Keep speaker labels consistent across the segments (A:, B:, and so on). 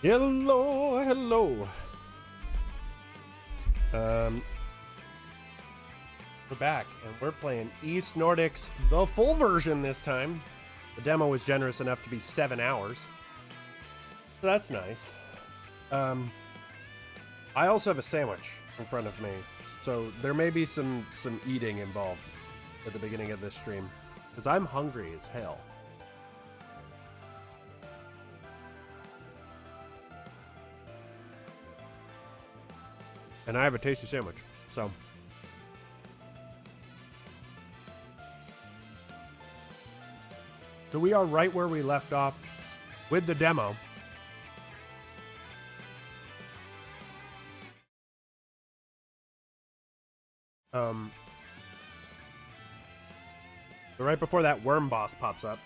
A: Hello, hello. We're back, and we're playing East Nordics, the full version this time. The demo was generous enough to be 7 hours, so that's nice. I also have a sandwich in front of me, so there may be some eating involved at the beginning of this stream, because I'm hungry as hell. And I have a tasty sandwich, so. So we are right where we left off with the demo. So right before that worm boss pops up.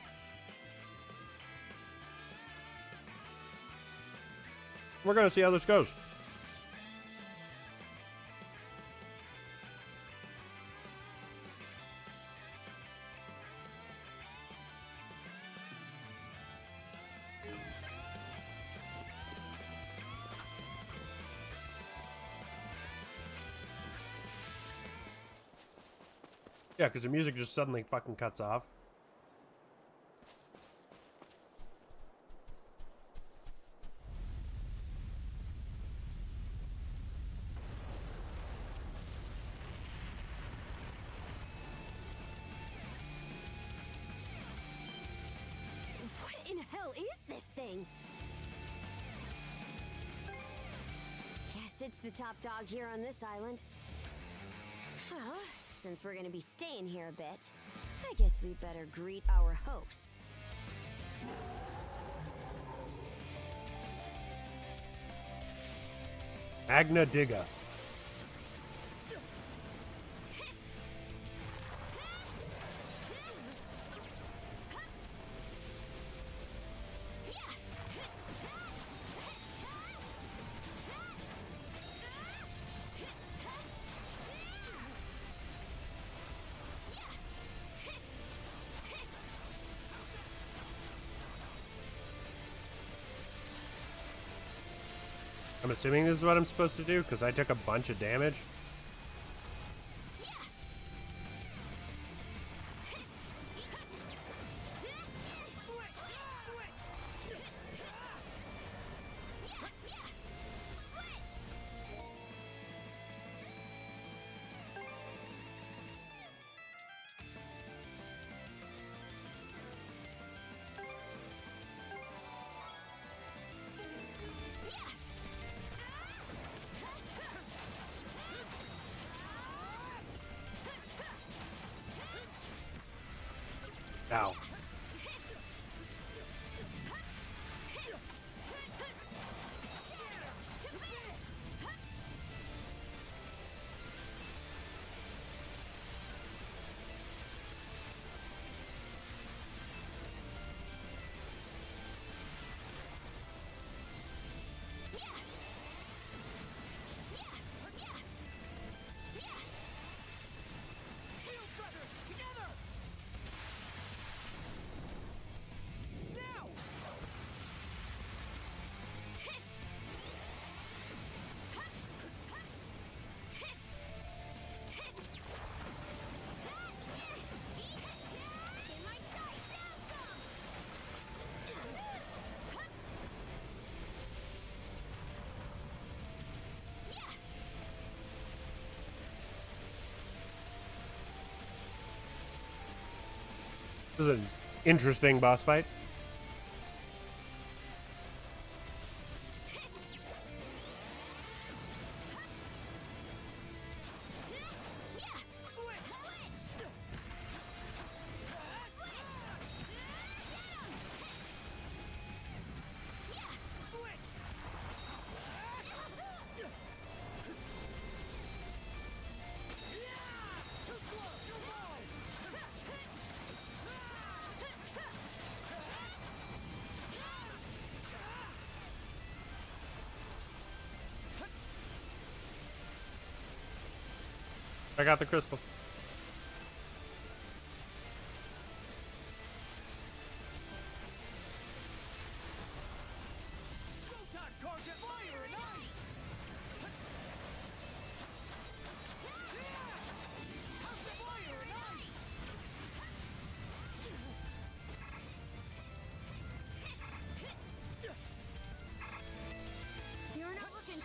A: We're gonna see how this goes. Yeah, because the music just suddenly fucking cuts off.
B: What in hell is this thing? Guess it's the top dog here on this island. Well, since we're gonna be staying here a bit, I guess we better greet our host.
A: Agna Digga. I'm assuming this is what I'm supposed to do, because I took a bunch of damage. Ow. This is an interesting boss fight. I got the crystal.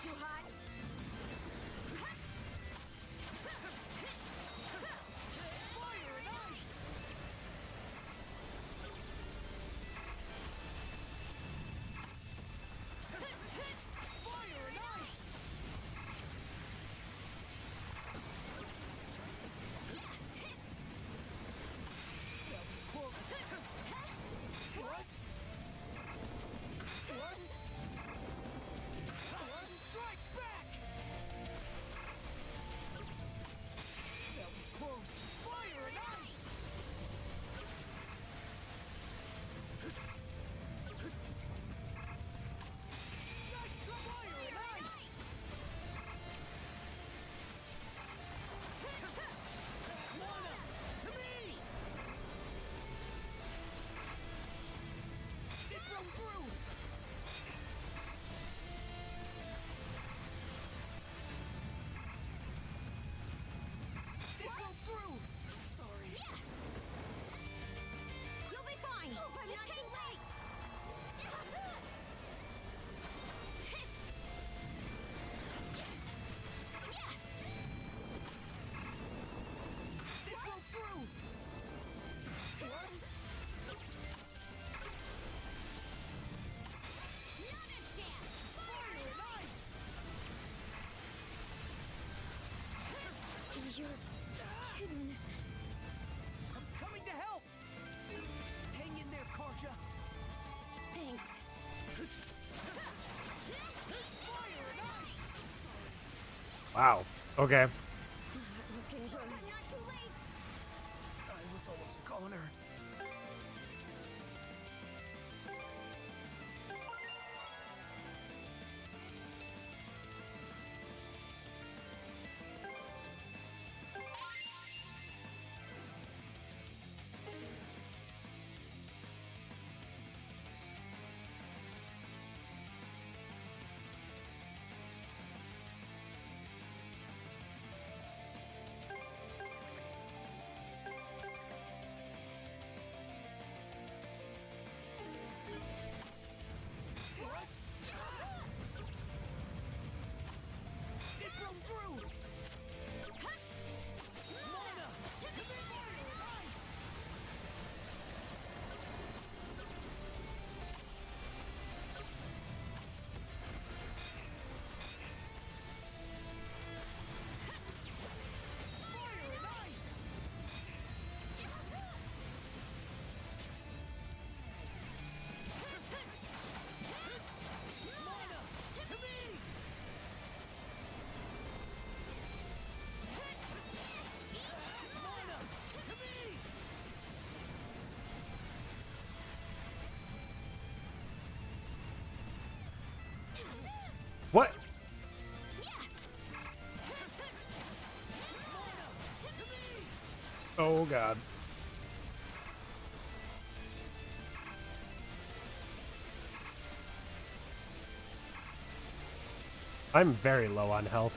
B: too hot.
C: Fire and ice! Fire and ice! That was close. What? What? Strike back! That was close. Fire and ice! Nice try! Fire and ice! Lana, to me! It broke through! It broke through! Sorry.
B: You'll be fine. Just hang tight.
C: It broke through! What?
B: Not a chance.
C: Fire and ice!
B: You're hidden.
C: I'm coming to help! Hang in there, Karja!
B: Thanks.
C: Fire and ice! Sorry.
A: Wow. Okay.
B: Looking good. Not too late.
C: I was almost a goner. What? It broke through! Lana, to the fire and ice! Fire and ice! Lana, to me! Lana, to me!
A: What?
C: Lana, to me!
A: Oh god. I'm very low on health.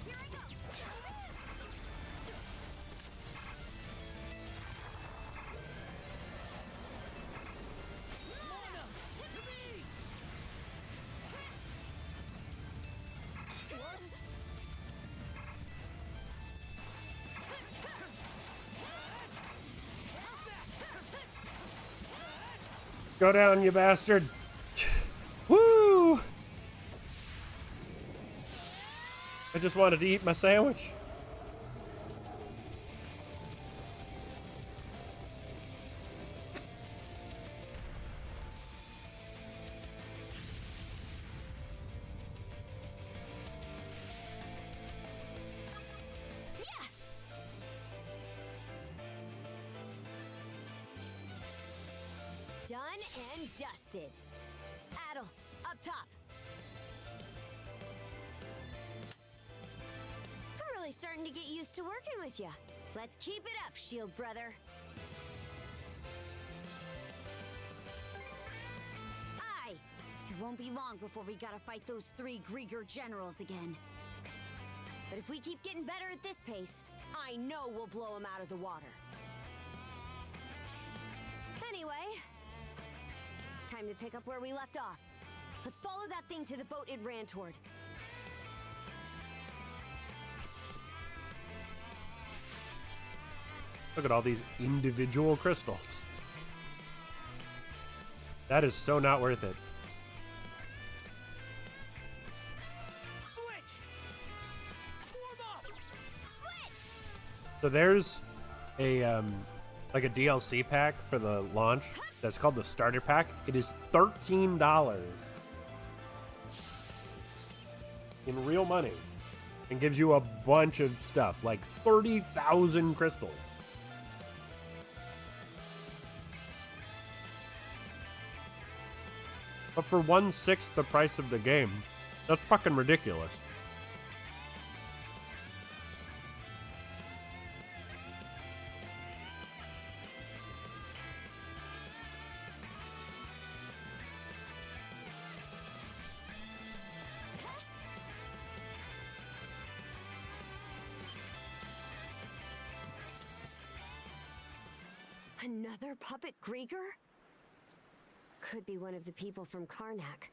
B: Here I go.
C: Lana, to me! What?
A: Go down, you bastard. Woo! I just wanted to eat my sandwich.
B: Done and dusted. Adel, up top. I'm really starting to get used to working with you. Let's keep it up, Shield brother. Aye. It won't be long before we gotta fight those 3 Grieger generals again. But if we keep getting better at this pace, I know we'll blow them out of the water. Anyway, time to pick up where we left off. Let's follow that thing to the boat it ran toward.
A: Look at all these individual crystals. That is so not worth it.
C: Switch! Form up!
B: Switch!
A: So there's a like a DLC pack for the launch that's called the starter pack. It is $13 in real money and gives you a bunch of stuff, like 30,000 crystals. But for 1/6 the price of the game, that's fucking ridiculous.
B: Another puppet Grieger? Could be one of the people from Karnak.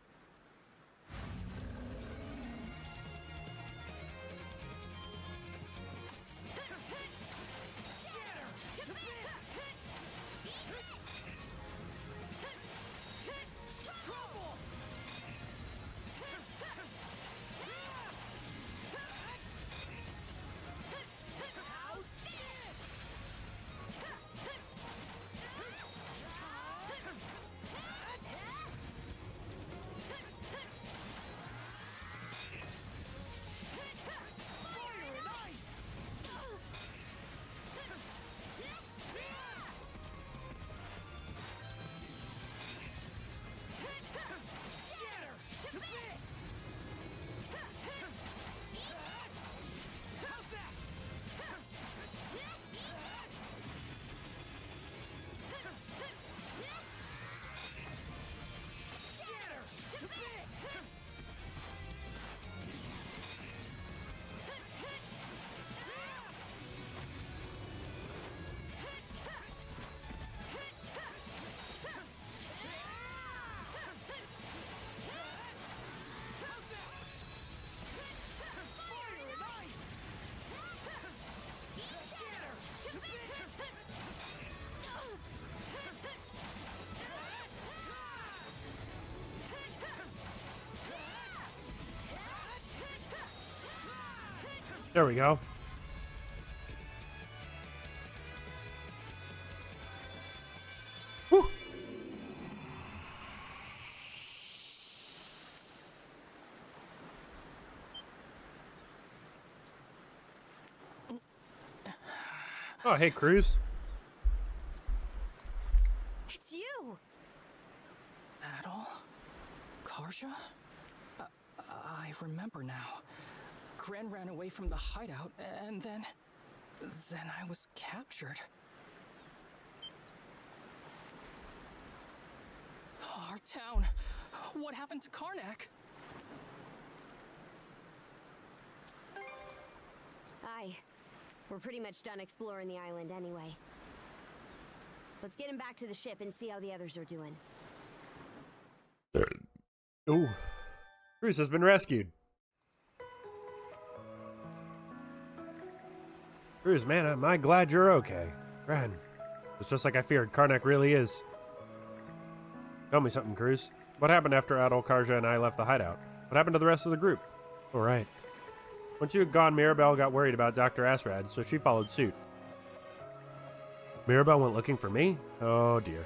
A: There we go. Whew. Oh, hey, Cruz.
B: It's you!
D: Adol? Karja? I remember now. Gran ran away from the hideout, and then I was captured. Our town. What happened to Karnak?
B: Aye. We're pretty much done exploring the island anyway. Let's get him back to the ship and see how the others are doing.
A: Ooh. Cruz has been rescued. Cruz, man, am I glad you're okay. Gran, it's just like I feared. Karnak really is. Tell me something, Cruz. What happened after Adol, Karja, and I left the hideout? What happened to the rest of the group? All right. Once you had gone, Mirabelle got worried about Dr. Asrad, so she followed suit. Mirabelle went looking for me? Oh, dear.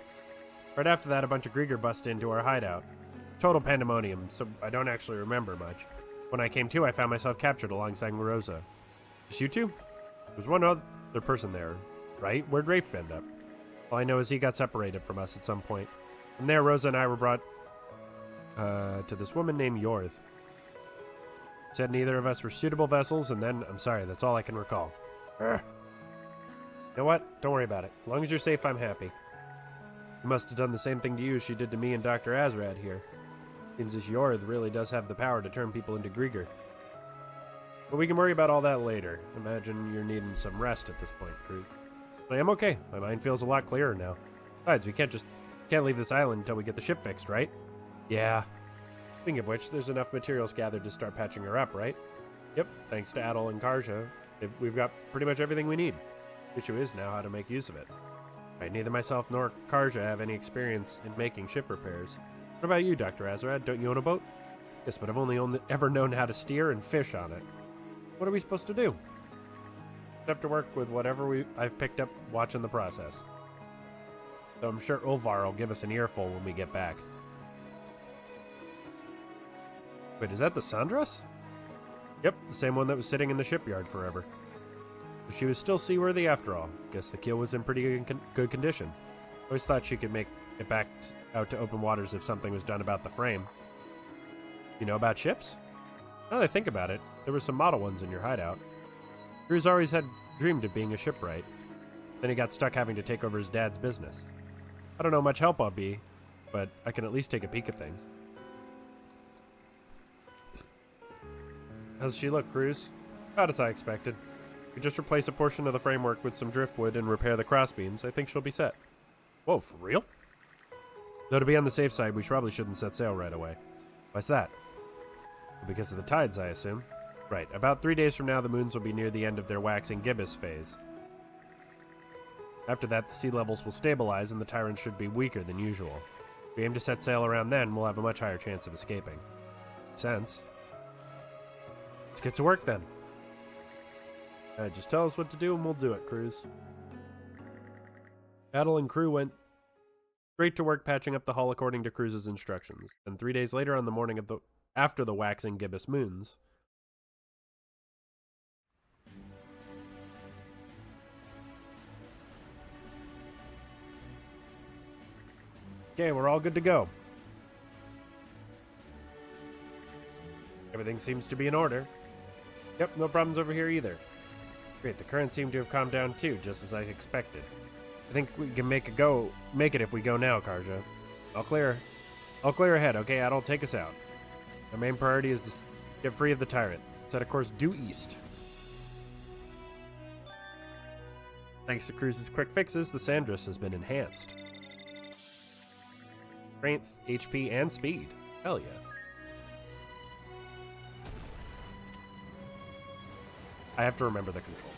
A: Right after that, a bunch of Grieger busted into our hideout. Total pandemonium, so I don't actually remember much. When I came to, I found myself captured alongside Rosa. Just you two? There's one other person there, right? Where'd Rafe end up? All I know is he got separated from us at some point. From there, Rosa and I were brought to this woman named Yorth. Said neither of us were suitable vessels, and then, I'm sorry, that's all I can recall. You know what? Don't worry about it. As long as you're safe, I'm happy. She must have done the same thing to you as she did to me and Dr. Asrad here. Seems this Yorth really does have the power to turn people into Grieger. But we can worry about all that later. Imagine you're needing some rest at this point, Cruz. But I am okay. My mind feels a lot clearer now. Besides, we can't leave this island until we get the ship fixed, right? Yeah. Speaking of which, there's enough materials gathered to start patching her up, right? Yep, thanks to Adel and Karja, we've got pretty much everything we need. The issue is now how to make use of it. Right, neither myself nor Karja have any experience in making ship repairs. What about you, Dr. Azarad? Don't you own a boat? Yes, but I've only ever known how to steer and fish on it. What are we supposed to do? Have to work with whatever I've picked up watching the process. So I'm sure Ulvar will give us an earful when we get back. Wait, is that the Sandras? Yep, the same one that was sitting in the shipyard forever. But she was still seaworthy after all. Guess the keel was in pretty good condition. Always thought she could make it back out to open waters if something was done about the frame. You know about ships? Now that I think about it, there were some model ones in your hideout. Cruz always had dreamed of being a shipwright. Then he got stuck having to take over his dad's business. I don't know how much help I'll be, but I can at least take a peek at things. How's she look, Cruz? About as I expected. We just replace a portion of the framework with some driftwood and repair the crossbeams. I think she'll be set. Whoa, for real? Though to be on the safe side, we probably shouldn't set sail right away. Why's that? Because of the tides, I assume. Right, about 3 days from now, the moons will be near the end of their waxing gibbous phase. After that, the sea levels will stabilize and the Tyrant should be weaker than usual. If we aim to set sail around then, we'll have a much higher chance of escaping. Sense. Let's get to work then. Just tell us what to do and we'll do it, Cruz. Adel and crew went straight to work patching up the hull according to Cruz's instructions. And 3 days later, on the morning of after the waxing gibbous moons, okay, we're all good to go. Everything seems to be in order. Yep, no problems over here either. Great, the current seemed to have calmed down too, just as I expected. I think we can make it if we go now, Karja. I'll clear ahead, okay? Adel, take us out. Our main priority is to get free of the Tyrant. Set a course due east. Thanks to Cruz's quick fixes, the Sandras has been enhanced. Strength, HP, and speed. Hell yeah. I have to remember the control.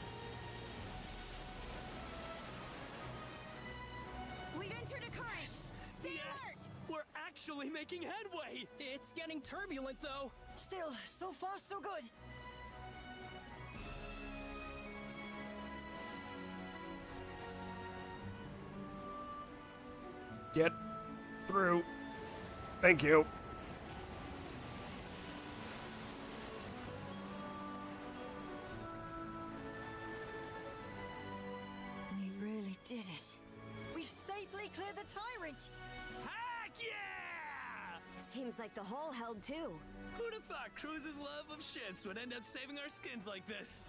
B: We've entered a current. Stay alert.
C: We're actually making headway!
D: It's getting turbulent, though.
C: Still, so far so good.
A: Get through. Thank you.
B: We really did it.
C: We've safely cleared the Tyrant! Heck yeah!
B: Seems like the hole held too.
C: Who'd have thought Cruz's love of ships would end up saving our skins like this?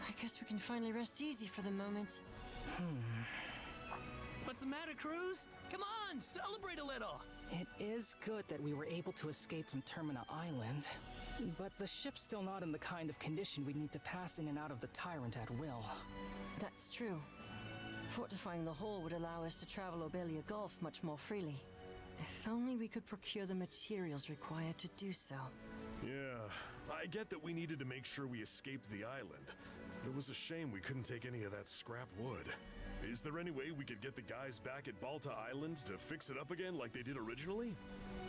E: I guess we can finally rest easy for the moment.
C: What's the matter, Cruz? Come on, celebrate a little!
D: It is good that we were able to escape from Termina Island, but the ship's still not in the kind of condition we'd need to pass in and out of the Tyrant at will.
E: That's true. Fortifying the hull would allow us to travel Obelia Gulf much more freely. If only we could procure the materials required to do so.
F: Yeah, I get that we needed to make sure we escaped the island. It was a shame we couldn't take any of that scrap wood. Is there any way we could get the guys back at Balta Island to fix it up again like they did originally?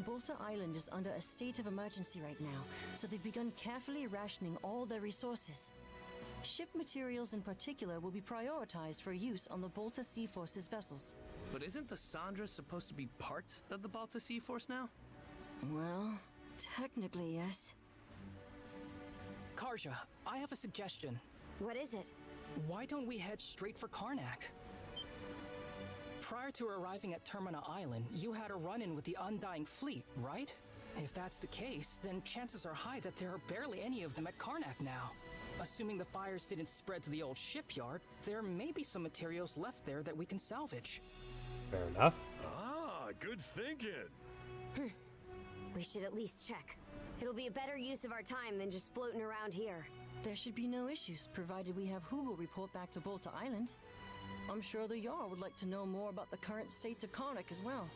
E: Balta Island is under a state of emergency right now, so they've begun carefully rationing all their resources. Ship materials in particular will be prioritized for use on the Balta Sea Force's vessels.
C: But isn't the Sandra supposed to be part of the Balta Sea Force now?
E: Well, technically, yes.
D: Karja, I have a suggestion.
B: What is it?
D: Why don't we head straight for Karnak? Prior to arriving at Termina Island, you had a run-in with the Undying Fleet, right? If that's the case, then chances are high that there are barely any of them at Karnak now. Assuming the fires didn't spread to the old shipyard, there may be some materials left there that we can salvage.
A: Fair enough.
F: Ah, good thinking.
B: We should at least check. It'll be a better use of our time than just floating around here.
E: There should be no issues, provided we have Hugel report back to Bolta Island. I'm sure the Jarl would like to know more about the current state of Karnak as well.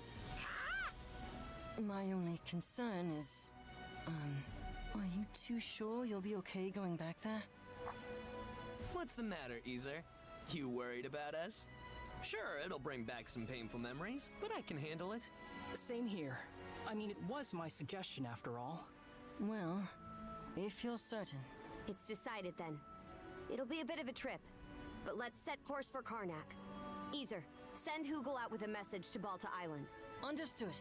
E: My only concern is, are you too sure you'll be okay going back there?
C: What's the matter, Easer? You worried about us? Sure, it'll bring back some painful memories, but I can handle it.
D: Same here. I mean, it was my suggestion after all.
E: Well, if you're certain.
B: It's decided then. It'll be a bit of a trip, but let's set course for Karnak. Easer, send Hugel out with a message to Balta Island.
E: Understood.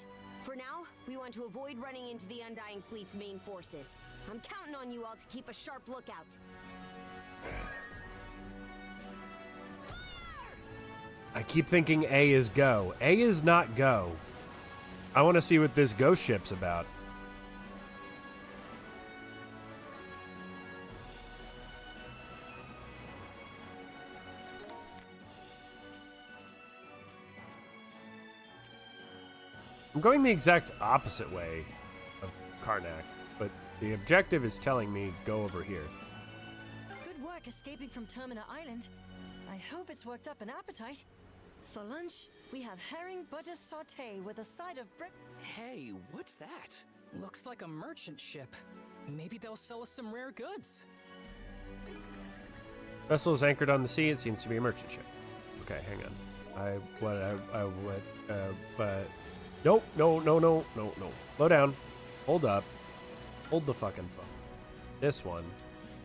B: For now, we want to avoid running into the Undying Fleet's main forces. I'm counting on you all to keep a sharp lookout.
A: I keep thinking A is go. A is not go. I want to see what this ghost ship's about. I'm going the exact opposite way of Karnak, but the objective is telling me go over here.
E: Good work escaping from Termina Island. I hope it's worked up an appetite. For lunch, we have herring butter sauté with a side of brick.
C: Hey, what's that?
D: Looks like a merchant ship. Maybe they'll sell us some rare goods.
A: Vessel is anchored on the sea. It seems to be a merchant ship. Okay, hang on. Nope, no. Slow down. Hold up. Hold the fucking phone. This one.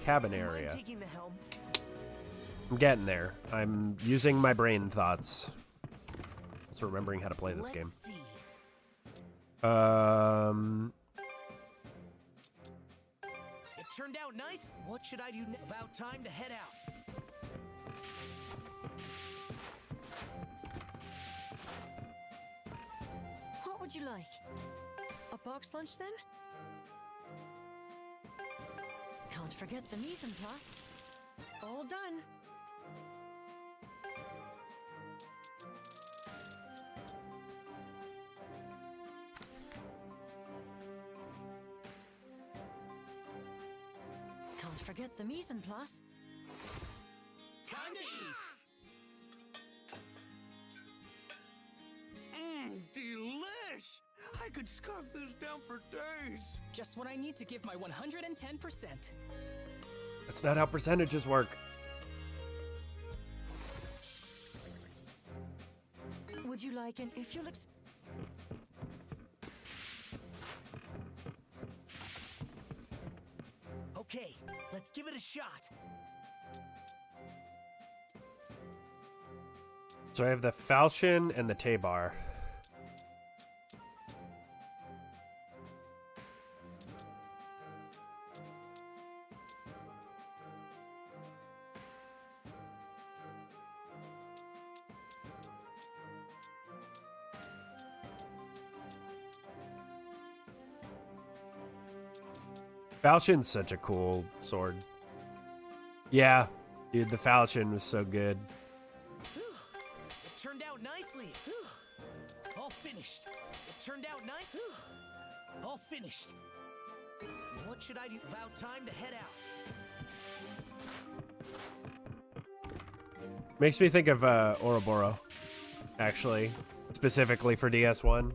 A: Cabin area.
C: Taking the helm.
A: I'm getting there. I'm using my brain thoughts. Also remembering how to play this
C: Let's
A: game.
C: see. It turned out nice. What should I do now? About time to head out.
E: What would you like? A box lunch then? Can't forget the mise en place. All done. Can't forget the mise en place.
C: Time to eat. Delish! I could scarf this down for days.
D: Just what I need to give my 110%.
A: That's not how percentages work.
E: Would you like an if you'll
C: Okay, let's give it a shot.
A: So I have the falchion and the Tabar. Falchion's such a cool sword. Yeah, dude, the falchion was so good.
C: It turned out nicely. All finished. It turned out nice. All finished. What should I do? About time to head out.
A: Makes me think of Ouroboros, actually, specifically for DS1.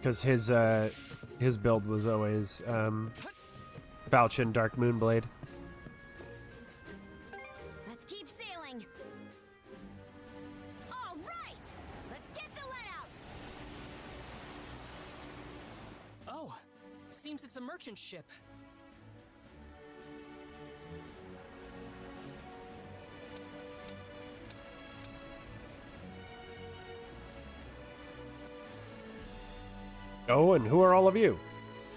A: Because his build was always Falchion Dark Moonblade.
B: Let's keep sailing. All right, let's get the let out.
D: Oh, seems it's a merchant ship.
A: Oh, and who are all of you?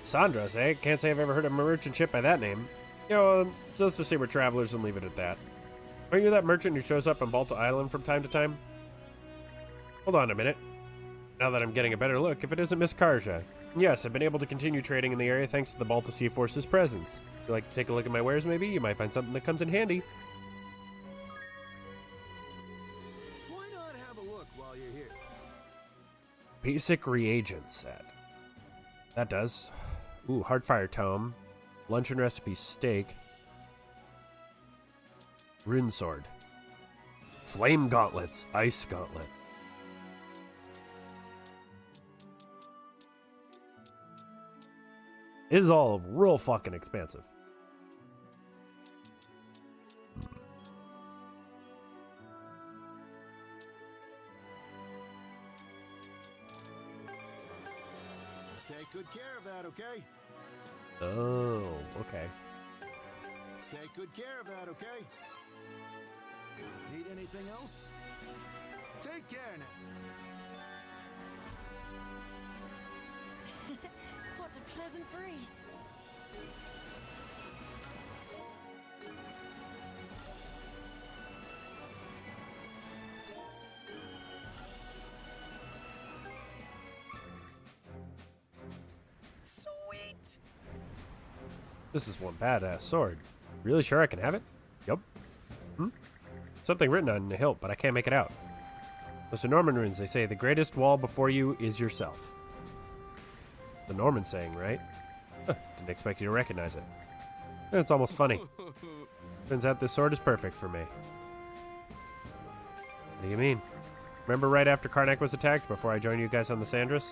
A: Sandras, eh? Can't say I've ever heard of a merchant ship by that name. You know, just to say we're travelers and leave it at that. Aren't you that merchant who shows up on Balta Island from time to time? Hold on a minute. Now that I'm getting a better look, if it isn't Miss Karja. Yes, I've been able to continue trading in the area thanks to the Balta Sea Force's presence. If you'd like to take a look at my wares, maybe? You might find something that comes in handy.
G: Why not have a look while you're here?
A: Basic reagent set. That does. Ooh, Hardfire Tome. Luncheon recipe steak. Rune sword. Flame gauntlets. Ice gauntlets. It is all real fucking expensive.
G: Take good care of that, okay?
A: Oh, okay.
G: Take good care of that, okay? Need anything else? Take care now.
B: What a pleasant breeze.
C: Sweet!
A: This is one badass sword. Really sure I can have it? Yup. Something written on the hilt, but I can't make it out. Those are Norman runes. They say the greatest wall before you is yourself. The Norman saying, right? Huh, didn't expect you to recognize it. It's almost funny. Turns out this sword is perfect for me. What do you mean? Remember right after Karnak was attacked, before I joined you guys on the Sandras?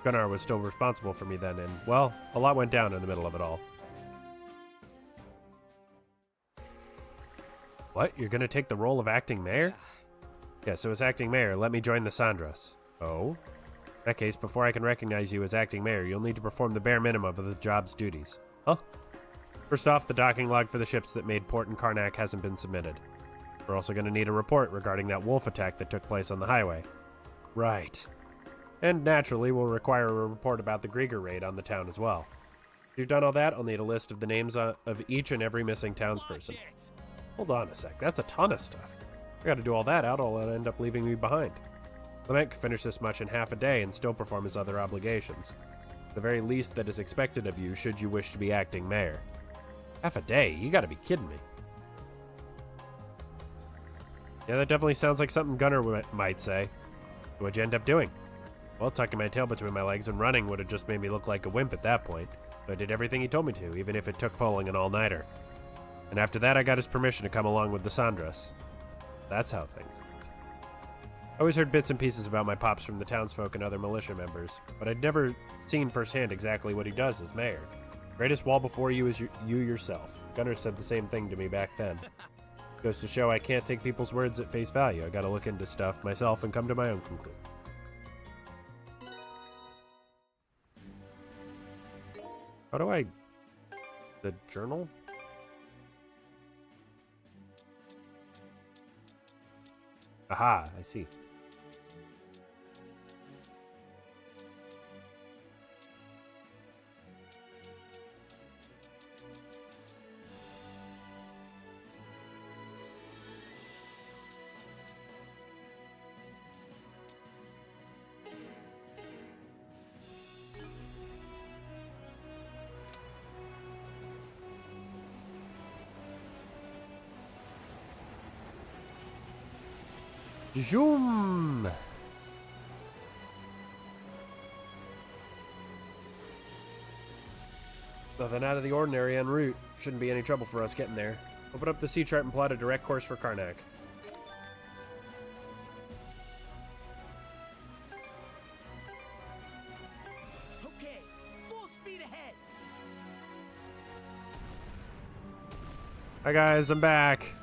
A: Gunnar was still responsible for me then, and, well, a lot went down in the middle of it all. What? You're gonna take the role of acting mayor? Yes, so as acting mayor, let me join the Sandras. Oh? In that case, before I can recognize you as acting mayor, you'll need to perform the bare minimum of the job's duties. Huh? First off, the docking log for the ships that made port in Karnak hasn't been submitted. We're also going to need a report regarding that wolf attack that took place on the highway. Right. And naturally, we'll require a report about the Grieger raid on the town as well. If you've done all that, I'll need a list of the names of each and every missing townsperson. Hold on a sec, that's a ton of stuff. I gotta do all that out, or it'll end up leaving me behind. Clement could finish this much in half a day and still perform his other obligations. The very least that is expected of you should you wish to be acting mayor. Half a day? You gotta be kidding me. Yeah, that definitely sounds like something Gunnar might say. What'd you end up doing? Well, tucking my tail between my legs and running would have just made me look like a wimp at that point. So I did everything he told me to, even if it took pulling an all-nighter. And after that, I got his permission to come along with the Sandras. That's how things went. I always heard bits and pieces about my pops from the townsfolk and other militia members, but I'd never seen firsthand exactly what he does as mayor. Greatest wall before you is you yourself. Gunnar said the same thing to me back then. Goes to show I can't take people's words at face value. I gotta look into stuff myself and come to my own conclusion. How do I... the journal? Aha, I see. Zoom! Nothing out of the ordinary en route. Shouldn't be any trouble for us getting there. Open up the sea chart and plot a direct course for Karnak.
C: Okay, full speed ahead.
A: Hi guys, I'm back.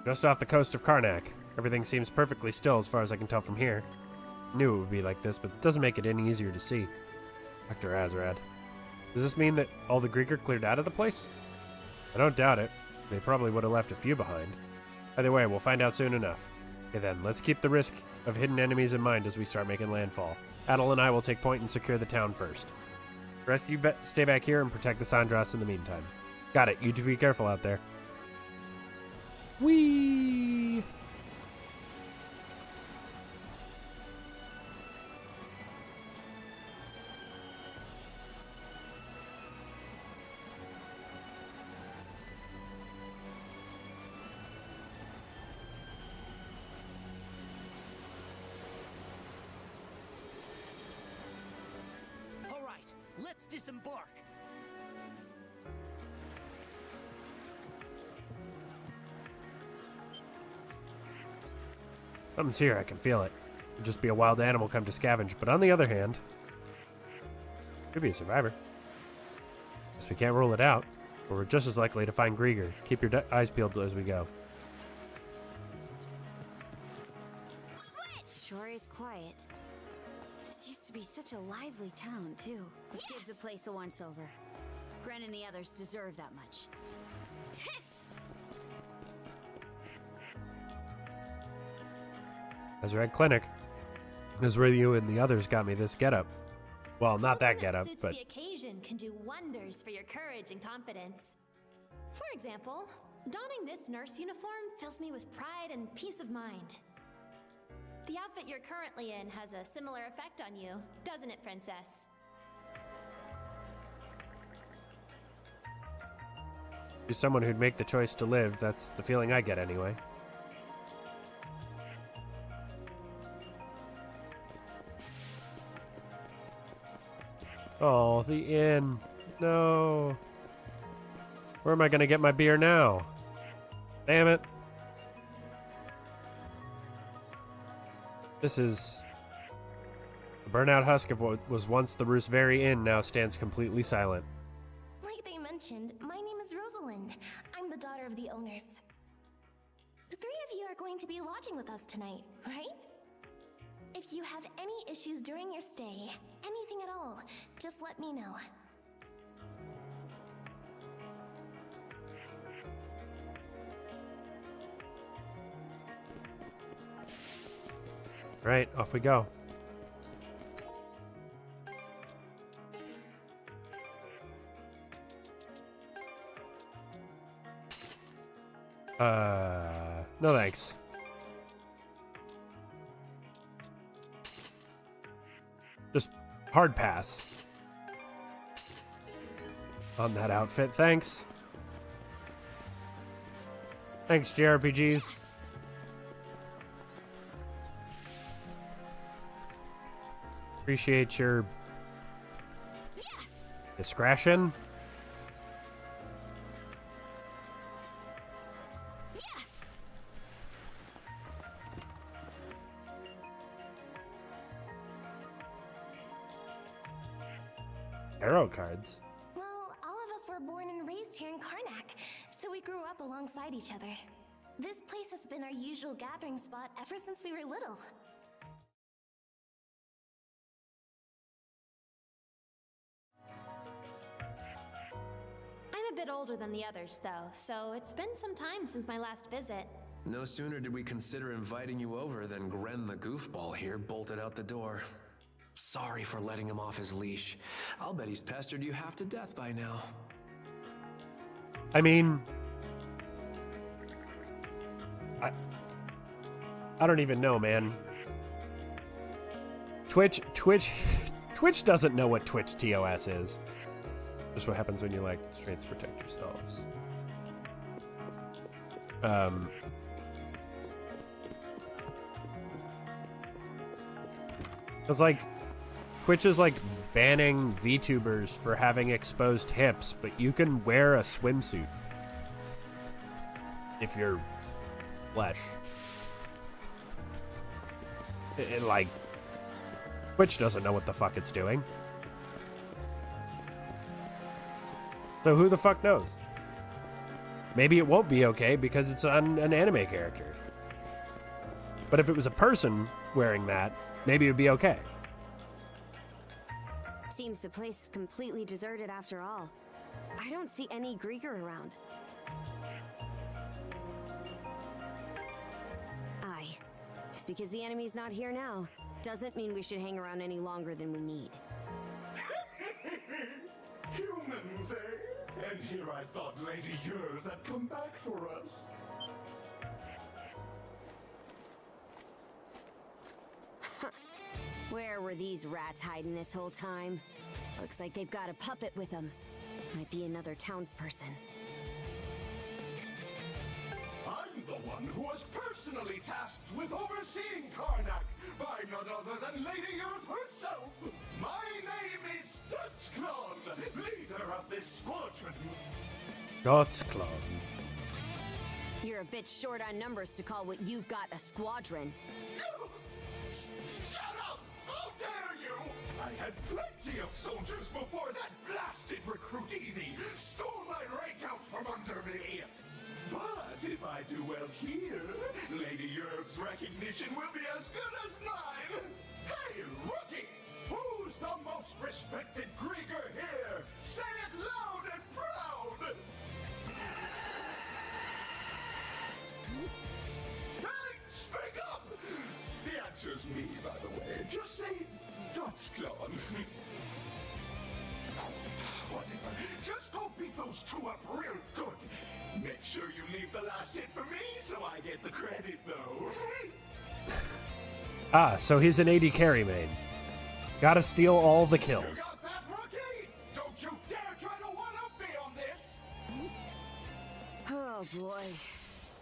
A: Just off the coast of Karnak. Everything seems perfectly still as far as I can tell from here. Knew it would be like this, but it doesn't make it any easier to see. Dr. Azrad. Does this mean that all the Grieger cleared out of the place? I don't doubt it. They probably would have left a few behind. Either way, we'll find out soon enough. Okay then, let's keep the risk of hidden enemies in mind as we start making landfall. Adel and I will take point and secure the town first. The rest of you stay back here and protect the Sandras in the meantime. Got it. You two be careful out there. Whee!
C: Let's disembark.
A: Something's here, I can feel it. Could just be a wild animal come to scavenge, but on the other hand, could be a survivor. Guess we can't rule it out, but we're just as likely to find Grieger. Keep your eyes peeled as we go.
B: Switch! Sure is quiet. This used to be such a lively town, too. Let's give the place a once-over. Gren and the others deserve that much.
A: Azrael Clinic is where you and the others got me this getup. Well, not that getup,
H: suits
A: but
H: the occasion can do wonders for your courage and confidence. For example, donning this nurse uniform fills me with pride and peace of mind. The outfit you're currently in has a similar effect on you, doesn't it, Princess?
A: you're someone who'd make the choice to live. That's the feeling I get anyway. Oh, the inn. No. Where am I gonna get my beer now? Damn it. This is... The burnout husk of what was once the Rooseveri Inn now stands completely silent.
I: Like they mentioned, my name is Rosalind. I'm the daughter of the owners. The three of you are going to be lodging with us tonight, right? If you have any issues during your stay, anything at all, just let me know.
A: Right, off we go. No thanks. Just hard pass on that outfit, thanks. Thanks, JRPGs. Appreciate your discretion. Arrow cards.
I: Well, all of us were born and raised here in Karnak, so we grew up alongside each other. This place has been our usual gathering spot ever since we were little.
H: I'm a bit older than the others, though, so it's been some time since my last visit.
J: No sooner did we consider inviting you over than Gren the goofball here bolted out the door. Sorry for letting him off his leash. I'll bet he's pestered you half to death by now.
A: I mean, I don't even know, man. Twitch doesn't know what Twitch TOS is. Just what happens when you like strengths protect yourselves. It's like Twitch is like banning VTubers for having exposed hips, but you can wear a swimsuit if you're flesh. Like, Twitch doesn't know what the fuck it's doing. So who the fuck knows? Maybe it won't be okay because it's on an anime character. But if it was a person wearing that, maybe it would be okay.
B: Seems the place is completely deserted after all. I don't see any Grieger around. Aye. Just because the enemy's not here now, doesn't mean we should hang around any longer than we need.
G: Humans, eh? And here I thought Lady Yurth had come back for us.
B: Where were these rats hiding this whole time? Looks like they've got a puppet with them. Might be another townsperson.
G: I'm the one who was personally tasked with overseeing Karnak by none other than Lady Yurth herself. My name is Dutch Claw.
A: Gotsclaw.
B: You're a bit short on numbers to call what you've got a squadron.
G: Shut up! How dare you! I had plenty of soldiers before that blasted recruit Evie stole my rank out from under me. But if I do well here, Lady Yerb's recognition will be as good as mine. Hey, rookie! Who's the most respected Grieger here? Say it loud and proud! Hey, speak up! The answer's me, by the way. Just say Dutchclaw. Whatever. Just go beat those two up real good. Make sure you leave the last hit for me so I get the credit, though.
A: Ah, so he's an AD carry main. Gotta steal all the
G: You
A: kills.
G: got that, rookie? Don't you dare try to one-up me on this!
B: Oh boy.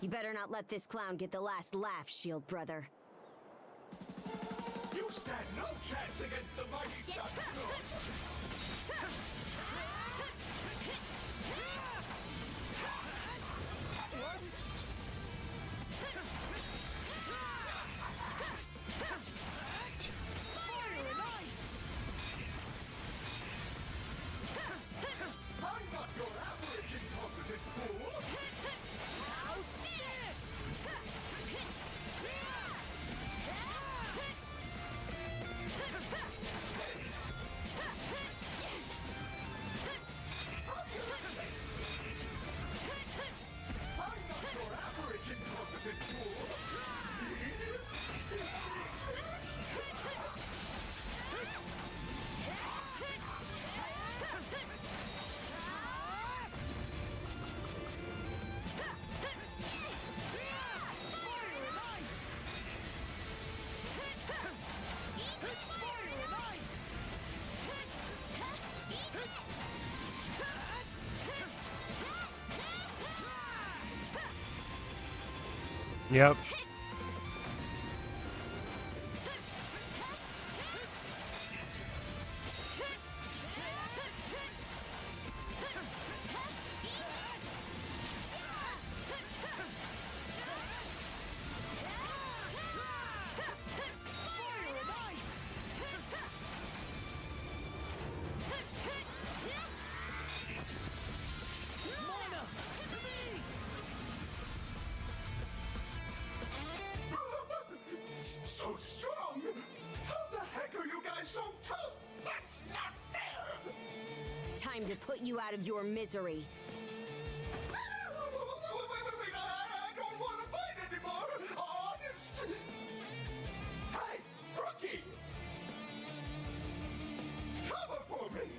B: You better not let this clown get the last laugh, Shield brother.
G: You stand no chance against the mighty Dutchclaw. I'm not your average incompetent fool! I'm not your average incompetent fool!
A: Yep.
G: So strong! How the heck are you guys so tough? That's not fair!
B: Time to put you out of your misery.
G: Wait, I don't want to fight anymore! Honest! Hey, rookie! Cover for me!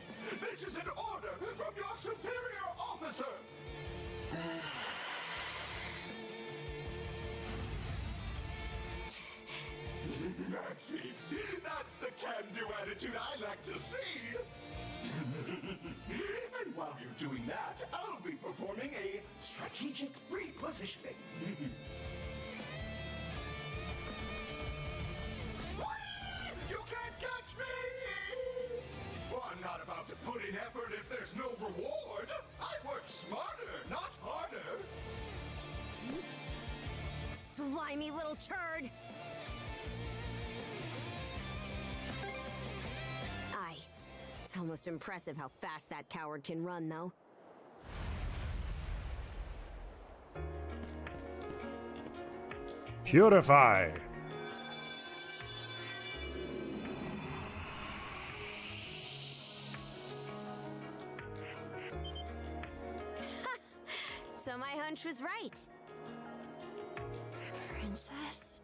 G: This is an order from your superior officer! That's it. That's the can-do attitude I like to see. And while you're doing that, I'll be performing a strategic repositioning. You can't catch me! Well, I'm not about to put in effort if there's no reward. I work smarter, not harder.
B: Slimy little turd! Aye. It's almost impressive how fast that coward can run, though.
A: Purify.
B: So my hunch was right.
H: Princess?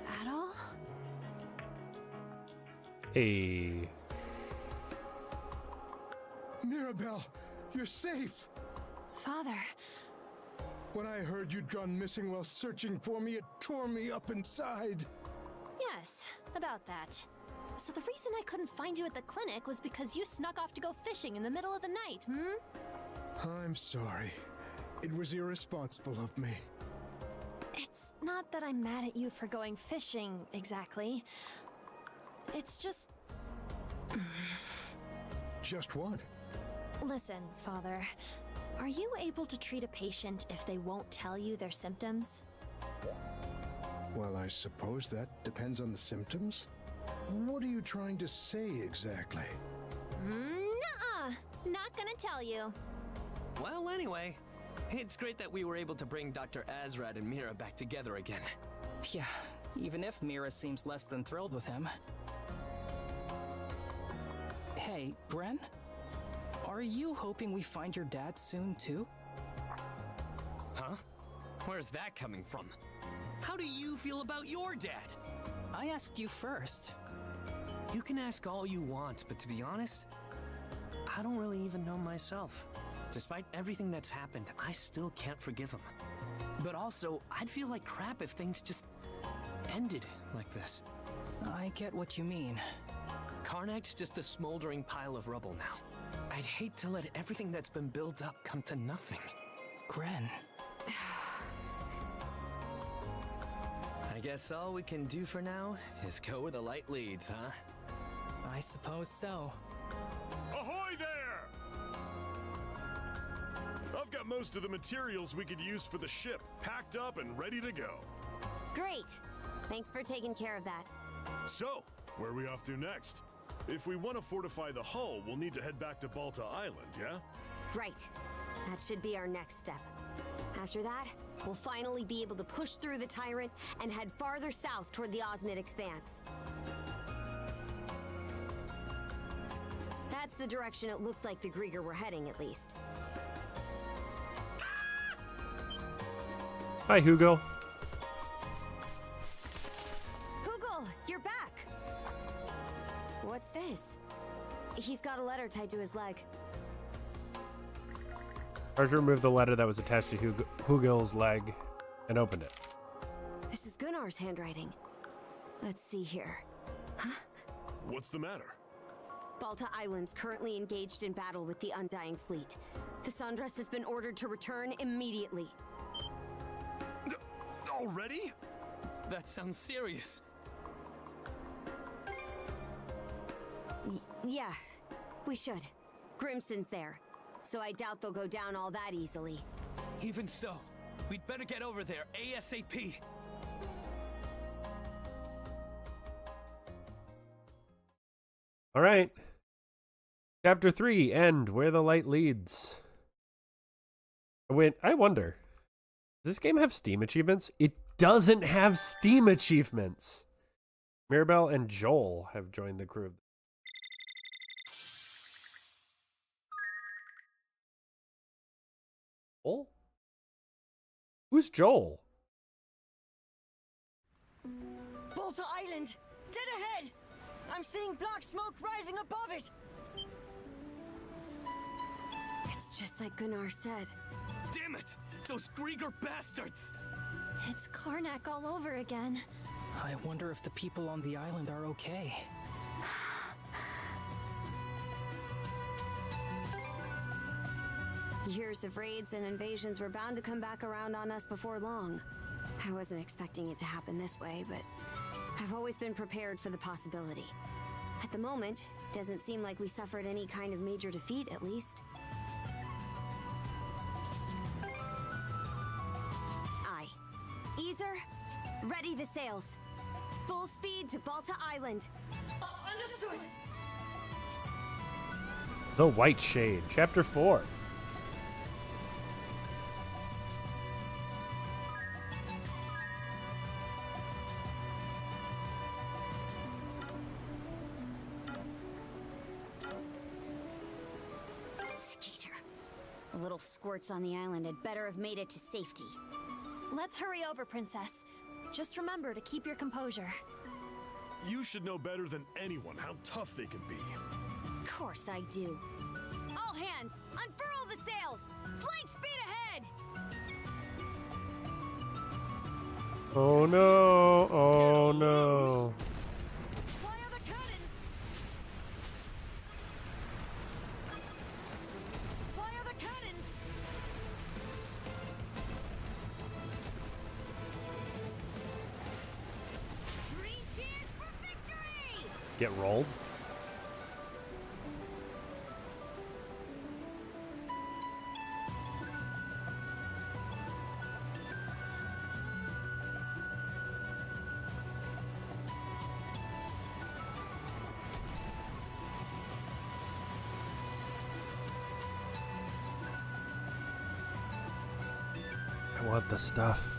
H: Adol?
A: Hey.
K: Mirabelle, you're safe!
H: Father,
K: When I heard you'd gone missing while searching for me, it tore me up inside.
H: yes, about that. So the reason I couldn't find you at the clinic was because you snuck off to go fishing in the middle of the night,
K: I'm sorry. It was irresponsible of me.
H: It's not that I'm mad at you for going fishing, exactly. It's just...
K: Just what?
H: Listen, Father. Are you able to treat a patient if they won't tell you their symptoms?
K: Well, I suppose that depends on the symptoms. What are you trying to say exactly?
H: Nuh-uh! Not gonna tell you.
C: Well, anyway, it's great that we were able to bring Dr. Azrad and Mira back together again.
D: Yeah, even if Mira seems less than thrilled with him. Hey, Gren? Are you hoping we find your dad soon, too?
C: Huh? Where's that coming from? How do you feel about your dad?
D: I asked you first.
C: You can ask all you want, but to be honest, I don't really even know myself. Despite everything that's happened, I still can't forgive him. But also, I'd feel like crap if things just ended like this.
D: I get what you mean.
C: Karnak's just a smoldering pile of rubble now. I'd hate to let everything that's been built up come to nothing.
D: Gren.
C: I guess all we can do for now is go where the light leads, huh?
D: I suppose so.
F: Ahoy there! I've got most of the materials we could use for the ship packed up and ready to go.
B: Great. Thanks for taking care of that.
F: So, where are we off to next? If we want to fortify the hull, we'll need to head back to Balta Island, yeah?
B: Right. That should be our next step. After that, we'll finally be able to push through the Tyrant and head farther south toward the Osmid Expanse. That's the direction it looked like the Grieger were heading, at least.
A: Hi, Hugo.
B: Hugel, you're back! What's this? He's got a letter tied to his leg.
A: Archer removed the letter that was attached to Hugel's leg and opened it.
B: This is Gunnar's handwriting. Let's see here. Huh?
F: What's the matter?
B: Balta Island's currently engaged in battle with the Undying Fleet. The Sandras has been ordered to return immediately.
C: Already? That sounds serious.
B: Yeah, we should. Grimson's there, so I doubt they'll go down all that easily.
C: Even so, we'd better get over there ASAP.
A: All right. Chapter 3, End, Where the Light Leads. Wait, I wonder, does this game have Steam achievements? It doesn't have Steam achievements. Mirabelle and Joel have joined the crew. Joel? Who's Joel?
E: Balta Island! Dead ahead! I'm seeing black smoke rising above it!
B: It's just like Gunnar said.
C: Damn it! Those Grieger bastards!
H: It's Karnak all over again.
D: I wonder if the people on the island are okay.
B: Years of raids and invasions were bound to come back around on us before long. I wasn't expecting it to happen this way, but I've always been prepared for the possibility. At the moment, doesn't seem like we suffered any kind of major defeat, at least. Aye. Easer, ready the sails. Full speed to Balta Island.
E: Understood!
A: The White Shade, Chapter 4.
B: Skeeter. The little squirts on the island had better have made it to safety.
H: Let's hurry over, Princess. Just remember to keep your composure.
F: You should know better than anyone how tough they can be.
B: Of course I do. All hands, unfurl the sails! Flight speed ahead!
A: Oh no, oh no.
E: Fire the cannons! Fire the cannons!
B: Three cheers for victory!
A: Get rolled? I want the stuff.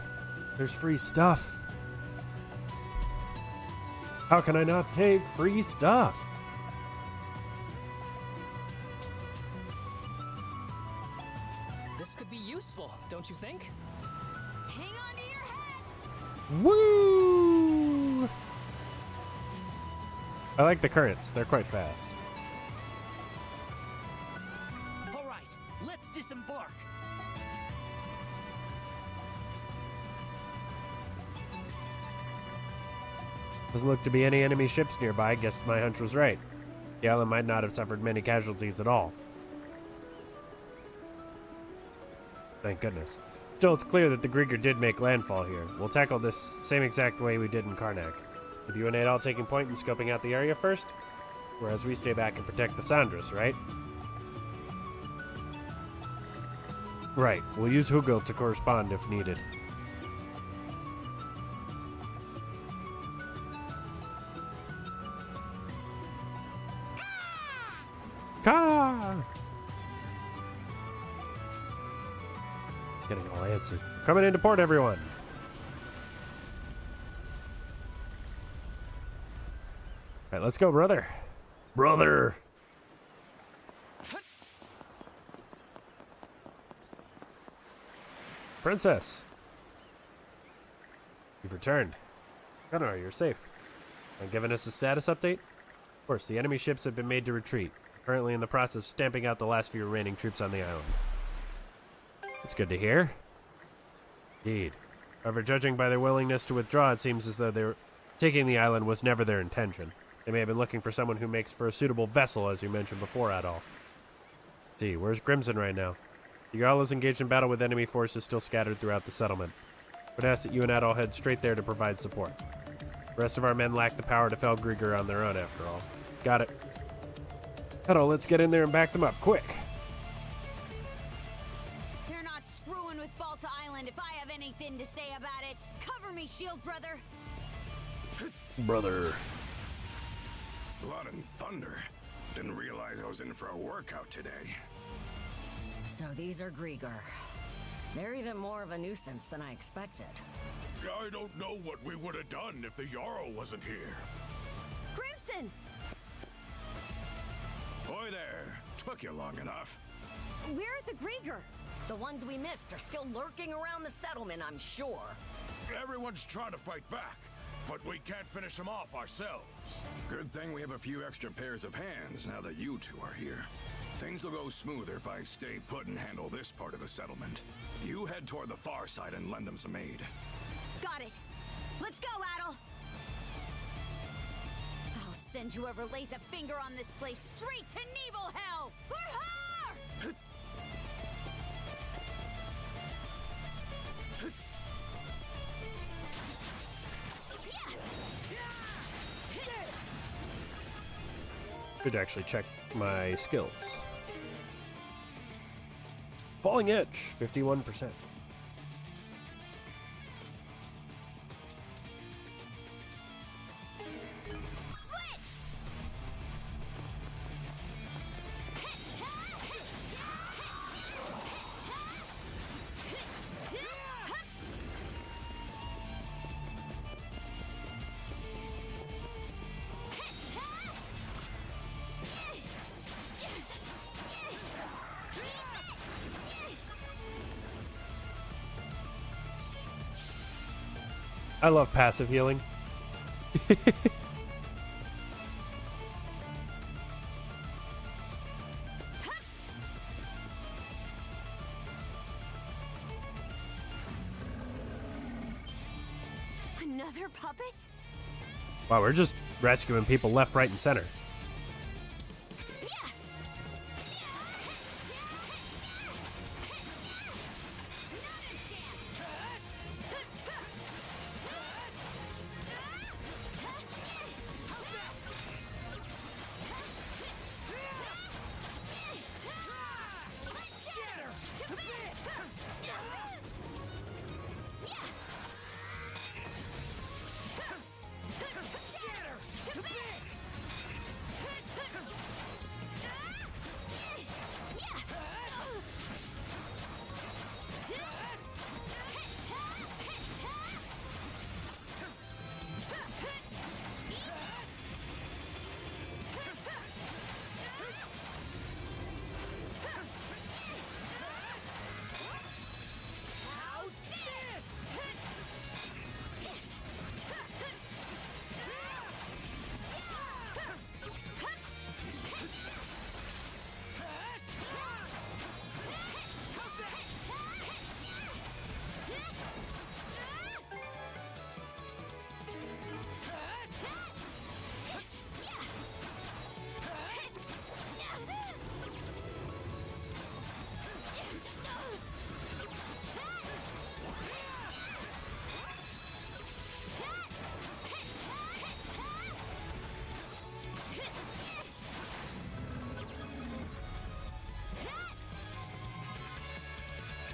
A: There's free stuff. How can I not take free stuff?
D: This could be useful, don't you think?
B: Hang on to your hats!
A: Woo! I like the currents. They're quite fast.
C: All right, let's disembark.
A: Doesn't look to be any enemy ships nearby. Guess my hunch was right. The island might not have suffered many casualties at all. Thank goodness. Still, it's clear that the Grieger did make landfall here. We'll tackle this same exact way we did in Karnak. With you and Adol taking point and scoping out the area first, whereas we stay back and protect the Sandras, right? Right. We'll use Hugel to correspond if needed. Car! Getting all antsy. Coming into port, everyone. All right, let's go, brother. Brother. Princess. You've returned. Gunnar, you're safe. And giving us a status update? Of course, the enemy ships have been made to retreat. Currently in the process of stamping out the last few remaining troops on the island. It's good to hear. Indeed. However, judging by their willingness to withdraw, it seems as though taking the island was never their intention. They may have been looking for someone who makes for a suitable vessel, as you mentioned before, Adol. See, where's Crimson right now? The Jarl is engaged in battle with enemy forces still scattered throughout the settlement. Would ask that you and Adol head straight there to provide support. The rest of our men lack the power to fell Grieger on their own, after all. Got it. Adol, let's get in there and back them up, quick.
B: You're not screwing with Balta Island if I have anything to say about it. Cover me, shield brother.
A: Brother.
G: Blood and thunder. Didn't realize I was in for a workout today.
L: So these are Grieger. They're even more of a nuisance than I expected.
G: I don't know what we would have done if the Jarl wasn't here.
B: Crimson!
G: Boy there. Took you long enough.
B: Where's the Grieger?
L: The ones we missed are still lurking around the settlement, I'm sure.
G: Everyone's trying to fight back, but we can't finish them off ourselves. Good thing we have a few extra pairs of hands now that you two are here. Things will go smoother if I stay put and handle this part of the settlement. You head toward the far side and lend them some aid.
B: Got it. Let's go, Adol. I'll send whoever lays a finger on this place straight to Nibelhell! For her!
A: Could actually check my skills. Falling Edge, 51%. I love passive healing.
B: Another puppet?
A: Wow, we're just rescuing people left, right, and center.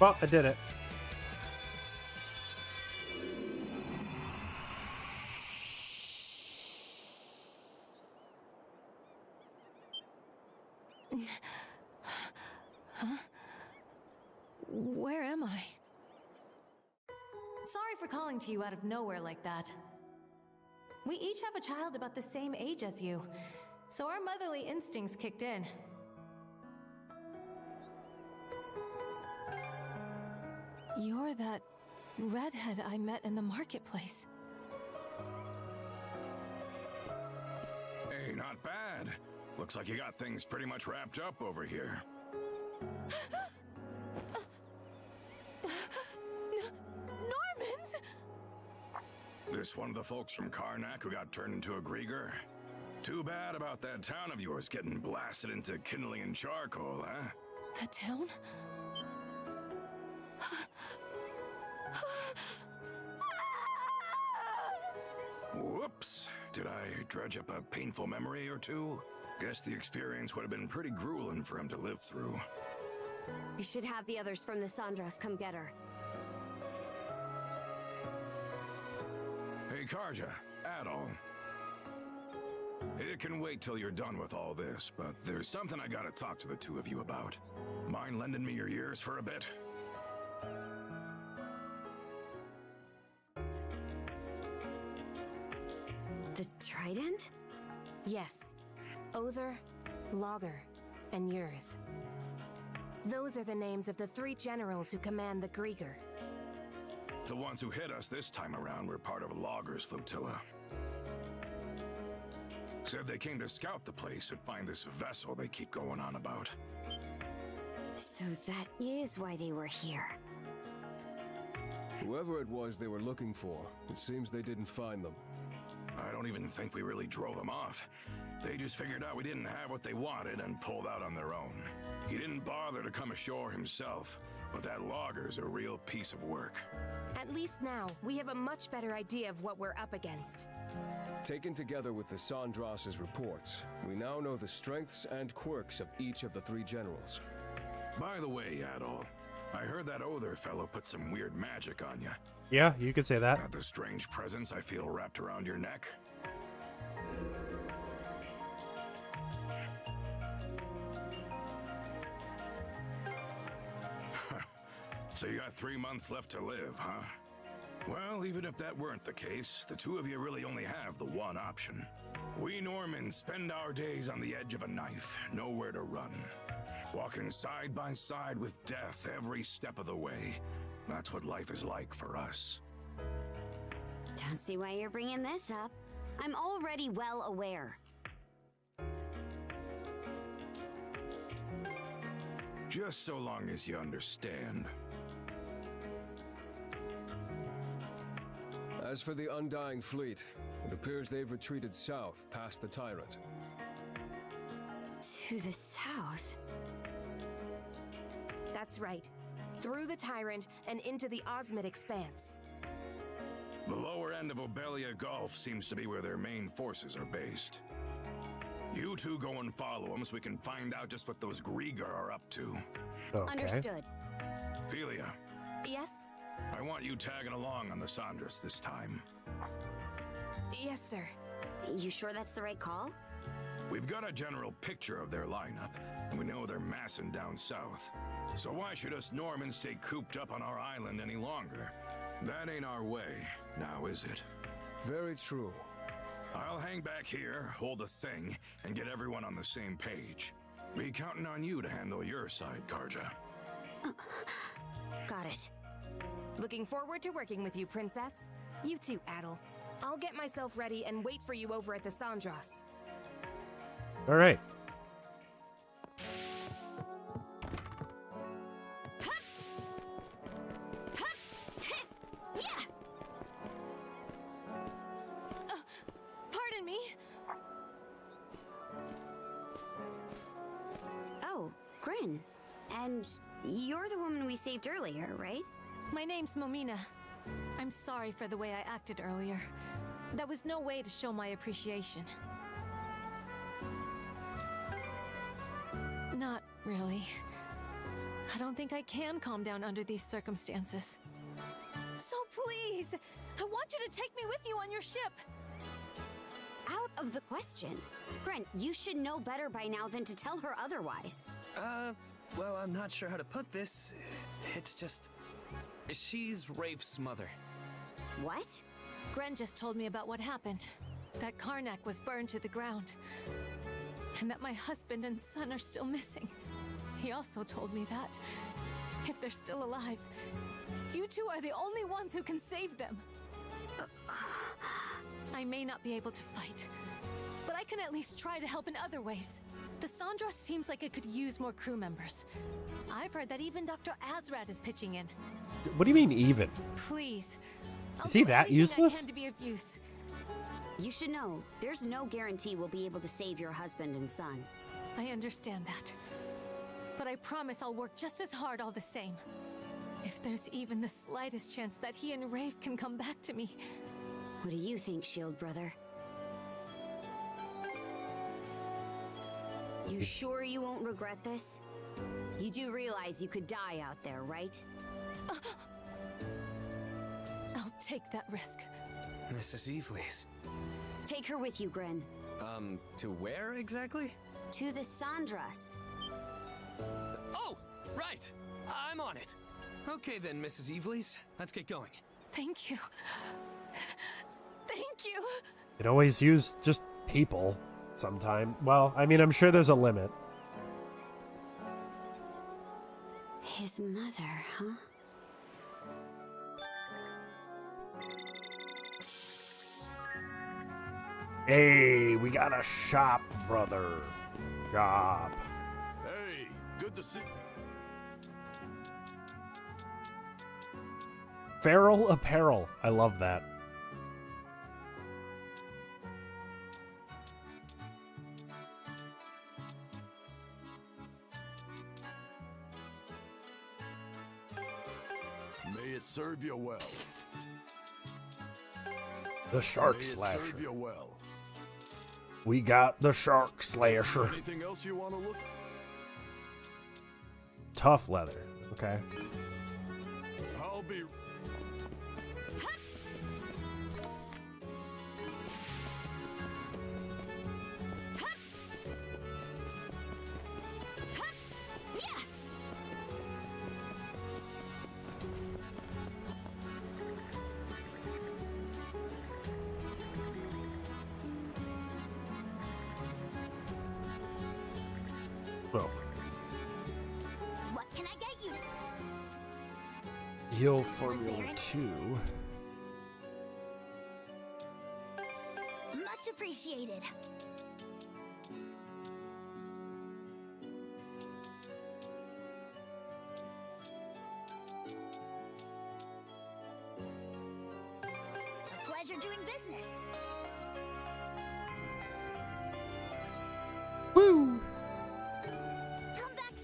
A: Well, I did it.
M: Huh? Where am I? Sorry for calling to you out of nowhere like that. We each have a child about the same age as you, so our motherly instincts kicked in. You're that redhead I met in the marketplace.
N: Hey, not bad. Looks like you got things pretty much wrapped up over here.
M: Normans?
N: This one of the folks from Karnak who got turned into a Grieger? Too bad about that town of yours getting blasted into kindling and charcoal, huh?
M: The town?
N: Whoops. Did I dredge up a painful memory or two? Guess the experience would have been pretty grueling for him to live through.
B: You should have the others from the Sandras come get her.
N: Hey, Karja, Adol. It can wait till you're done with all this, but there's something I gotta talk to the two of you about. Mind lending me your ears for a bit?
B: The trident?
O: Yes. Other, Logger, and Yurth. Those are the names of the 3 generals who command the Grieger.
N: The ones who hit us this time around were part of Logger's flotilla. Said they came to scout the place and find this vessel they keep going on about.
B: So that is why they were here.
P: Whoever it was they were looking for, it seems they didn't find them.
N: I don't even think we really drove them off. They just figured out we didn't have what they wanted and pulled out on their own. He didn't bother to come ashore himself, but that Logger's a real piece of work.
O: At least now, we have a much better idea of what we're up against.
P: Taken together with the Sandras's reports, we now know the strengths and quirks of each of the 3 generals.
N: By the way, Adol, I heard that Other fellow put some weird magic on you.
A: Yeah, you could say that.
N: Got the strange presence I feel wrapped around your neck? So you got 3 months left to live, huh? Well, even if that weren't the case, the two of you really only have the one option. We Normans spend our days on the edge of a knife, nowhere to run. Walking side by side with death every step of the way. That's what life is like for us.
B: Don't see why you're bringing this up. I'm already well aware.
N: Just so long as you understand.
P: As for the Undying Fleet, it appears they've retreated south past the Tyrant.
B: To the south?
O: That's right. Through the Tyrant and into the Osmid Expanse.
N: The lower end of Obelia Gulf seems to be where their main forces are based. You two go and follow them so we can find out just what those Grieger are up to.
A: Okay.
B: Understood.
N: Philia,
O: Yes?
N: I want you tagging along on the Sandras this time.
O: Yes, sir.
B: You sure that's the right call?
N: We've got a general picture of their lineup, and we know they're massing down south. So why should us Normans stay cooped up on our island any longer? That ain't our way, now is it?
P: Very true.
N: I'll hang back here, hold the thing, and get everyone on the same page. Be counting on you to handle your side, Karja.
B: Got it.
O: Looking forward to working with you, Princess. You too, Adol. I'll get myself ready and wait for you over at the Sandras.
A: All right.
M: Pardon me?
B: Oh, Grin. And you're the woman we saved earlier, right?
M: My name's Momina. I'm sorry for the way I acted earlier. That was no way to show my appreciation. Not really. I don't think I can calm down under these circumstances. So please, I want you to take me with you on your ship.
B: Out of the question. Gren, you should know better by now than to tell her otherwise.
C: Well, I'm not sure how to put this. It's just... she's Rafe's mother.
B: What?
M: Gren just told me about what happened. That Karnak was burned to the ground. And that my husband and son are still missing. He also told me that, if they're still alive, you two are the only ones who can save them. I may not be able to fight, but I can at least try to help in other ways. The Sandra seems like it could use more crew members. I've heard that even Dr. Azrat is pitching in.
A: What do you mean even?
M: Please.
A: Is he that useless?
M: I can to be of use.
B: You should know, there's no guarantee we'll be able to save your husband and son.
M: I understand that. But I promise I'll work just as hard all the same. If there's even the slightest chance that he and Rafe can come back to me.
B: What do you think, Shield brother? You sure you won't regret this? You do realize you could die out there, right?
M: I'll take that risk.
C: Mrs. Evelys.
B: Take her with you, Gren.
C: To where exactly?
B: To the Sandras.
C: Oh, right! I'm on it! Okay then, Mrs. Evelys. Let's get going.
M: Thank you. Thank you!
A: It always use just people sometime. Well, I mean, I'm sure there's a limit.
B: His mother, huh?
A: Hey, we got a shop, brother. Shop.
F: Hey, good to see.
A: Feral apparel. I love that.
F: May it serve you well.
A: The Shark
F: May it
A: Slasher.
F: serve you well.
A: We got the Shark Slasher.
F: Anything else you want to look?
A: Tough leather. Okay.
F: I'll be.
A: Well,
I: What can I get you?
A: Heal Formula 2.
I: Much appreciated. A pleasure doing business.
A: Woo!
I: Come back.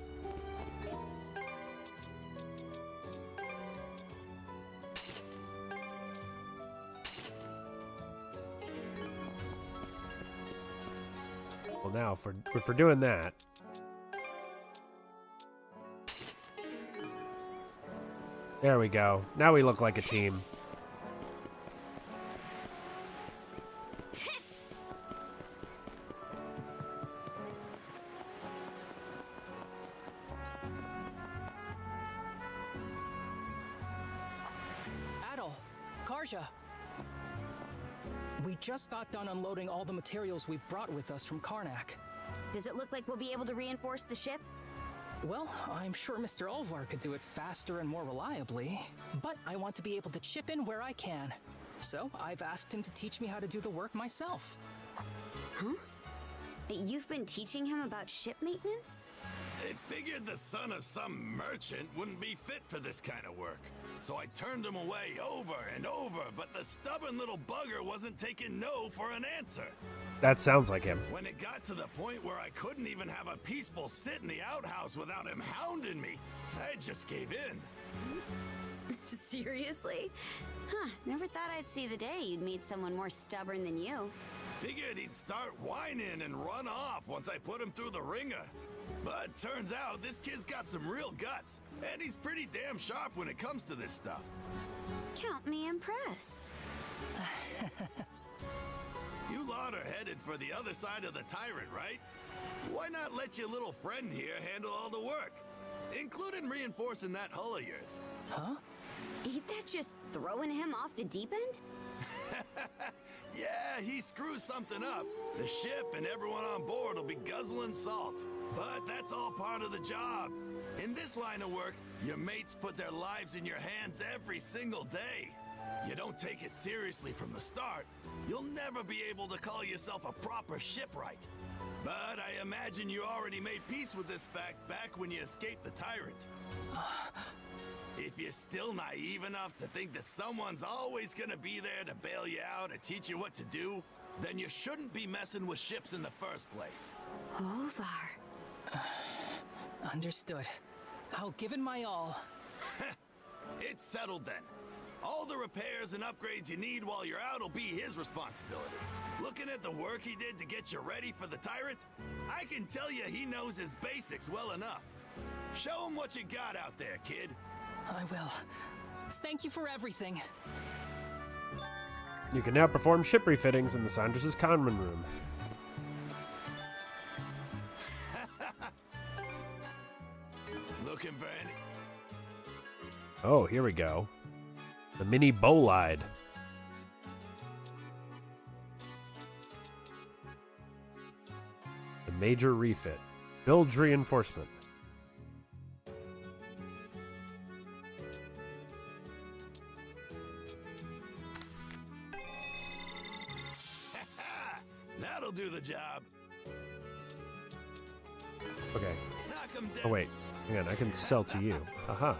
A: Well, now for doing that, there we go. Now we look like a team.
D: Adol, Karja. We just got done unloading all the materials we brought with us from Karnak.
B: Does it look like we'll be able to reinforce the ship?
D: Well, I'm sure Mr. Olvar could do it faster and more reliably, but I want to be able to chip in where I can. So I've asked him to teach me how to do the work myself.
B: Huh? You've been teaching him about ship maintenance?
F: I figured the son of some merchant wouldn't be fit for this kind of work. So I turned him away over and over, but the stubborn little bugger wasn't taking no for an answer.
A: That sounds like him.
F: When it got to the point where I couldn't even have a peaceful sit in the outhouse without him hounding me, I just gave in.
B: Seriously? Huh, never thought I'd see the day you'd meet someone more stubborn than you.
F: Figured he'd start whining and run off once I put him through the ringer.
Q: But turns out this kid's got some real guts, and he's pretty damn sharp when it comes to this stuff.
B: Count me impressed.
Q: You lot are headed for the other side of the tyrant, right? Why not let your little friend here handle all the work, including reinforcing that hull of yours?
D: Huh?
B: Ain't that just throwing him off the deep end?
Q: Yeah, he screws something up. The ship and everyone on board will be guzzling salt. But that's all part of the job. In this line of work, your mates put their lives in your hands every single day. You don't take it seriously from the start, you'll never be able to call yourself a proper shipwright. But I imagine you already made peace with this fact back when you escaped the tyrant. If you're still naive enough to think that someone's always gonna be there to bail you out or teach you what to do, then you shouldn't be messing with ships in the first place.
B: Olvar.
D: Understood. I'll give it my all.
Q: It's settled then. All the repairs and upgrades you need while you're out will be his responsibility. Looking at the work he did to get you ready for the tyrant, I can tell you he knows his basics well enough. Show him what you got out there, kid.
D: I will. Thank you for everything.
A: You can now perform ship refittings in the Sandras' common room.
Q: Looking for any...
A: Oh, here we go. The mini bolide. The major refit. Builds reinforcement.
Q: That'll do the job.
A: Okay.
Q: Knock him down.
A: Oh, wait. Hang on, I can sell to you. Aha.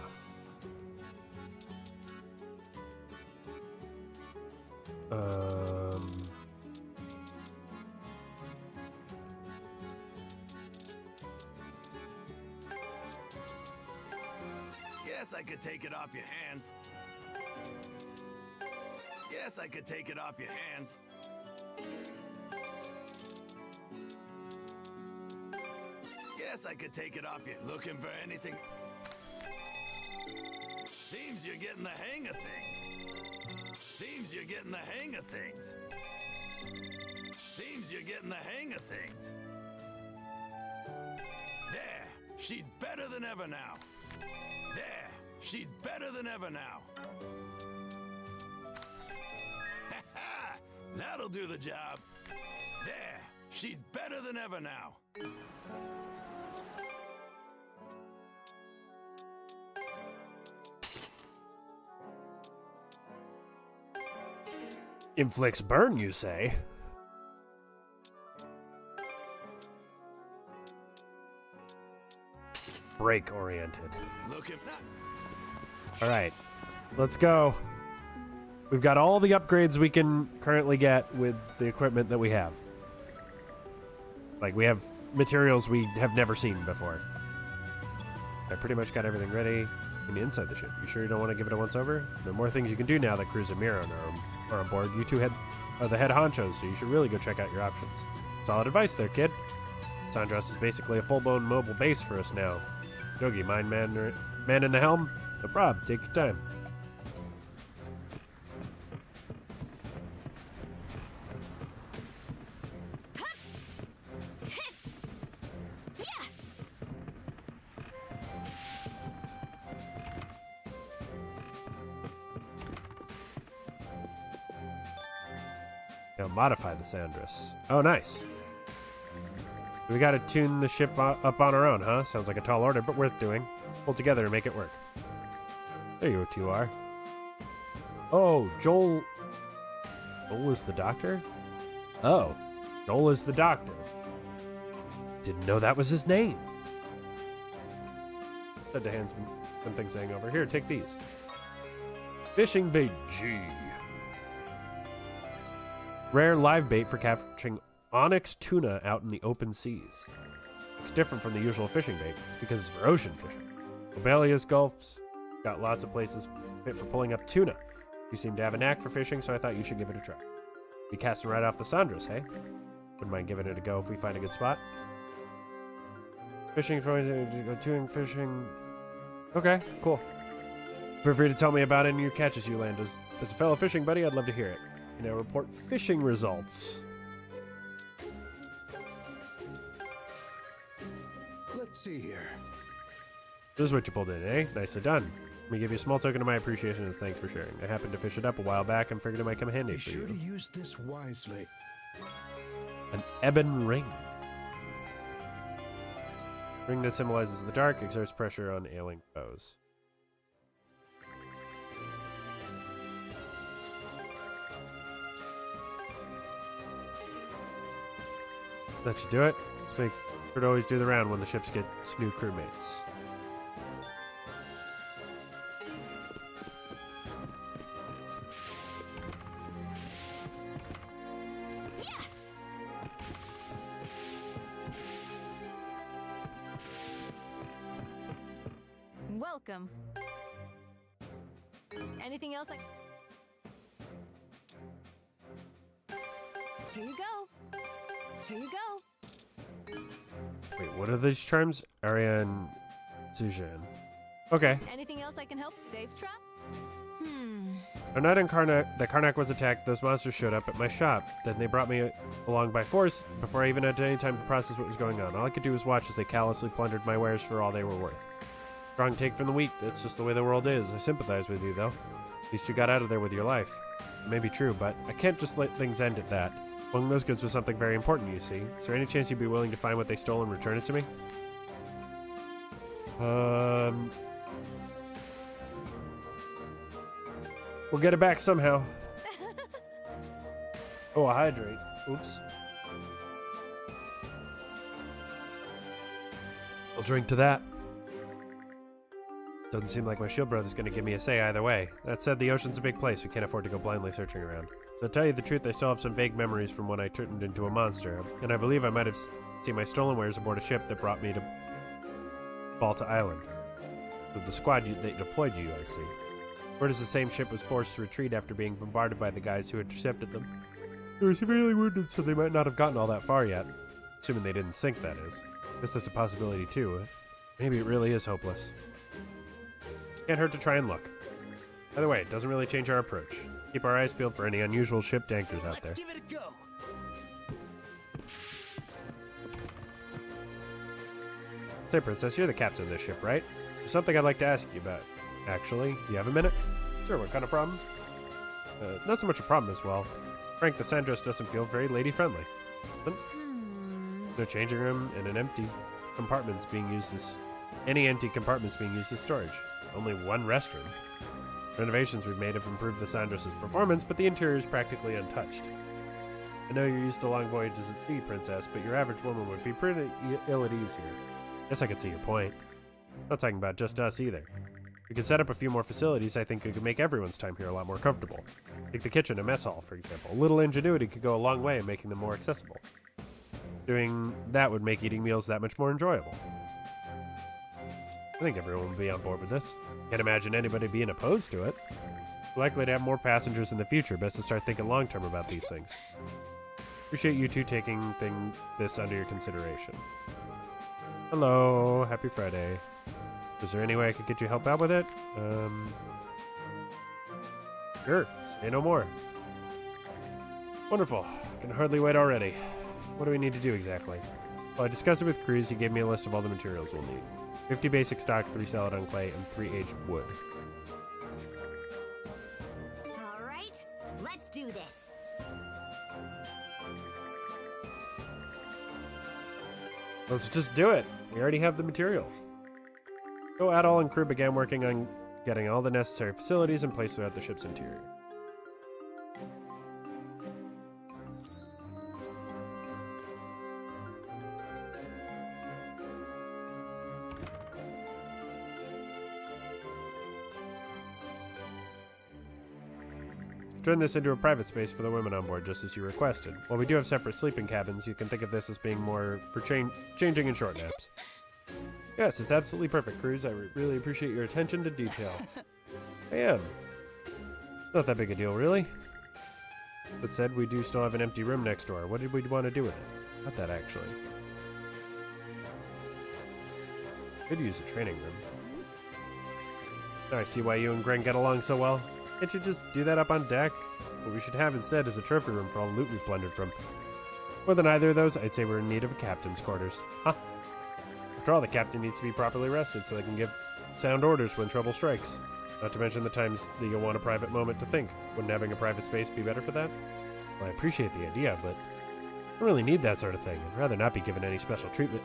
Q: Guess I could take it off your hands. Guess I could take it off your hands. Guess I could take it off you. Looking for anything? Seems you're getting the hang of things. Seems you're getting the hang of things. Seems you're getting the hang of things. There, she's better than ever now. There, she's better than ever now. That'll do the job. There, she's better than ever now.
A: Inflicts burn, you say? Break oriented. Alright, let's go. We've got all the upgrades we can currently get with the equipment that we have. Like, we have materials we have never seen before. I pretty much got everything ready inside the ship. You sure you don't want to give it a once-over? There are more things you can do now that Cruz and Mira are on board. You two are the head honchos, so you should really go check out your options. Solid advice there, kid. Sandras is basically a full-blown mobile base for us now. Yogi, man in the helm? No problem, take your time. Now modify the Sandras. Oh, nice. We gotta tune the ship up on our own, huh? Sounds like a tall order, but worth doing. Let's pull together and make it work. There you two are. Oh, Joel... Joel is the doctor? Oh, Joel is the doctor. Didn't know that was his name. Said to hand some things saying over. Here, take these. Fishing bait G. Rare live bait for capturing onyx tuna out in the open seas. It's different from the usual fishing bait. It's because it's for ocean fishing. Lobelia's Gulf's got lots of places fit for pulling up tuna. You seem to have a knack for fishing, so I thought you should give it a try. Be casting right off the Sandras, hey? Wouldn't mind giving it a go if we find a good spot. Fishing, doing fishing. Okay, cool. Feel free to tell me about any new catches you land. As a fellow fishing buddy, I'd love to hear it. You know, report fishing results.
K: Let's see here.
A: This is what you pulled in, eh? Nicely done. Let me give you a small token of my appreciation and thanks for sharing. I happened to fish it up a while back and figured it might come handy
K: Be
A: for
K: sure
A: you.
K: to use this wisely.
A: An ebon ring. Ring that symbolizes the dark, exerts pressure on ailing foes. That should do it. Let's make sure to always do the round when the ships get new crewmates.
M: Welcome. Anything else Here you go. Here you go.
A: Wait, what are these charms? Ariane Sujan. Okay.
M: Anything else I can help? Safe trap?
A: The night on Karnak was attacked, those monsters showed up at my shop. Then they brought me along by force before I even had any time to process what was going on. All I could do was watch as they callously plundered my wares for all they were worth. Strong take from the weak. That's just the way the world is. I sympathize with you, though. At least you got out of there with your life. It may be true, but I can't just let things end at that. Among those goods was something very important, you see. Is there any chance you'd be willing to find what they stole and return it to me? We'll get it back somehow. Oh, a hydrate. Oops. I'll drink to that. Doesn't seem like my shield brother's gonna give me a say either way. That said, the ocean's a big place. We can't afford to go blindly searching around. So to tell you the truth, I still have some vague memories from when I turned into a monster, and I believe I might have seen my stolen wares aboard a ship that brought me to Balta Island. So the squad that deployed you, I see. Word is the same ship was forced to retreat after being bombarded by the guys who intercepted them. They were severely wounded, so they might not have gotten all that far yet. Assuming they didn't sink, that is. Guess that's a possibility too. Maybe it really is hopeless. Can't hurt to try and look. Either way, it doesn't really change our approach. Keep our eyes peeled for any unusual ship anchors out there.
C: Let's give it a go.
A: Say, Princess, you're the captain of this ship, right? There's something I'd like to ask you about. Actually, you have a minute? Sure, what kind of problem? Not so much a problem as well. Frank, the Sandros doesn't feel very lady-friendly. No changing room and any empty compartments being used as storage. Only one restroom. Renovations we've made have improved the Sandros' performance, but the interior is practically untouched. I know you're used to long voyages at sea, Princess, but your average woman would be pretty ill at ease here. Guess I could see your point. Not talking about just us either. We could set up a few more facilities. I think it could make everyone's time here a lot more comfortable. Take the kitchen and mess hall, for example. A little ingenuity could go a long way in making them more accessible. Doing that would make eating meals that much more enjoyable. I think everyone would be on board with this. Can't imagine anybody being opposed to it. We're likely to have more passengers in the future. Best to start thinking long term about these things. Appreciate you two taking this under your consideration. Hello, happy Friday. Is there any way I could get you help out with it? Sure, say no more. Wonderful, can hardly wait already. What do we need to do exactly? Well, I discussed it with Cruz. He gave me a list of all the materials we'll need. 50 basic stock, 3 celadon clay, and 3 aged wood.
B: All right, let's do this.
A: Let's just do it. We already have the materials. So Adol and crew began working on getting all the necessary facilities in place throughout the ship's interior. Turn this into a private space for the women on board, just as you requested. While we do have separate sleeping cabins, you can think of this as being more for changing and short naps. Yes, it's absolutely perfect, Cruz. I really appreciate your attention to detail. I am. Not that big a deal, really. That said, we do still have an empty room next door. What did we want to do with it? Not that, actually. Could use a training room. Now I see why you and Gren get along so well. Can't you just do that up on deck? What we should have instead is a trophy room for all the loot we plundered from. More than either of those, I'd say we're in need of a captain's quarters. Huh? After all, the captain needs to be properly rested so they can give sound orders when trouble strikes. Not to mention the times that you'll want a private moment to think. Wouldn't having a private space be better for that? Well, I appreciate the idea, but I don't really need that sort of thing. I'd rather not be given any special treatment.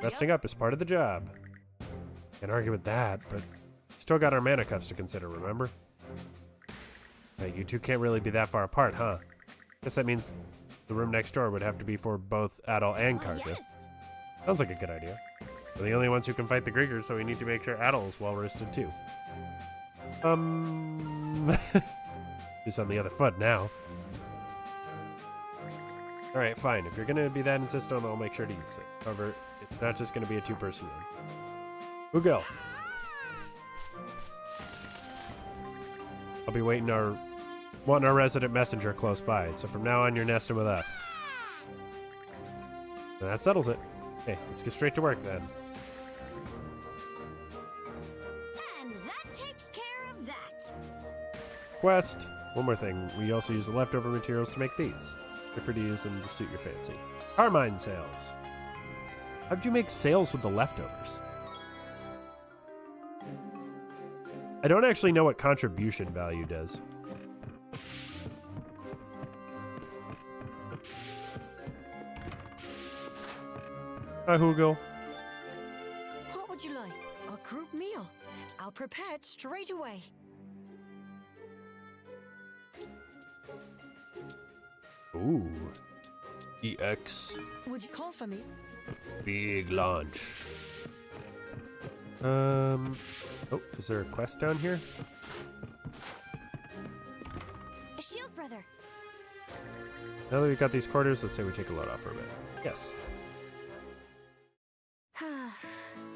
A: Resting up is part of the job. Can't argue with that, but still got our mana cuffs to consider, remember? Hey, you two can't really be that far apart, huh? Guess that means the room next door would have to be for both Adol and Karja.
H: Yes.
A: Sounds like a good idea. We're the only ones who can fight the Griegers, so we need to make sure Adol is well rested too. Just on the other foot now. Alright, fine. If you're gonna be that insistent, I'll make sure to use it. However, it's not just gonna be a two-person room. Ugel. I'll be wanting our resident messenger close by, so from now on you're nesting with us. And that settles it. Okay, let's get straight to work then.
B: And that takes care of that.
A: Quest. One more thing. We also use the leftover materials to make these. Feel free to use them to suit your fancy. Carmine sails. How'd you make sails with the leftovers? I don't actually know what contribution value does. Hi, Hugo.
E: What would you like? A group meal. I'll prepare it straight away.
A: Ooh. EX.
E: Would you call for me?
A: Big launch. Oh, is there a quest down here?
B: A shield brother.
A: Now that we've got these quarters, let's say we take a load off for a bit. Yes. Kind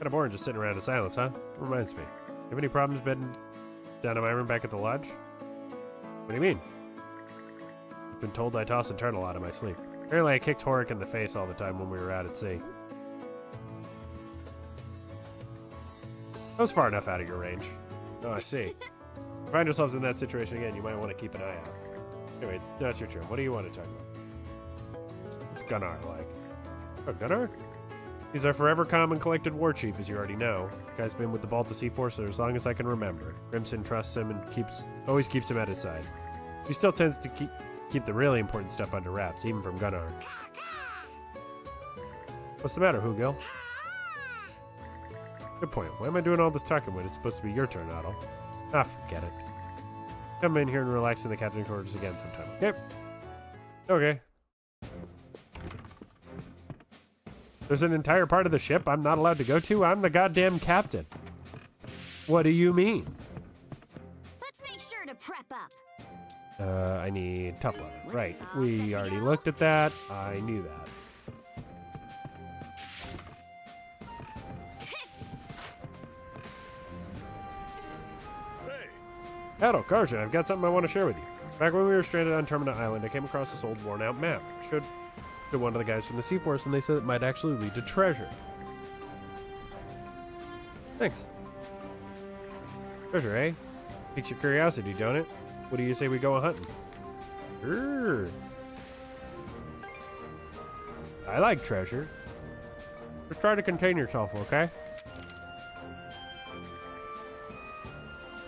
A: of boring just sitting around in silence, huh? Reminds me. You have any problems bedding down in my room back at the lodge? What do you mean? I've been told I toss and turn a lot in my sleep. Apparently I kicked Horik in the face all the time when we were out at sea. I was far enough out of your range. Oh, I see. If you find yourselves in that situation again, you might want to keep an eye out. Anyway, that's your turn. What do you want to talk about? What's Gunnar like? Oh, Gunnar? He's our forever calm and collected war chief, as you already know. The guy's been with the Balta Sea Force for as long as I can remember. Grimson trusts him and always keeps him at his side. He still tends to keep the really important stuff under wraps, even from Gunnar. What's the matter, Hugil? Good point. Why am I doing all this talking when it's supposed to be your turn, Otto? Ah, forget it. Come in here and relax in the captain's quarters again sometime. Okay. Okay. There's an entire part of the ship I'm not allowed to go to? I'm the goddamn captain. What do you mean?
B: Let's make sure to prep up.
A: I need tough leather. Right. We already looked at that. I knew that. Adol, Karja, I've got something I want to share with you. Back when we were stranded on Termina Island, I came across this old worn-out map. Showed to one of the guys from the Sea Force, and they said it might actually lead to treasure. Thanks. Treasure, eh? Piques your curiosity, don't it? What do you say we go a-hunting? Sure. I like treasure. Just try to contain yourself, okay?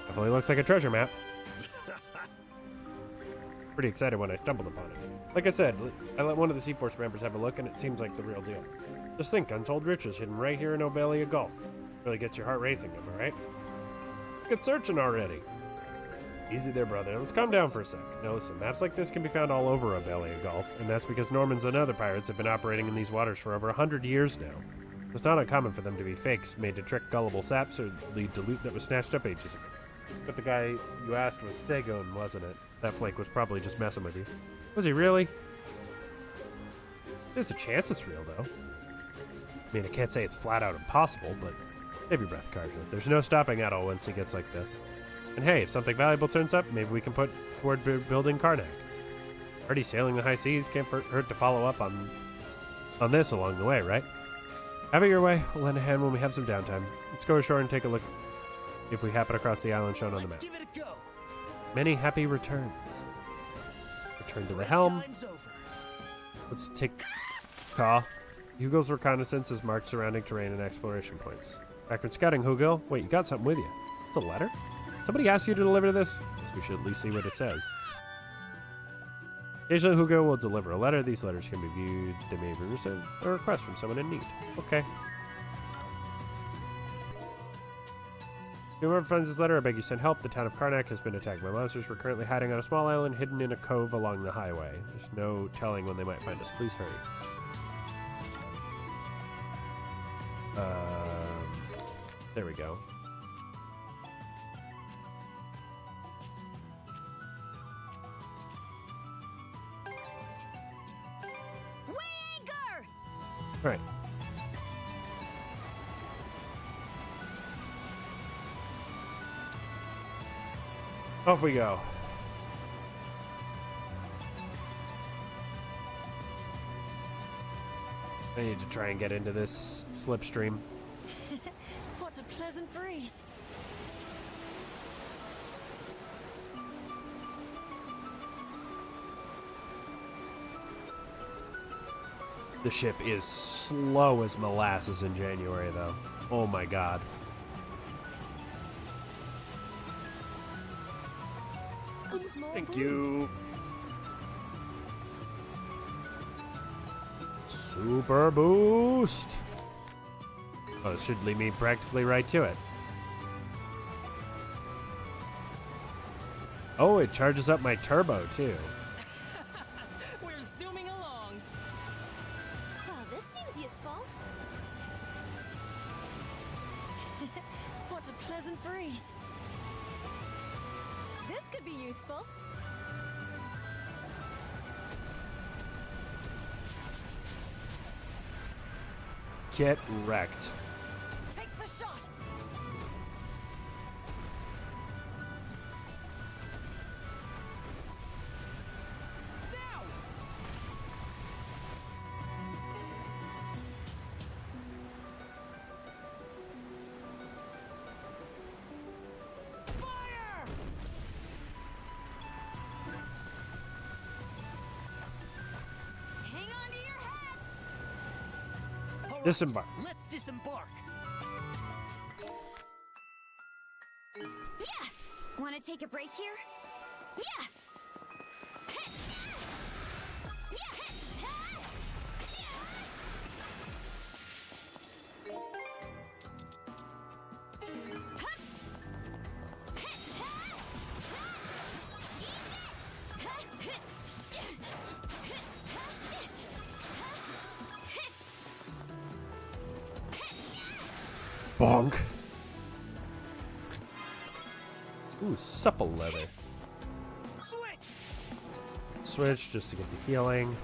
A: Definitely looks like a treasure map. Pretty excited when I stumbled upon it. Like I said, I let one of the Sea Force members have a look, and it seems like the real deal. Just think, untold riches hidden right here in Obelia Gulf. Really gets your heart racing, am I right? Let's get searching already. Easy there, brother. Let's calm down for a sec. Now listen, maps like this can be found all over Obelia Gulf, and that's because Normans and other pirates have been operating in these waters for over 100 years now. It's not uncommon for them to be fakes made to trick gullible saps or lead to loot that was snatched up ages ago. But the guy you asked was Segon, wasn't it? That flake was probably just messing with you. Was he really? There's a chance it's real, though. I mean, I can't say it's flat out impossible, but save your breath, Karja. There's no stopping Adol once he gets like this. And hey, if something valuable turns up, maybe we can put toward building Karnak. Already sailing the high seas, can't hurt to follow up on this along the way, right? Have it your way. We'll lend a hand when we have some downtime. Let's go ashore and take a look if we happen across the island shown on the map.
C: Give it a go.
A: Many happy returns. Return to the helm.
C: Time's over.
A: Let's take call. Hugo's reconnaissance is marked surrounding terrain and exploration points. Backward scouting, Hugo. Wait, you got something with you. It's a letter? Somebody asked you to deliver this? Guess we should at least see what it says. Occasionally, Hugo will deliver a letter. These letters can be viewed. They may receive a request from someone in need. Okay. Whoever finds this letter, I beg you send help. The town of Karnak has been attacked by monsters. We're currently hiding on a small island hidden in a cove along the highway. There's no telling when they might find us. Please hurry. There we go. All right. Off we go. I need to try and get into this slipstream.
E: What a pleasant breeze.
A: The ship is slow as molasses in January, though. Oh my god. Thank you. Super boost. Oh, this should lead me practically right to it. Oh, it charges up my turbo, too.
C: We're zooming along.
I: Well, this seems useful.
E: What a pleasant breeze.
M: This could be useful.
A: Get wrecked.
E: Take the shot.
A: Disembark.
C: Let's disembark.
B: Yeah! Want to take a break here? Yeah!
A: Bonk. Ooh, supple leather. Switch just to get the healing.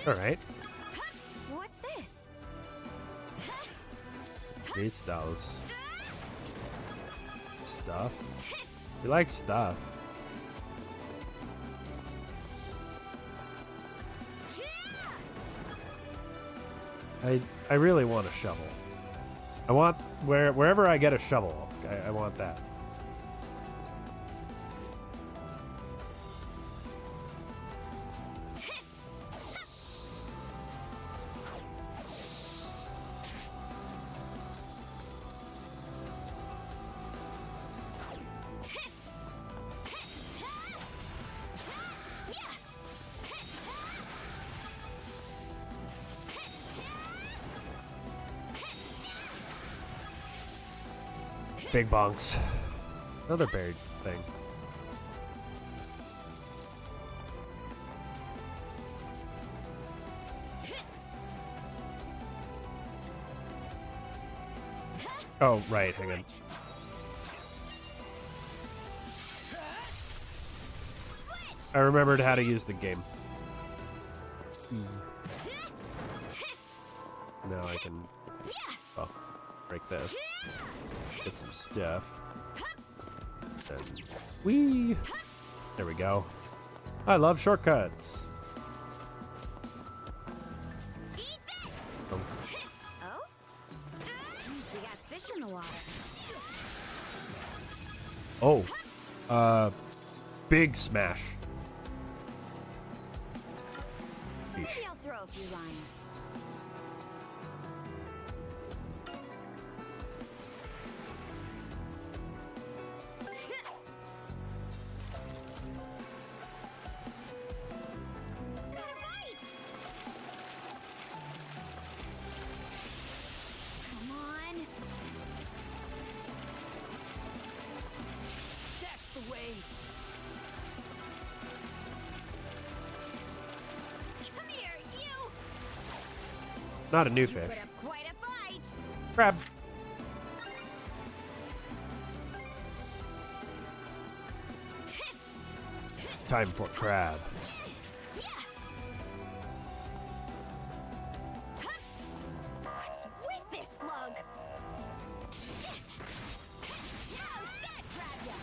A: All right.
B: What's this?
A: Crystals. Stuff. You like stuff. I really want a shovel. I want wherever I get a shovel, I want that. Big bonks. Another buried thing. Oh, right, hang on. I remembered how to use the game. Now I can, oh, break this. Get some stuff. And whee! There we go. I love shortcuts.
B: Oh? Seems we got fish in the water.
A: Big smash.
B: Maybe I'll throw a few lines. Come on.
D: That's the way.
B: Come here, you.
A: Not a new
B: You
A: fish.
B: put up quite a fight.
A: Crab. Time for crab.
B: What's with this slug? How's that grab ya?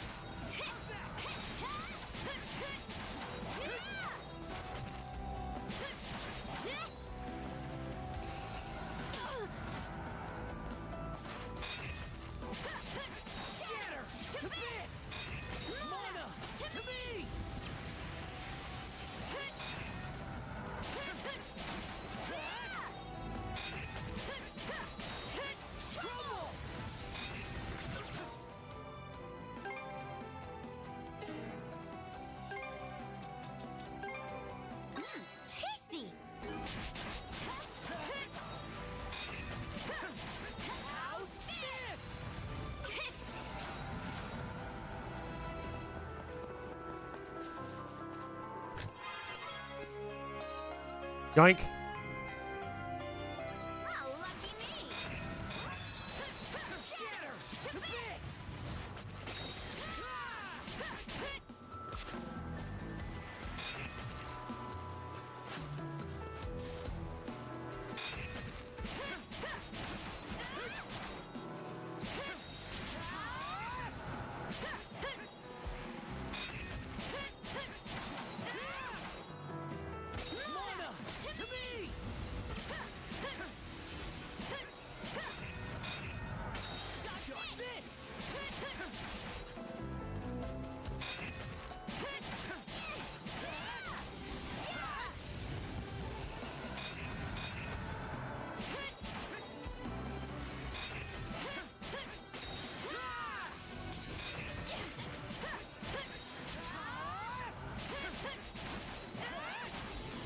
D: Shatter to bits! Mana to me! Trouble!
B: Tasty.
D: How's this?
A: Yoink.
B: Oh, lucky me.
D: Shatter to bits! Mana to me! Dodge this!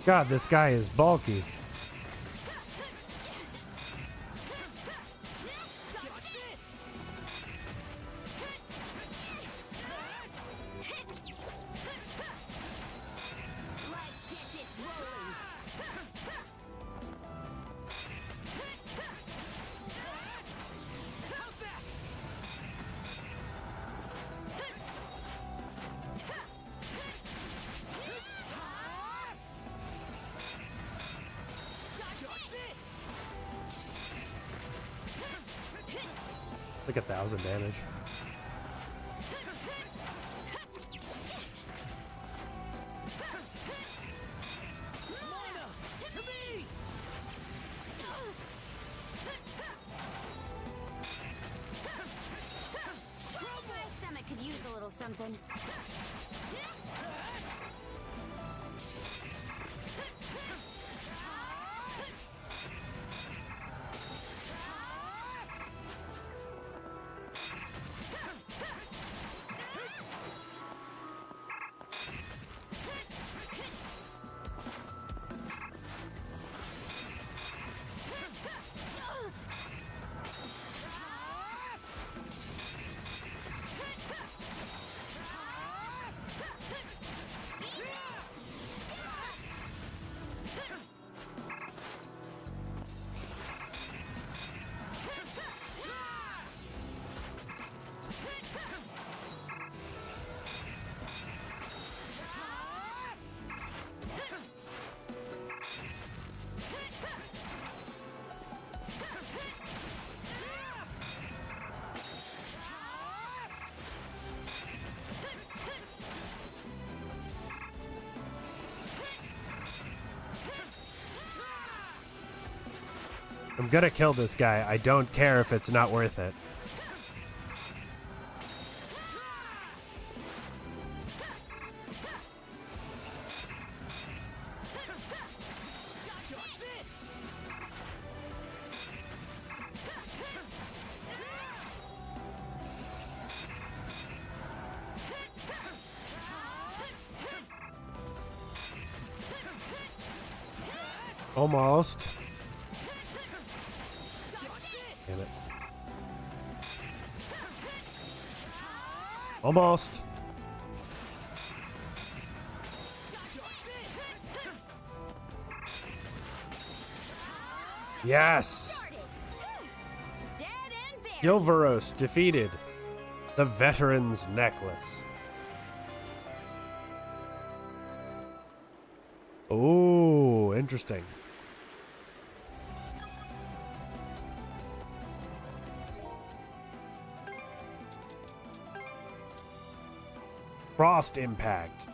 A: God, this guy is bulky.
D: Dodge this!
B: Let's get this rolling.
D: How's that? Dodge this!
A: Like 1,000 damage.
D: Mana to me!
B: My stomach could use a little something.
A: I'm gonna kill this guy. I don't care if it's not worth it. Almost. Damn it. Almost. Yes! Gilvaros defeated the Veteran's Necklace. Oh, interesting. Frost Impact.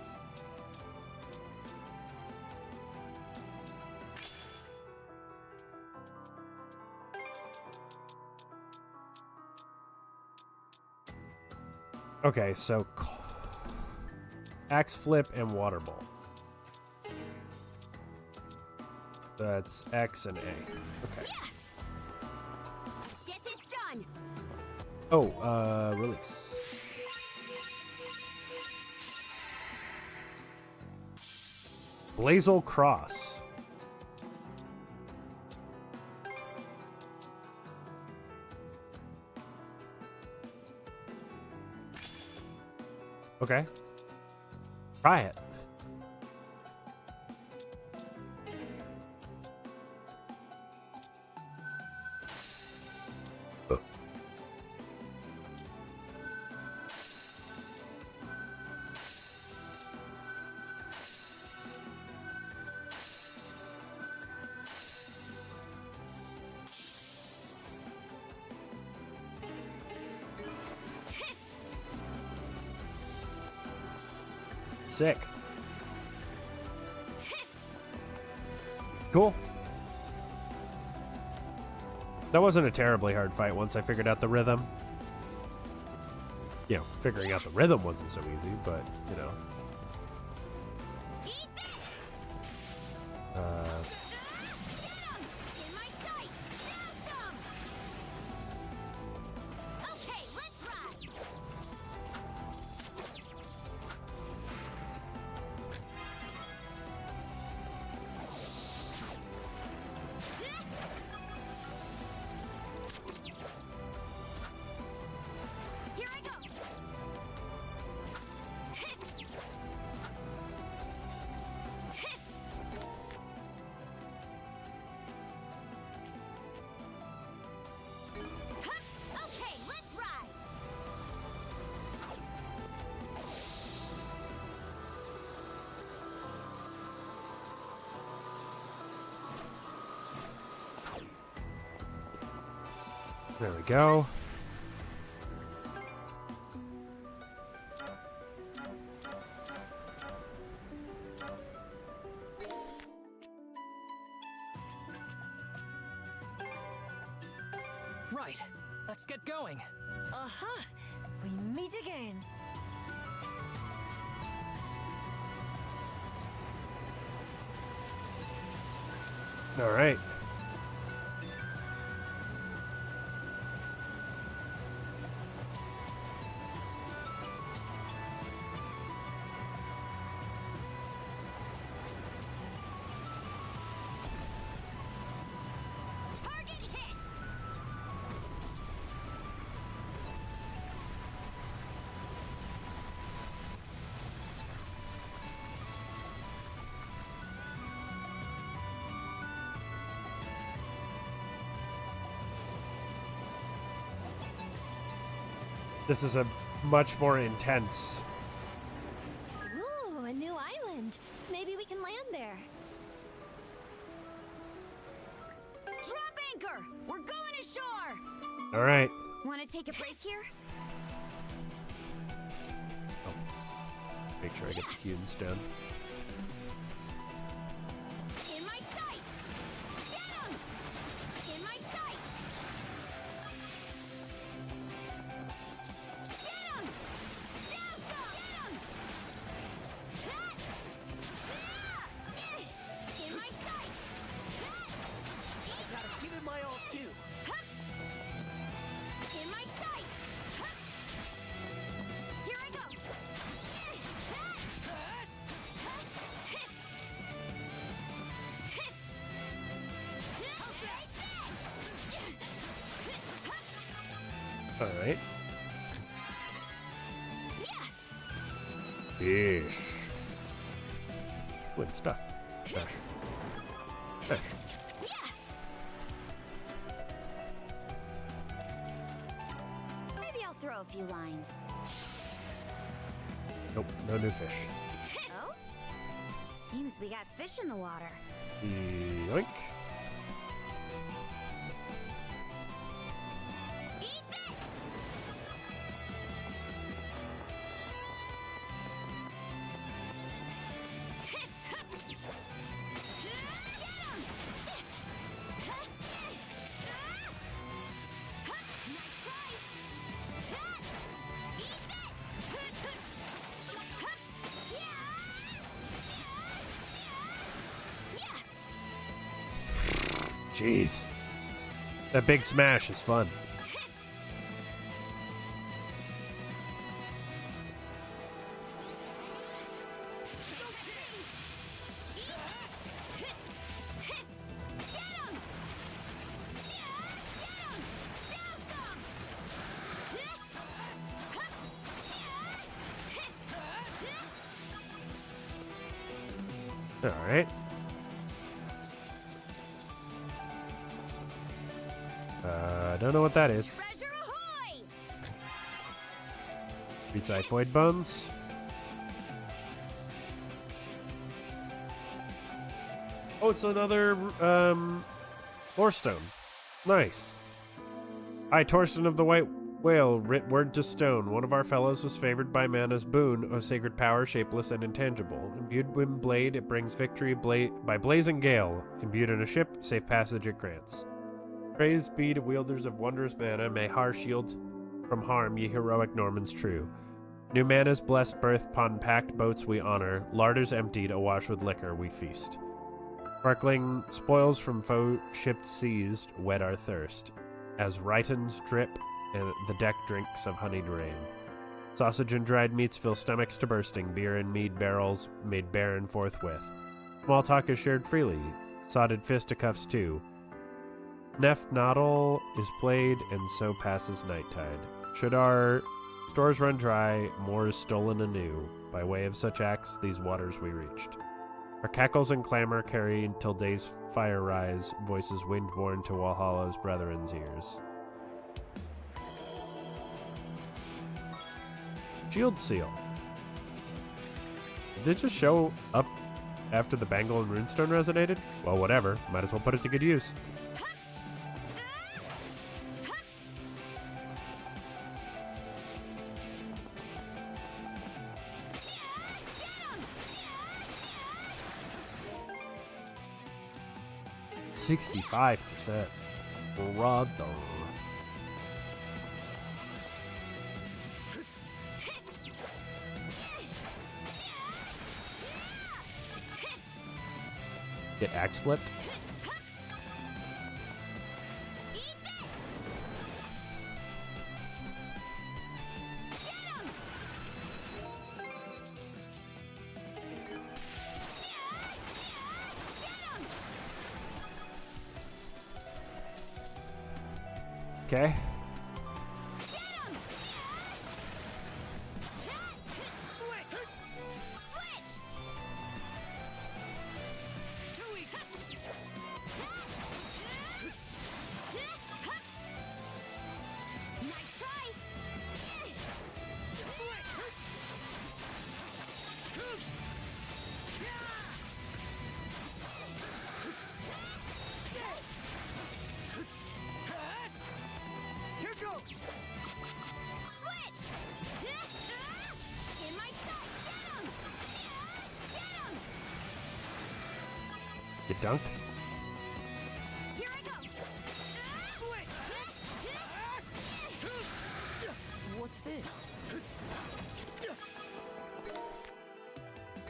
A: Okay, so Axe Flip and Water Ball. That's X and A. Okay.
B: Get this done.
A: Oh, release. Blazel Cross. Okay. Try it. Sick. Cool. That wasn't a terribly hard fight once I figured out the rhythm. You know, figuring out the rhythm wasn't so easy, but, you know. There we go.
C: Right. Let's get going.
E: Aha! We meet again.
A: All right. This is a much more intense.
H: Ooh, a new island. Maybe we can land there.
B: Drop anchor! We're going ashore!
A: All right.
B: Want to take a break here?
A: Make sure I get the cues done.
B: In my sights! Get him! In my
A: Alright. Fish. Good stuff. Fish. Fish.
B: Maybe I'll throw a few lines.
A: Nope, no new fish.
B: Oh? Seems we got fish in the water.
A: Yoink.
B: Eat this!
A: Jeez. That big smash is fun. All right. Don't know what that is.
B: Treasure ahoy!
A: Beats Iphoid bones. Oh, it's another lore stone. Nice. I, Torsten of the White Whale, writ word to stone. One of our fellows was favored by Mana's boon, a sacred power, shapeless and intangible. Imbued with blade, it brings victory by blazing gale. Imbued in a ship, safe passage it grants. Praise be to wielders of wondrous mana, may har shield from harm, ye heroic Normans true. New mana's blessed birth, upon packed boats we honor, larders emptied, awash with liquor we feast. Sparkling spoils from foe ships seized, whet our thirst, as Rhytons drip, and the deck drinks of honeyed rain. Sausage and dried meats fill stomachs to bursting, beer and mead barrels made barren forthwith. Small talk is shared freely, sodded fisticuffs too. Nef Noddle is played, and so passes nighttide. Should our stores run dry, more is stolen anew. By way of such acts, these waters we reached. Our cackles and clamor carry until day's fire rise, voices wind-borne to Walhalla's brethren's ears. Shield Seal. Did it just show up after the Bangle and Runestone resonated? Well, whatever. Might as well put it to good use. $65%. Brother. Get axe flipped. Okay. Get dunked.
C: What's this?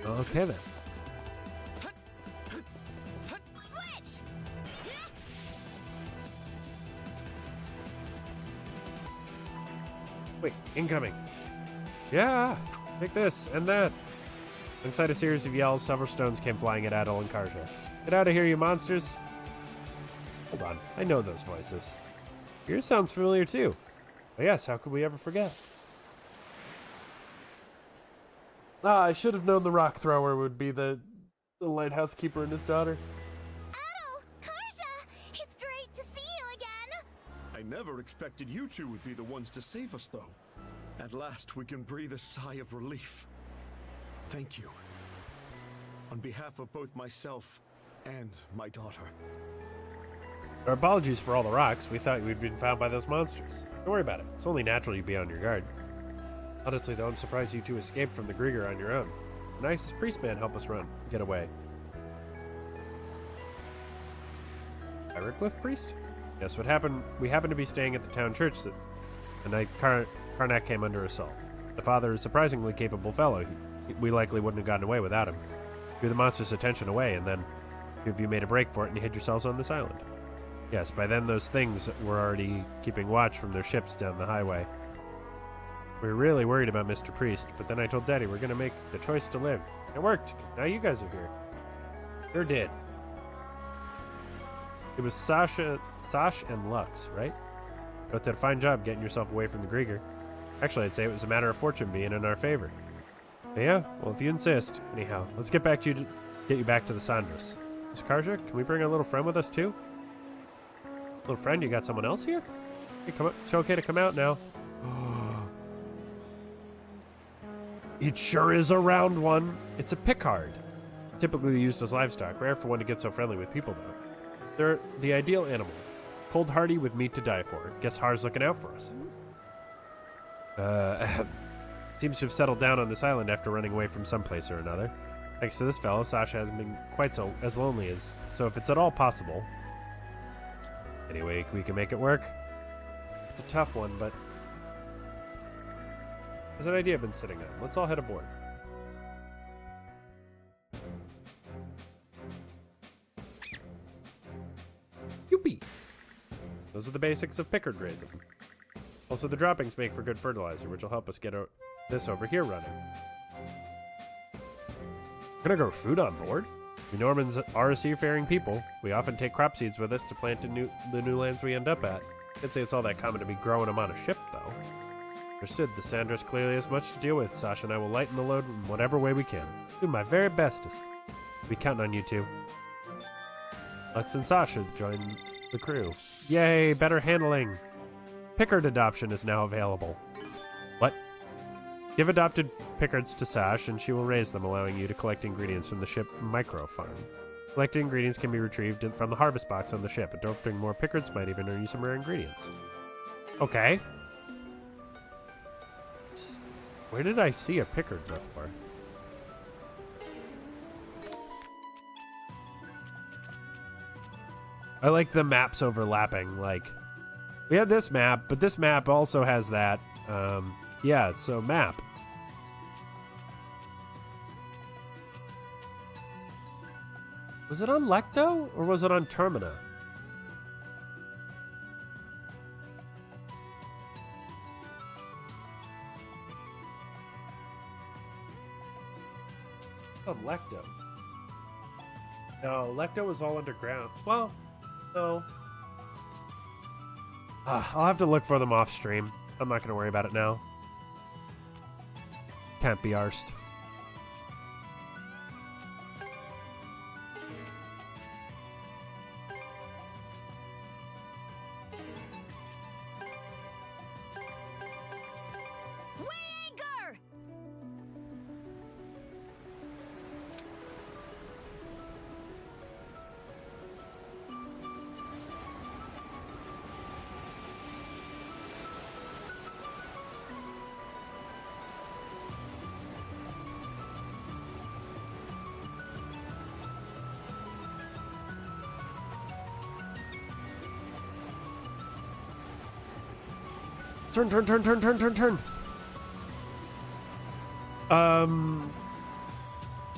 A: Okay then. Wait, incoming. Yeah, take this and that. Inside a series of yells, several stones came flying at Adel and Karja. Get out of here, you monsters! Hold on, I know those voices. Yours sounds familiar too. But yes, how could we ever forget? Ah, I should have known the rock thrower would be the lighthouse keeper and his daughter.
I: Adel! Karja! It's great to see you again!
R: I never expected you two would be the ones to save us, though. At last, we can breathe a sigh of relief. Thank you. On behalf of both myself and my daughter.
A: Our apologies for all the rocks. We thought we'd been found by those monsters. Don't worry about it. It's only natural you'd be on your guard. Honestly, though, I'm surprised you two escaped from the Grieger on your own. The nicest priest man helped us get away. Hieroglyph priest? Yes, what happened? We happened to be staying at the town church the night Karnak came under assault. The father is a surprisingly capable fellow. We likely wouldn't have gotten away without him. Drew the monster's attention away, and then two of you made a break for it and hid yourselves on this island. Yes, by then those things were already keeping watch from their ships down the highway. We were really worried about Mr. Priest, but then I told Daddy we're going to make the choice to live. It worked, because now you guys are here. Sure did. It was Sash and Lux, right? You both did a fine job getting yourself away from the Grieger. Actually, I'd say it was a matter of fortune being in our favor. But yeah, well, if you insist. Anyhow, let's get you back to the Sandras. Miss Karja, can we bring our little friend with us, too? Little friend, you got someone else here? Hey, come on. It's okay to come out now. It sure is a round one. It's a Picard. Typically used as livestock. Rare for one to get so friendly with people, though. They're the ideal animal. Cold hardy with meat to die for. Guess Har's looking out for us. Seems to have settled down on this island after running away from someplace or another. Thanks to this fellow, Sasha hasn't been quite as lonely as... So if it's at all possible... Anyway, we can make it work. It's a tough one, but... There's an idea I've been sitting on. Let's all head aboard. Youpee! Those are the basics of Pickard grazing. Also, the droppings make for good fertilizer, which will help us get this over here running. Gonna grow food on board? We Normans are a seafaring people. We often take crop seeds with us to plant in the new lands we end up at. Can't say it's all that common to be growing them on a ship, though. Understood. The Sandras clearly has much to deal with. Sasha and I will lighten the load in whatever way we can. Do my very bestest. Be counting on you two. Lux and Sasha join the crew. Yay, better handling. Pickard adoption is now available. What? Give adopted Pickards to Sash, and she will raise them, allowing you to collect ingredients from the ship micro farm. Collected ingredients can be retrieved from the harvest box on the ship. Adopting more Pickards might even earn you some rare ingredients. Okay. Where did I see a Pickard before? I like the maps overlapping. Like, we had this map, but this map also has that. Yeah, so map. Was it on Lecto or was it on Termina? On Lecto. No, Lecto was all underground. Well, no. I'll have to look for them off stream. I'm not going to worry about it now. Can't be arsed. Turn.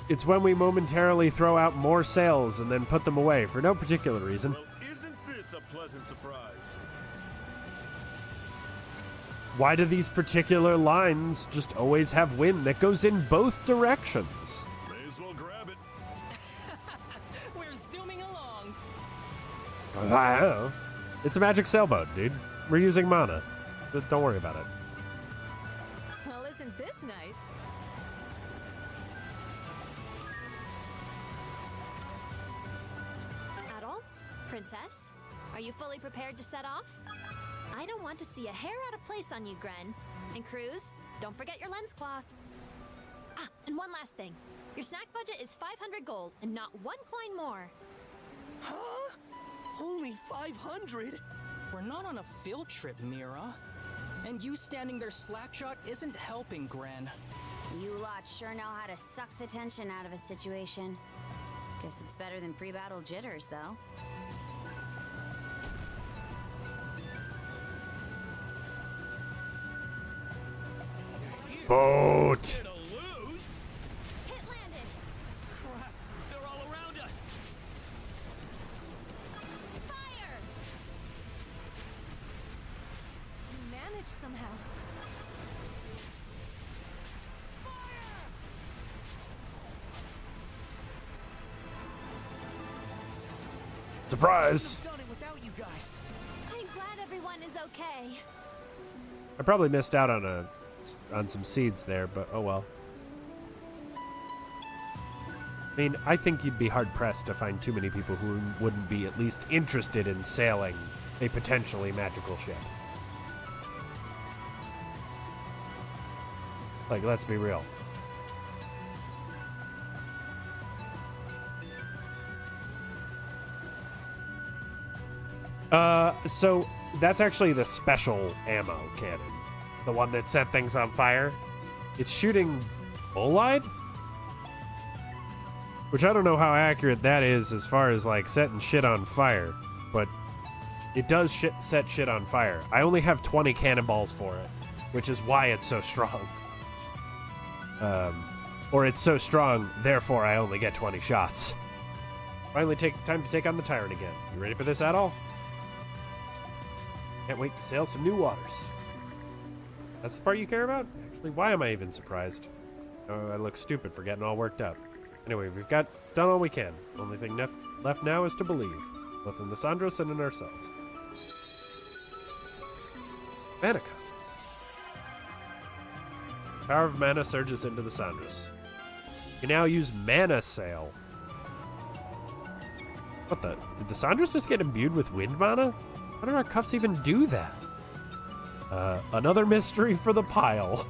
A: It's when we momentarily throw out more sails and then put them away for no particular reason.
F: Well, isn't this a pleasant surprise?
A: Why do these particular lines just always have wind that goes in both directions?
F: May as well grab it.
D: We're zooming along.
A: Wow. It's a magic sailboat, dude. We're using mana. Don't worry about it.
M: Well, isn't this nice?
H: Adol? Princess? Are you fully prepared to set off? I don't want to see a hair out of place on you, Gren. And Cruz, don't forget your lens cloth. Ah, and one last thing. Your snack budget is 500 gold, and not one coin more.
C: Huh? Only 500?
D: We're not on a field trip, Mira. And you standing there slackshot isn't helping, Gran.
B: You lot sure know how to suck the tension out of a situation. Guess it's better than pre-battle jitters, though.
A: Boat!
C: Hit landed! Crap, they're all around us!
M: Fire! We managed somehow.
A: Surprise!
C: Done it without you guys.
H: I'm glad everyone is okay.
A: I probably missed out on some seeds there, but oh well. I mean, I think you'd be hard-pressed to find too many people who wouldn't be at least interested in sailing a potentially magical ship. Like, let's be real. So that's actually the special ammo cannon. The one that set things on fire. It's shooting bolide? Which I don't know how accurate that is as far as, like, setting shit on fire. But it does set shit on fire. I only have 20 cannonballs for it, which is why it's so strong. Or it's so strong, therefore I only get 20 shots. Finally, time to take on the Tyrant again. You ready for this at all? Can't wait to sail some new waters. That's the part you care about? Actually, why am I even surprised? Oh, I look stupid for getting all worked up. Anyway, we've done all we can. Only thing left now is to believe, both in the Sandros and in ourselves. Mana cups. Power of mana surges into the Sandros. You now use Mana Sail. What the? Did the Sandros just get imbued with wind mana? How do our cuffs even do that? Another mystery for the pile.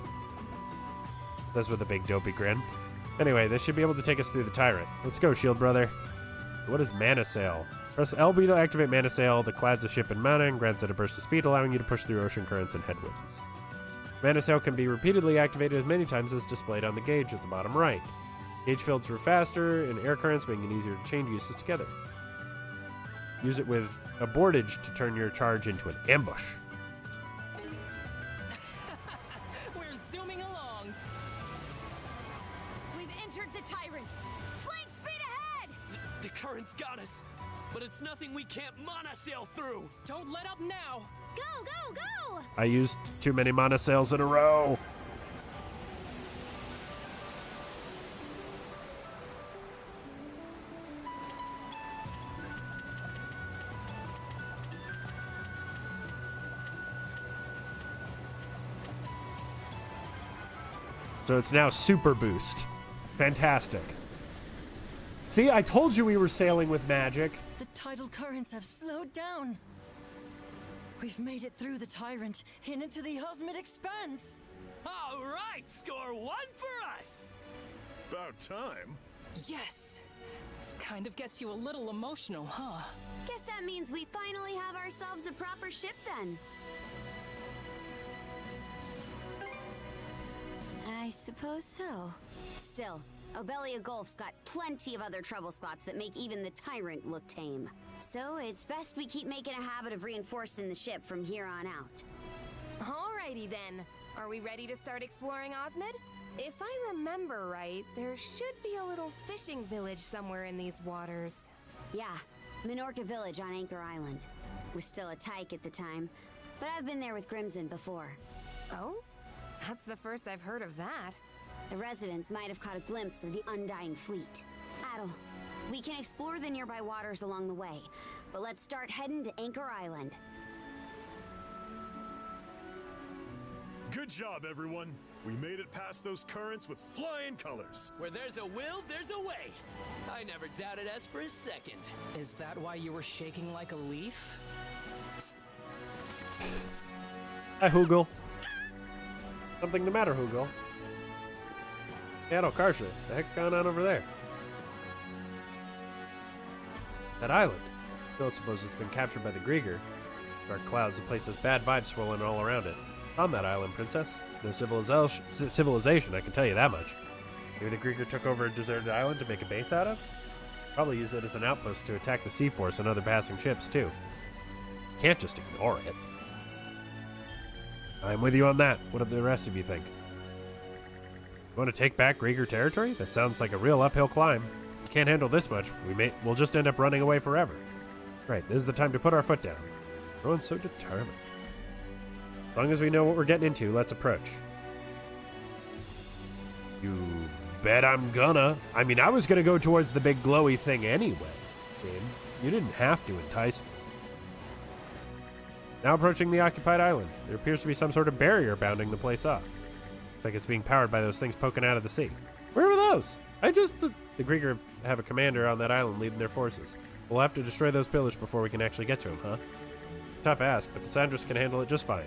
A: That's with a big dopey grin. Anyway, this should be able to take us through the Tyrant. Let's go, Shield Brother. What is Mana Sail? Press LB to activate Mana Sail. The clads the ship in mana and grants it a burst of speed, allowing you to push through ocean currents and headwinds. Mana Sail can be repeatedly activated as many times as displayed on the gauge at the bottom right. Gauge fields are faster and air currents, making it easier to change uses together. Use it with a boardage to turn your charge into an ambush.
C: We're zooming along.
M: We've entered the Tyrant. Flank speed ahead!
C: The current's got us, but it's nothing we can't mana sail through. Don't let up now.
H: Go, go, go!
A: I used too many mana sails in a row. So it's now super boost. Fantastic. See, I told you we were sailing with magic.
E: The tidal currents have slowed down. We've made it through the Tyrant and into the Osmid Expanse.
C: All right, score 1 for us.
F: About time.
D: Yes. Kind of gets you a little emotional, huh?
B: Guess that means we finally have ourselves a proper ship then. I suppose so. Still, Obelia Gulf's got plenty of other trouble spots that make even the Tyrant look tame. So it's best we keep making a habit of reinforcing the ship from here on out.
O: Alrighty then. Are we ready to start exploring Osmid? If I remember right, there should be a little fishing village somewhere in these waters.
B: Yeah, Minorca Village on Anchor Island. Was still a tyke at the time, but I've been there with Grimson before.
O: Oh? That's the first I've heard of that.
B: The residents might have caught a glimpse of the Undying Fleet. Adol, we can explore the nearby waters along the way, but let's start heading to Anchor Island.
F: Good job, everyone. We made it past those currents with flying colors.
C: Where there's a will, there's a way. I never doubted us for a second.
D: Is that why you were shaking like a leaf?
A: Hi, Hoogle. Something the matter, Hoogle? Yeah, no, Karsha. The heck's going on over there? That island. Don't suppose it's been captured by the Grieger. Dark clouds, the place has bad vibes swirling all around it. On that island, princess. No civilization, I can tell you that much. Maybe the Grieger took over a deserted island to make a base out of? Probably use it as an outpost to attack the Sea Force and other passing ships, too. Can't just ignore it. I'm with you on that. What do the rest of you think? You want to take back Grieger territory? That sounds like a real uphill climb. We can't handle this much. We'll just end up running away forever. Right, this is the time to put our foot down. Everyone's so determined. As long as we know what we're getting into, let's approach. You bet I'm gonna. I mean, I was gonna go towards the big glowy thing anyway. Game. You didn't have to entice me. Now approaching the occupied island. There appears to be some sort of barrier bounding the place off. Looks like it's being powered by those things poking out of the sea. Where were those? The Grieger have a commander on that island leading their forces. We'll have to destroy those pillars before we can actually get to them, huh? Tough ask, but the Sandras can handle it just fine.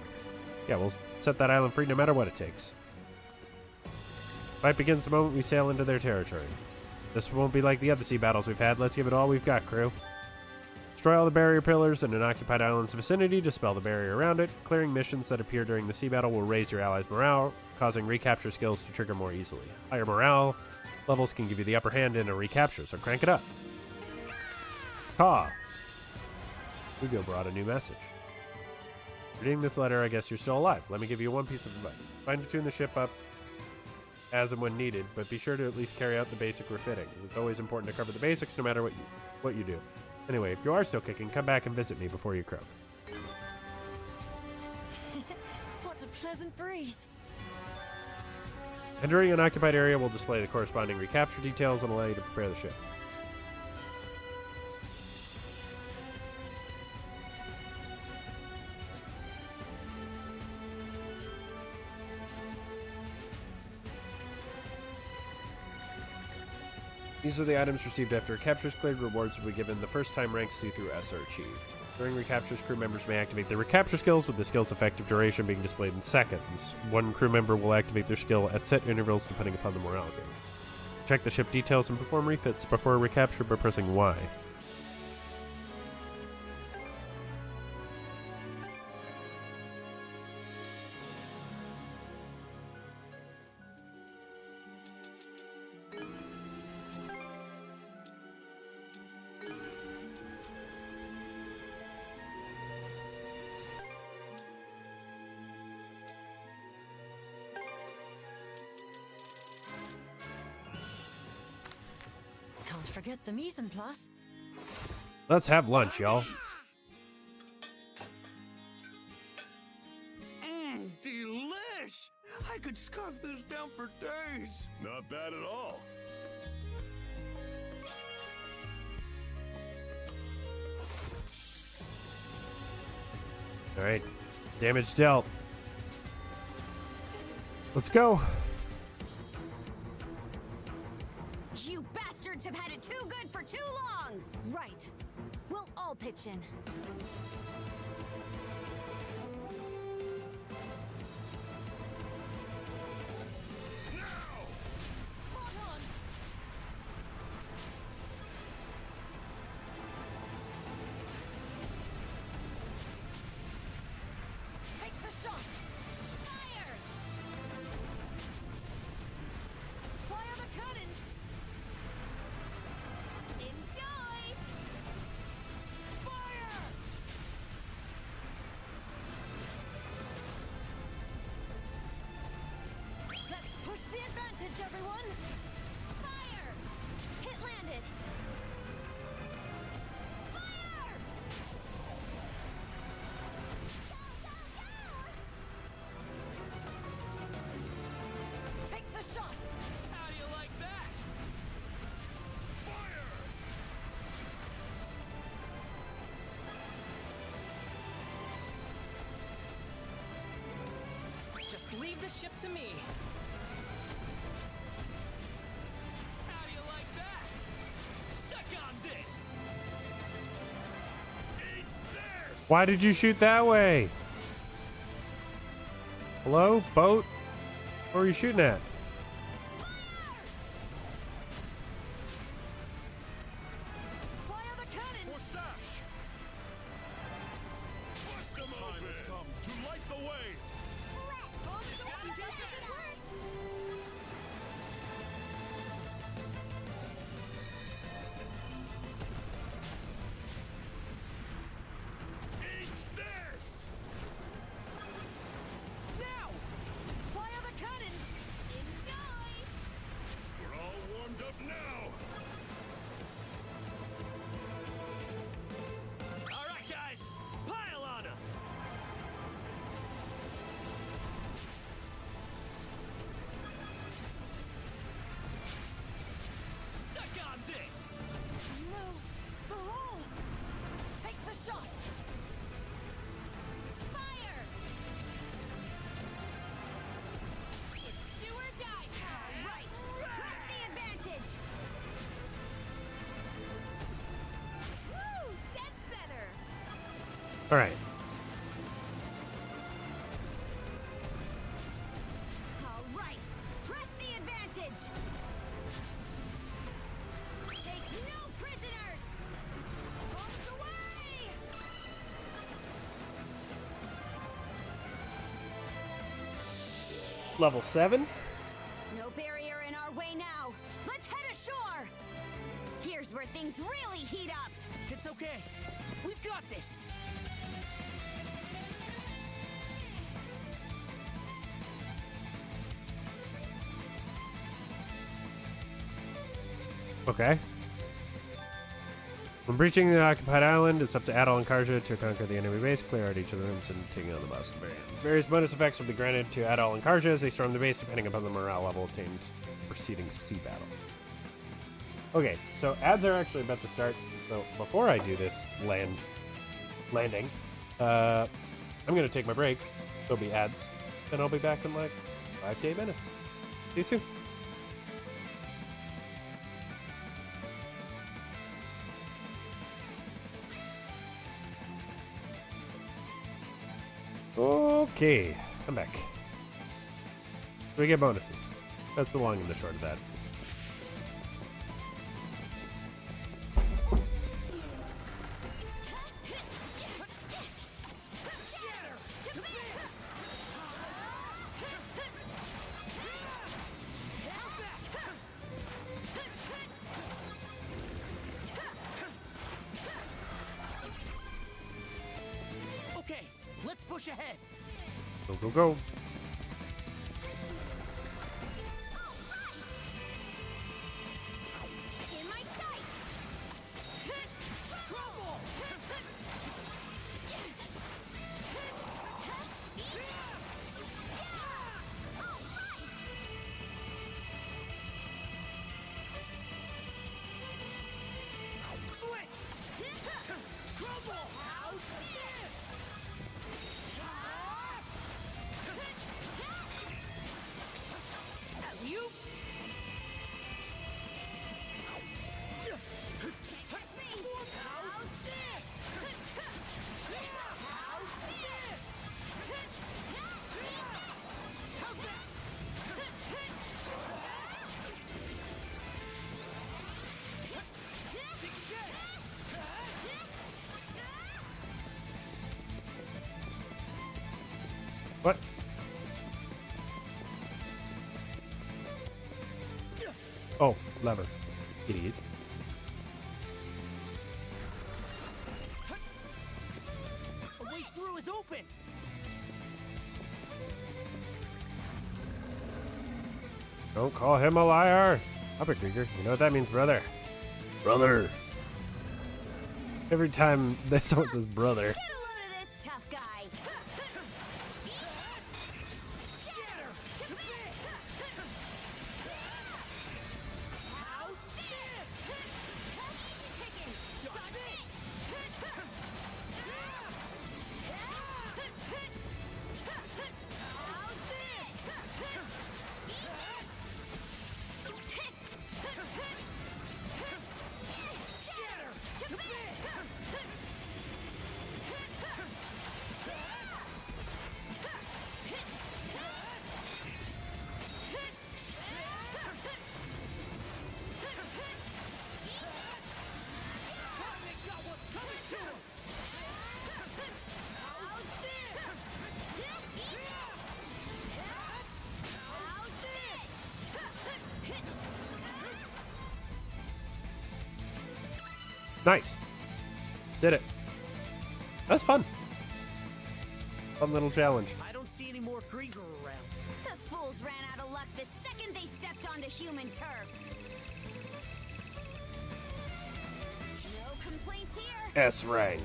A: Yeah, we'll set that island free no matter what it takes. Fight begins the moment we sail into their territory. This won't be like the other sea battles we've had. Let's give it all we've got, crew. Destroy all the barrier pillars in an occupied island's vicinity, dispel the barrier around it. Clearing missions that appear during the sea battle will raise your allies' morale, causing recapture skills to trigger more easily. Higher morale levels can give you the upper hand in a recapture, so crank it up. Caw. Hugo brought a new message. Reading this letter, I guess you're still alive. Let me give you one piece of advice. Find to tune the ship up as and when needed, but be sure to at least carry out the basic refitting. It's always important to cover the basics no matter what you do. Anyway, if you are still kicking, come back and visit me before you croak.
E: What a pleasant breeze.
A: Entering an occupied area will display the corresponding recapture details and allow you to prepare the ship. These are the items received after a capture is cleared. Rewards will be given the first time ranks C through S are achieved. During recaptures, crew members may activate their recapture skills, with the skill's effective duration being displayed in seconds. One crew member will activate their skill at set intervals depending upon the morale gauge. Check the ship details and perform refits before recapture by pressing Y.
E: Can't forget the mise en place.
A: Let's have lunch, y'all.
R: Delish! I could scarf this down for days.
F: Not bad at all.
A: Alright. Damage dealt. Let's go.
B: You bastards have had it too good for too long!
M: Right. We'll all pitch in.
E: Take the shot!
B: Fire!
E: Fire the cannons!
B: Enjoy!
E: Fire! Let's push the advantage, everyone!
H: Fire! Hit landed.
B: Fire!
E: Take the shot!
C: How do you like that?
E: Just leave
D: leave the ship to me. How do you like that? Suck on this.
F: Eat this!
A: Why did you shoot that way? Hello? Boat? What are you shooting at?
E: Fire the cannon!
F: For Sash! Bust 'em open! Time has come to light the way! Eat this!
E: Now! Fire the cannons!
H: Enjoy!
F: We're all warmed up now!
D: All right, guys, pile on him. Suck on this.
E: No! The hole! Take the shot!
H: Fire! It's do or die time. Right. Press the advantage. Woo! Dead center.
A: All right.
B: All right, press the advantage. Take no prisoners. Bombs away!
A: Level 7?
B: No barrier in our way now. Let's head ashore. Here's where things really heat up.
D: It's okay. We've got this.
A: Okay. When breaching the occupied island, it's up to Adol and Karja to conquer the enemy base, clear out each of the rooms, and take on the boss at the very end. Various bonus effects will be granted to Adol and Karja as they storm the base, depending upon the morale level obtained preceding sea battle. Okay, so ads are actually about to start. So before I do this landing, I'm gonna take my break. There'll be ads, and I'll be back in like 5 to 8 minutes. See you soon. Okay, I'm back. We get bonuses. That's the long and the short of that.
D: Okay, let's push ahead.
A: Go, go, go.
B: In my sight.
D: Trouble! Switch! Trouble! How's this? You? Touch me! How's this? How's this? How's that? Big shit!
A: What? Oh, lever. Idiot.
D: A way through is open!
A: Don't call him a liar. Up it, Krieger. You know what that means, brother. Brother. Every time that someone says brother.
B: Get a load of this tough guy.
D: Shatter! To bit! How's this?
B: Easy pickings.
D: Got this! How's this?
A: Nice. Did it. That's fun. Fun little challenge.
C: I don't see any more Grieger around.
B: The fools ran out of luck the second they stepped onto human turf. No complaints here.
A: S rank.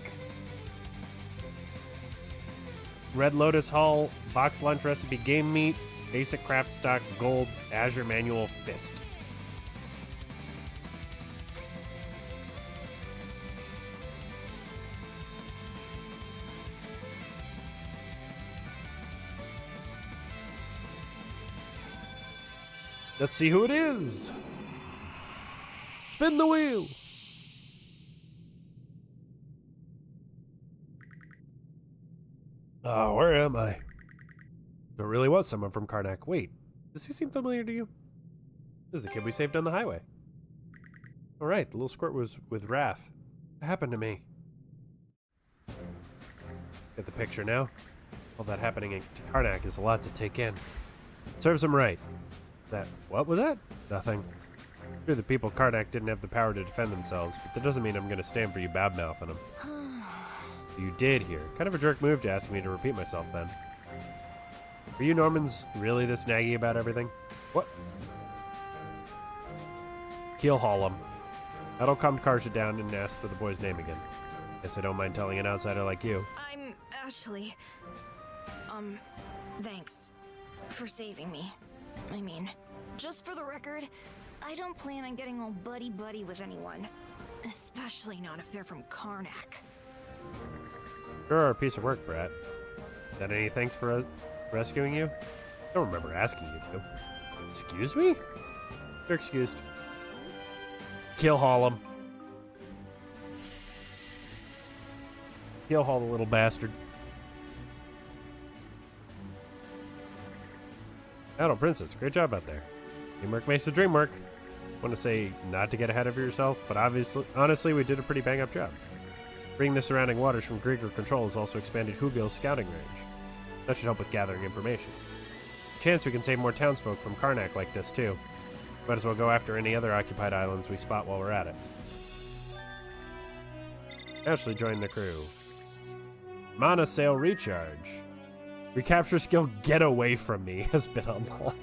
A: Red Lotus Hall, box lunch recipe game meat, basic craft stock gold, Azure manual fist. Let's see who it is. Spin the wheel. Oh, where am I? There really was someone from Karnak. Wait, does he seem familiar to you? This is the kid we saved on the highway. All right, the little squirt was with Raph. What happened to me? Get the picture now? All that happening to Karnak is a lot to take in. Serves him right. What was that? Nothing. Sure, the people of Karnak didn't have the power to defend themselves, but that doesn't mean I'm gonna stand for you bad-mouthing them. You did hear. Kind of a jerk move to ask me to repeat myself then. Are you Normans really this naggy about everything? What? Keel haul him. That'll calm Karja down and ask for the boy's name again. Guess I don't mind telling an outsider like you.
H: I'm Ashley. Thanks for saving me. I mean, just for the record, I don't plan on getting all buddy-buddy with anyone. Especially not if they're from Karnak.
A: You're a piece of work, Brat. Is that any thanks for rescuing you? I don't remember asking you to. Excuse me? You're excused. Keel haul him. Keel haul the little bastard. Battle Princess, great job out there. Teamwork makes the dream work. Want to say not to get ahead of yourself, but honestly, we did a pretty bang-up job. Bringing the surrounding waters from Grieger Control has also expanded Hugil's scouting range. That should help with gathering information. Chance we can save more townsfolk from Karnak like this, too. Might as well go after any other occupied islands we spot while we're at it. Ashley joined the crew. Mana Sail Recharge. Recapture skill Get Away From Me has been unlocked.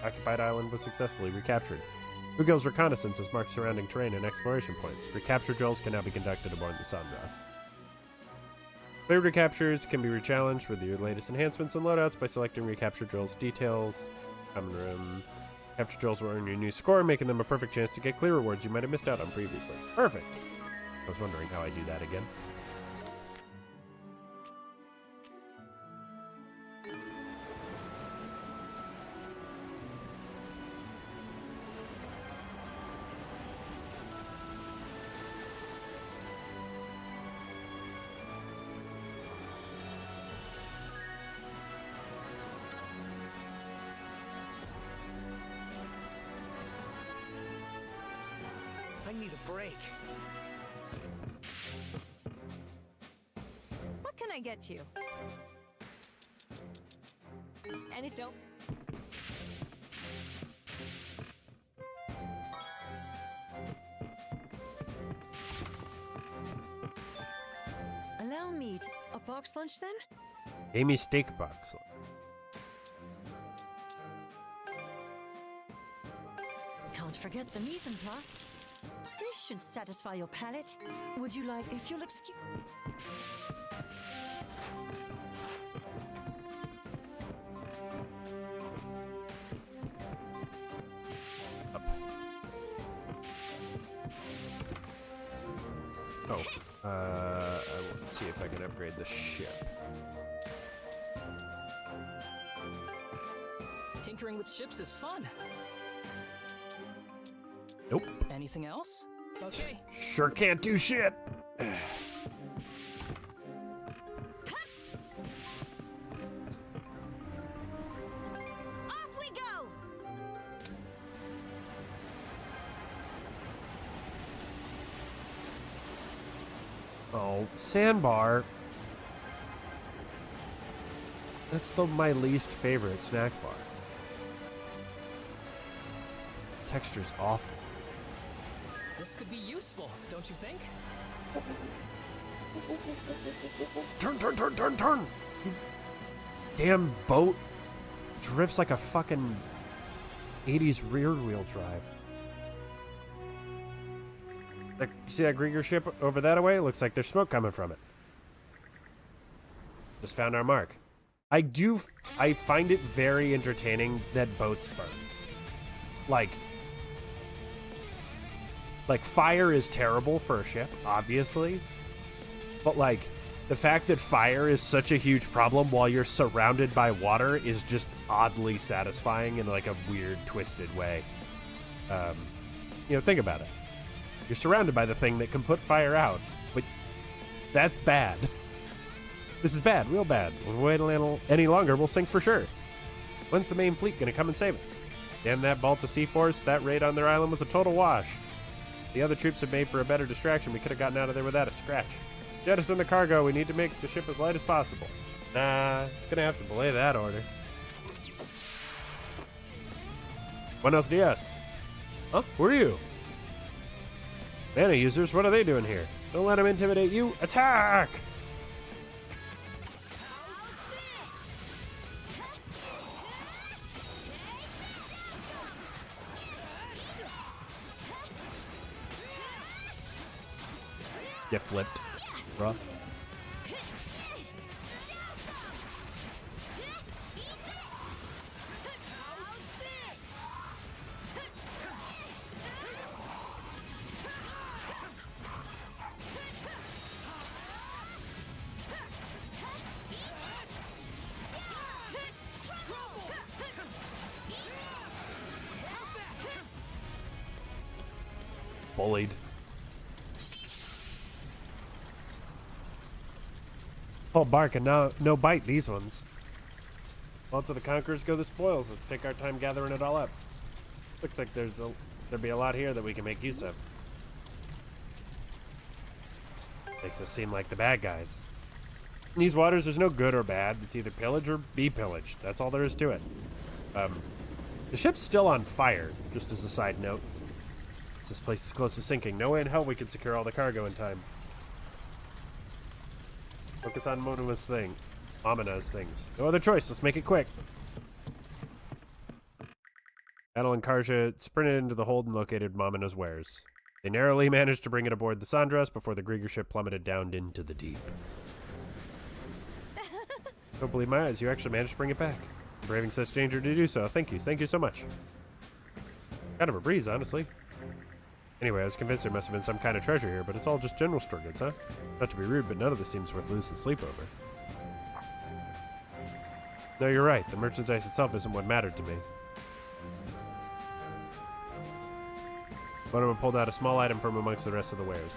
A: Occupied island was successfully recaptured. Hugil's reconnaissance has marked surrounding terrain and exploration points. Recapture drills can now be conducted aboard the Sandras. Favorite recaptures can be rechallenged with your latest enhancements and loadouts by selecting recapture drills details. Common room. Capture drills will earn you a new score, making them a perfect chance to get clear rewards you might have missed out on previously. Perfect! I was wondering how I do that again.
C: I need a break.
M: What can I get you? And it don't.
E: Allow me a box lunch then?
A: Amy Steak Box.
E: Can't forget the mise en place. This should satisfy your palate. Would you like, if you'll excuse...
A: Oh, I will see if I can upgrade the ship.
D: Tinkering with ships is fun.
A: Nope.
D: Anything else? Okay.
A: Sure can't do shit.
B: Off we go!
A: Oh, sandbar. That's my least favorite snack bar. Texture's awful.
D: This could be useful, don't you think?
A: Turn, turn, turn, turn, turn! You damn boat drifts like a fucking 80s rear wheel drive. You see that Grieger ship over that way? Looks like there's smoke coming from it. Just found our mark. I find it very entertaining that boats burn. Like fire is terrible for a ship, obviously. But like, the fact that fire is such a huge problem while you're surrounded by water is just oddly satisfying in like a weird, twisted way. Think about it. You're surrounded by the thing that can put fire out, but that's bad. This is bad, real bad. If we wait a little any longer, we'll sink for sure. When's the main fleet gonna come and save us? Damn that Balta Sea Force, that raid on their island was a total wash. The other troops have made for a better distraction. We could have gotten out of there without a scratch. Jettison the cargo. We need to make the ship as light as possible. Nah, gonna have to belay that order. Buenos dias. Huh? Who are you? Mana users, what are they doing here? Don't let them intimidate you. Attack! Get flipped, bruh. Bullied. All bark and no bite, these ones. Lots of the conquerors go the spoils. Let's take our time gathering it all up. Looks like there'll be a lot here that we can make use of. Makes us seem like the bad guys. In these waters, there's no good or bad. It's either pillage or be pillaged. That's all there is to it. The ship's still on fire, just as a side note. This place is close to sinking. No way in hell we can secure all the cargo in time. Focus on ominous things. No other choice. Let's make it quick. Adel and Karja sprinted into the hold and located Momina's wares. They narrowly managed to bring it aboard the Sandras before the Grieger ship plummeted down into the deep. Don't believe my eyes. You actually managed to bring it back. Braving such danger to do so. Thank you. Thank you so much. Kind of a breeze, honestly. Anyway, I was convinced there must have been some kind of treasure here, but it's all just general store goods, huh? Not to be rude, but none of this seems worth losing sleep over. No, you're right. The merchandise itself isn't what mattered to me. One of them pulled out a small item from amongst the rest of the wares.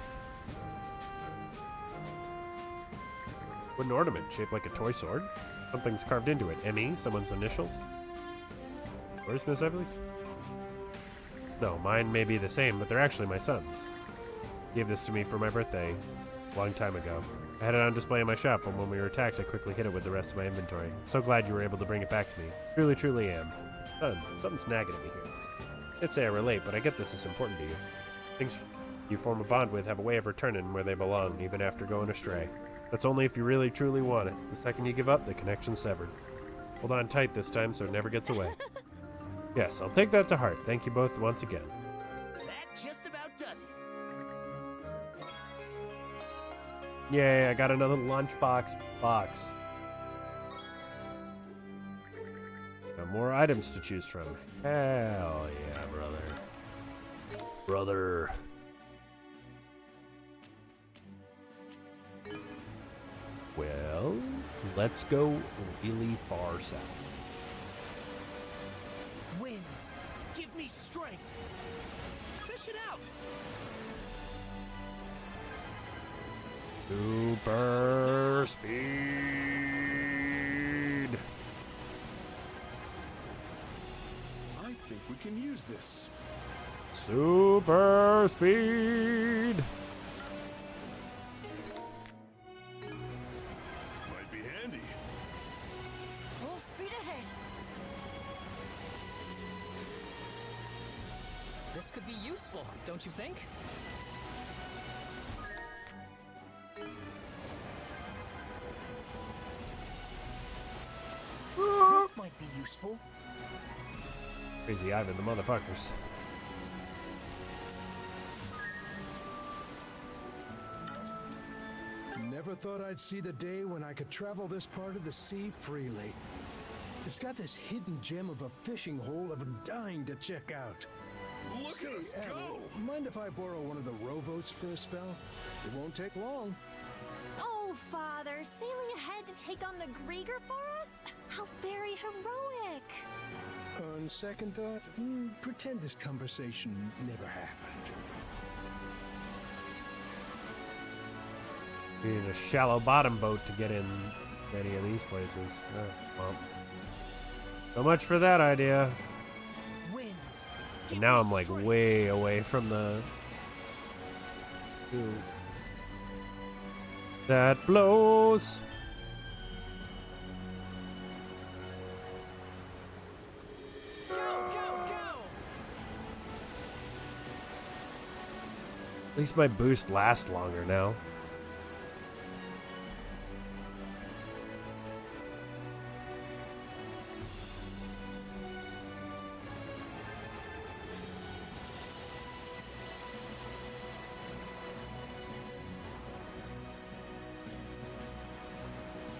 A: Wooden ornament shaped like a toy sword. Something's carved into it. M.E., someone's initials. Where's Miss Everleigh? No, mine may be the same, but they're actually my son's. He gave this to me for my birthday a long time ago. I had it on display in my shop, and when we were attacked, I quickly hid it with the rest of my inventory. So glad you were able to bring it back to me. Truly, truly am. Son, something's nagging at me here. I'd say I relate, but I get this is important to you. Things you form a bond with have a way of returning where they belong, even after going astray. That's only if you really, truly want it. The second you give up, the connection's severed. Hold on tight this time so it never gets away. Yes, I'll take that to heart. Thank you both once again.
C: That just about does it.
A: Yay, I got another lunchbox box. Got more items to choose from. Hell yeah, brother. Brother. Well, let's go really far south.
C: Winds, give me strength. Fish it out.
A: Super speed.
R: I think we can use this.
A: Super speed.
F: Might be handy.
E: Full speed ahead.
D: This This could be useful, don't you think? This might be useful.
A: Crazy Ivan, the motherfuckers.
K: Never thought I'd see the day when I could travel this part of the sea freely. It's got this hidden gem of a fishing hole I'm dying to check out.
F: Look at us go!
K: Mind if I borrow one of the rowboats for a spell? It won't take long.
H: Oh, Father, sailing ahead to take on the Grieger for us? How very heroic!
K: On second thought, pretend this conversation never happened.
A: We need a shallow bottom boat to get in any of these places. Well, so much for that idea.
D: Winds.
A: And now I'm like way away from the... Ooh. That blows.
D: Go, go, go!
A: At least my boost lasts longer now.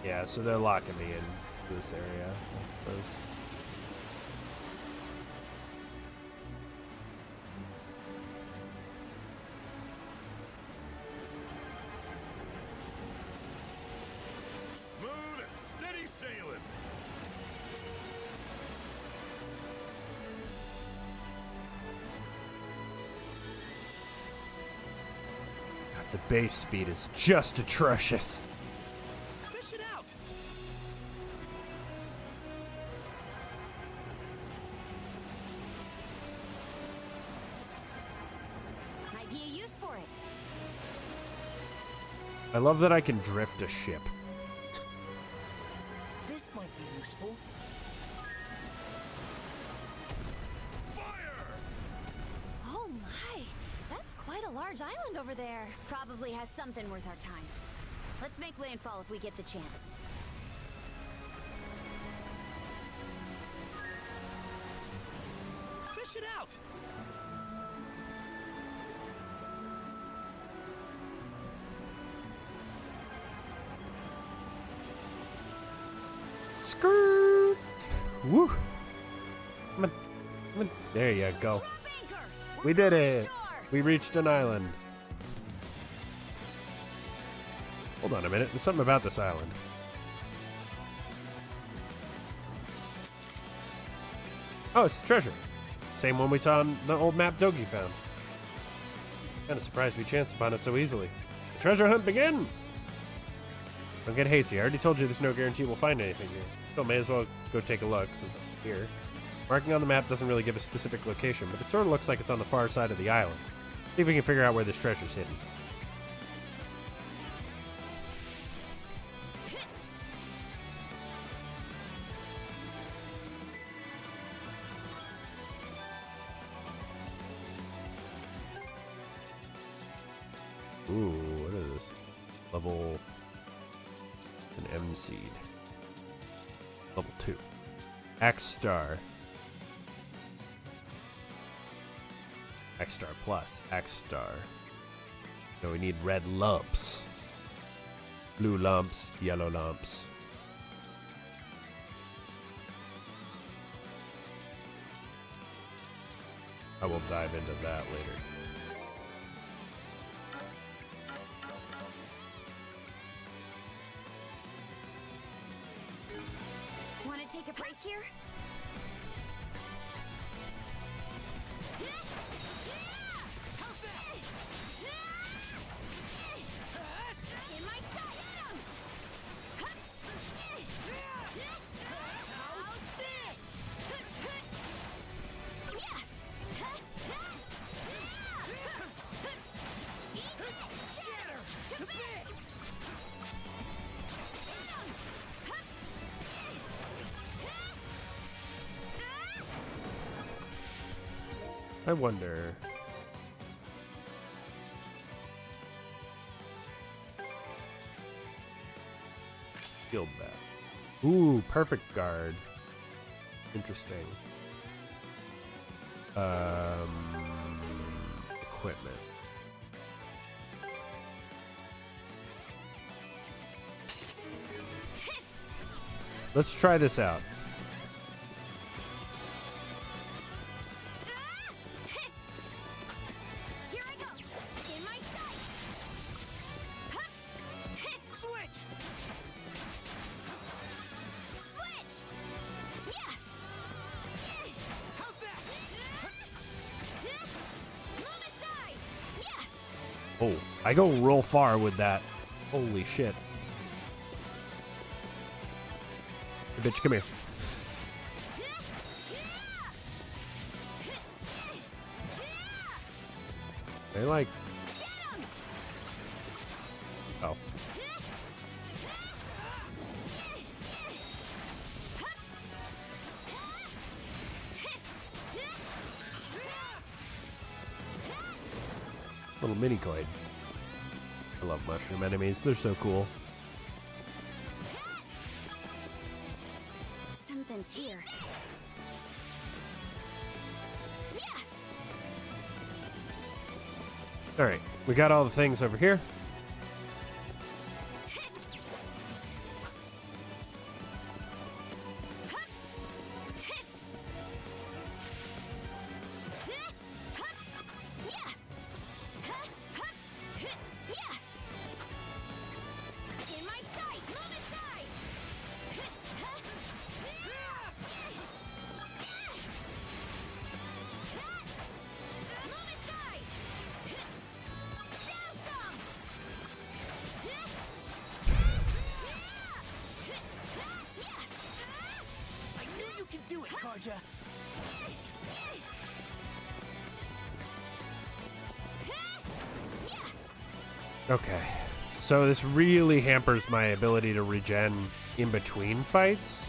A: Yeah, so they're locking me in this area, I suppose.
F: Smooth and steady sailing.
A: God, the base speed is just atrocious.
D: Fish it out!
B: Might be a use for it.
A: I love that I can drift a ship.
D: This might be useful.
H: Oh my, that's quite a large island over there.
B: Probably has something worth our time. Let's make landfall if we get the chance.
D: Fish it out!
A: Skirt! Woo! Come on. Come on. There you go. We did it! We reached an island. Hold on a minute. There's something about this island. Oh, it's the treasure. Same one we saw on the old map Dogi found. Kinda surprised we chanced upon it so easily. The treasure hunt begin! Don't get hasty. I already told you there's no guarantee we'll find anything here. So may as well go take a look since I'm here. Marking on the map doesn't really give a specific location, but it sort of looks like it's on the far side of the island. See if we can figure out where this treasure's hidden. Ooh, what is this? Level... an M seed. Level 2. X Star. X Star Plus. X Star. So we need red lumps. Blue lumps, yellow lumps. I will dive into that later.
B: Want to take a break here? In my sight! How's this? Shatter to bits!
A: I wonder. Shield bat. Ooh, perfect guard. Interesting. Equipment. Let's try this out.
I: Here I go. In my sight. Switch. Switch. Yeah. How's that? Move aside. Yeah.
A: Oh, I go real far with that. Holy shit. Hey, bitch, come here. They like... Oh. Little mini coin. I love mushroom enemies. They're so cool.
B: Something's here.
A: Alright, we got all the things over here.
I: In my sight. Move aside. Move aside. Down some.
C: I knew you could do it, Karja.
A: Okay, so this really hampers my ability to regen in between fights.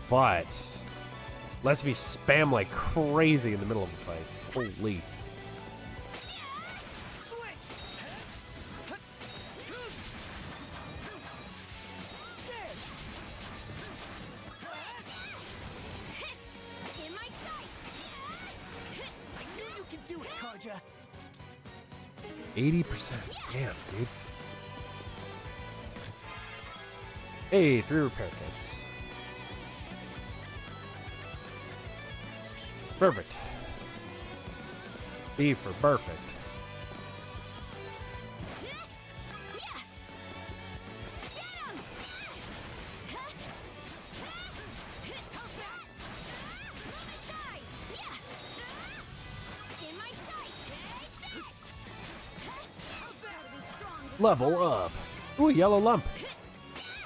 A: But lets me spam like crazy in the middle of a fight. Holy.
I: In my sight.
C: I knew you could do it, Karja.
A: 80%. Damn, dude. Hey, 3 repair kits. Perfect. B for perfect. Level up. Ooh, yellow lump.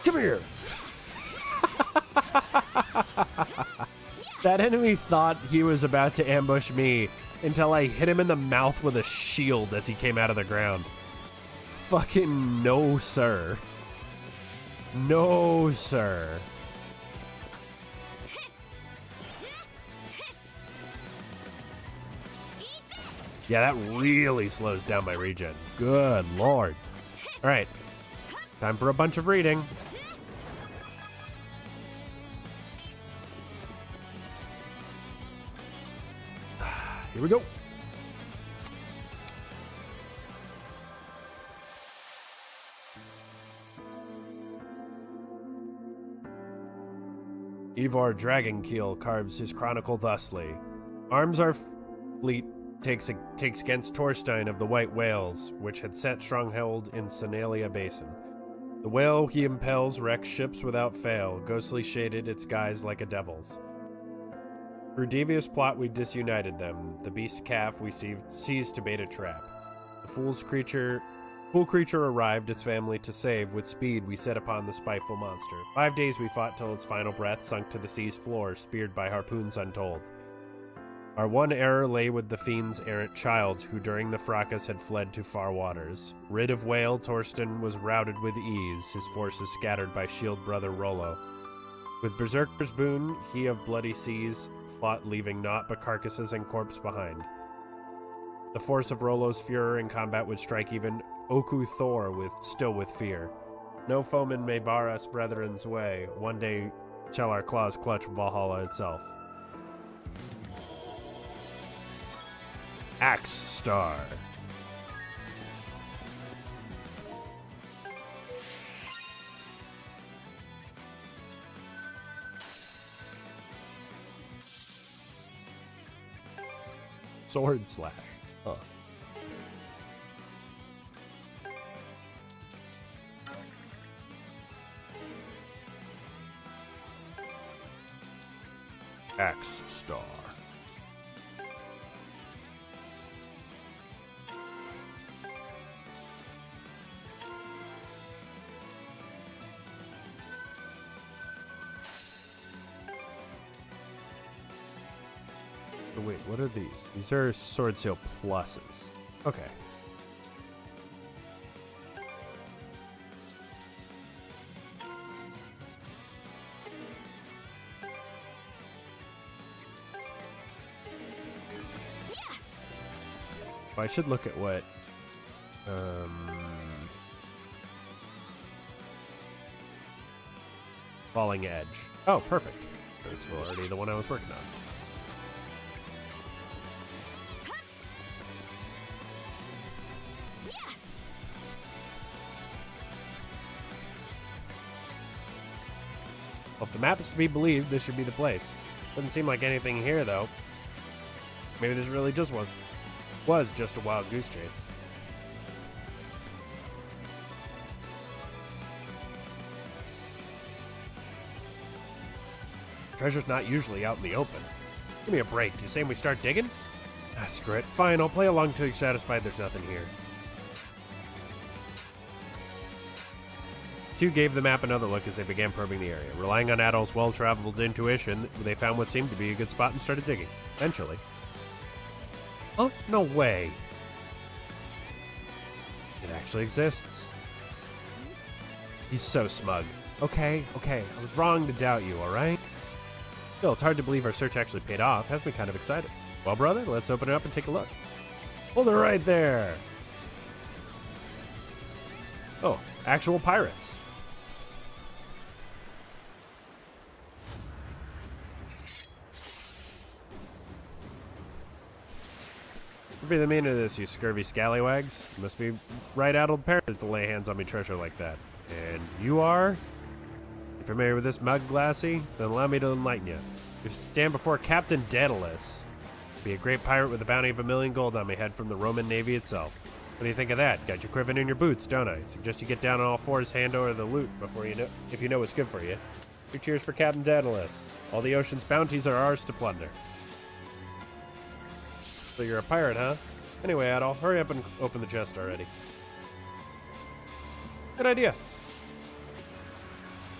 A: Come here. That enemy thought he was about to ambush me until I hit him in the mouth with a shield as he came out of the ground. Fucking no, sir. No, sir. Yeah, that really slows down my regen. Good lord. All right. Time for a bunch of reading. Here we go. Ivar Dragonkeel carves his chronicle thusly. Arms our fleet takes against Torstein of the White Whales, which had set stronghold in Senalia Basin. The whale he impels wrecks ships without fail, ghostly shaded its guise like a devil's. Through devious plot we disunited them, the beast's calf we seized to bait a trap. The fool creature arrived its family to save, with speed we set upon the spiteful monster. 5 days we fought till its final breath sunk to the sea's floor, speared by harpoons untold. Our one error lay with the fiend's errant child, who during the fracas had fled to far waters. Rid of whale, Torsten was routed with ease, his forces scattered by shield brother Rollo. With Berserker's boon, he of bloody seas fought, leaving naught but carcasses and corpse behind. The force of Rollo's furor in combat would strike even Oku Thor with fear. No foeman may bar us brethren's way. One day shall our claws clutch Valhalla itself. Axe Star. Sword slash. Huh. Axe Star. Oh, wait, what are these? These are Sword Seal pluses. Okay. Well, I should look at what Falling Edge. Oh, perfect. That's already the one I was working on. Well, if the map is to be believed, this should be the place. Doesn't seem like anything here, though. Maybe this really just was just a wild goose chase. Treasure's not usually out in the open. Give me a break. You saying we start digging? Ah, screw it. Fine, I'll play along till you're satisfied there's nothing here. Two gave the map another look as they began probing the area. Relying on Adol's well-traveled intuition, they found what seemed to be a good spot and started digging. Eventually. Oh, no way. It actually exists. He's so smug. Okay, I was wrong to doubt you, alright? Still, it's hard to believe our search actually paid off. Has me kind of excited. Well, brother, let's open it up and take a look. Hold it right there. Oh, actual pirates. What be the meaning of this, you scurvy scallywags? You must be right addled parents to lay hands on me treasure like that. And you are? You familiar with this mug, Glassy? Then allow me to enlighten you. You stand before Captain Daedalus. Be a great pirate with a bounty of 1,000,000 gold on my head from the Roman Navy itself. What do you think of that? Got you quivering in your boots, don't I? Suggest you get down on all fours, hand over the loot before you know, if you know what's good for you. Three cheers for Captain Daedalus. All the ocean's bounties are ours to plunder. So you're a pirate, huh? Anyway, Adol, hurry up and open the chest already. Good idea.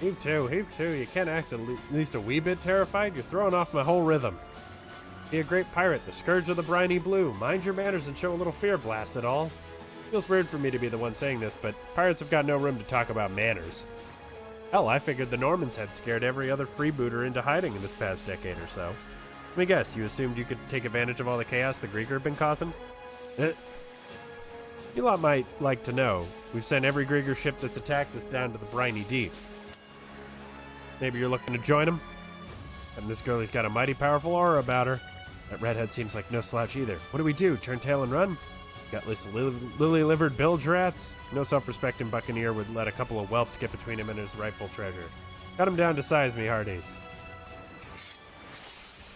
A: Heave too. You can't act at least a wee bit terrified. You're throwing off my whole rhythm. Be a great pirate, the scourge of the briny blue. Mind your manners and show a little fear, blast it all. Feels weird for me to be the one saying this, but pirates have got no room to talk about manners. Hell, I figured the Normans had scared every other freebooter into hiding in this past decade or so. Let me guess, you assumed you could take advantage of all the chaos the Grieger have been causing? You lot might like to know, we've sent every Grieger ship that's attacked us down to the briny deep. Maybe you're looking to join them? And this girlie's got a mighty powerful aura about her. That redhead seems like no slouch either. What do we do, turn tail and run? Gutless lily-livered bilge rats? No self-respecting buccaneer would let a couple of whelps get between him and his rightful treasure. Cut him down to size, me hearties.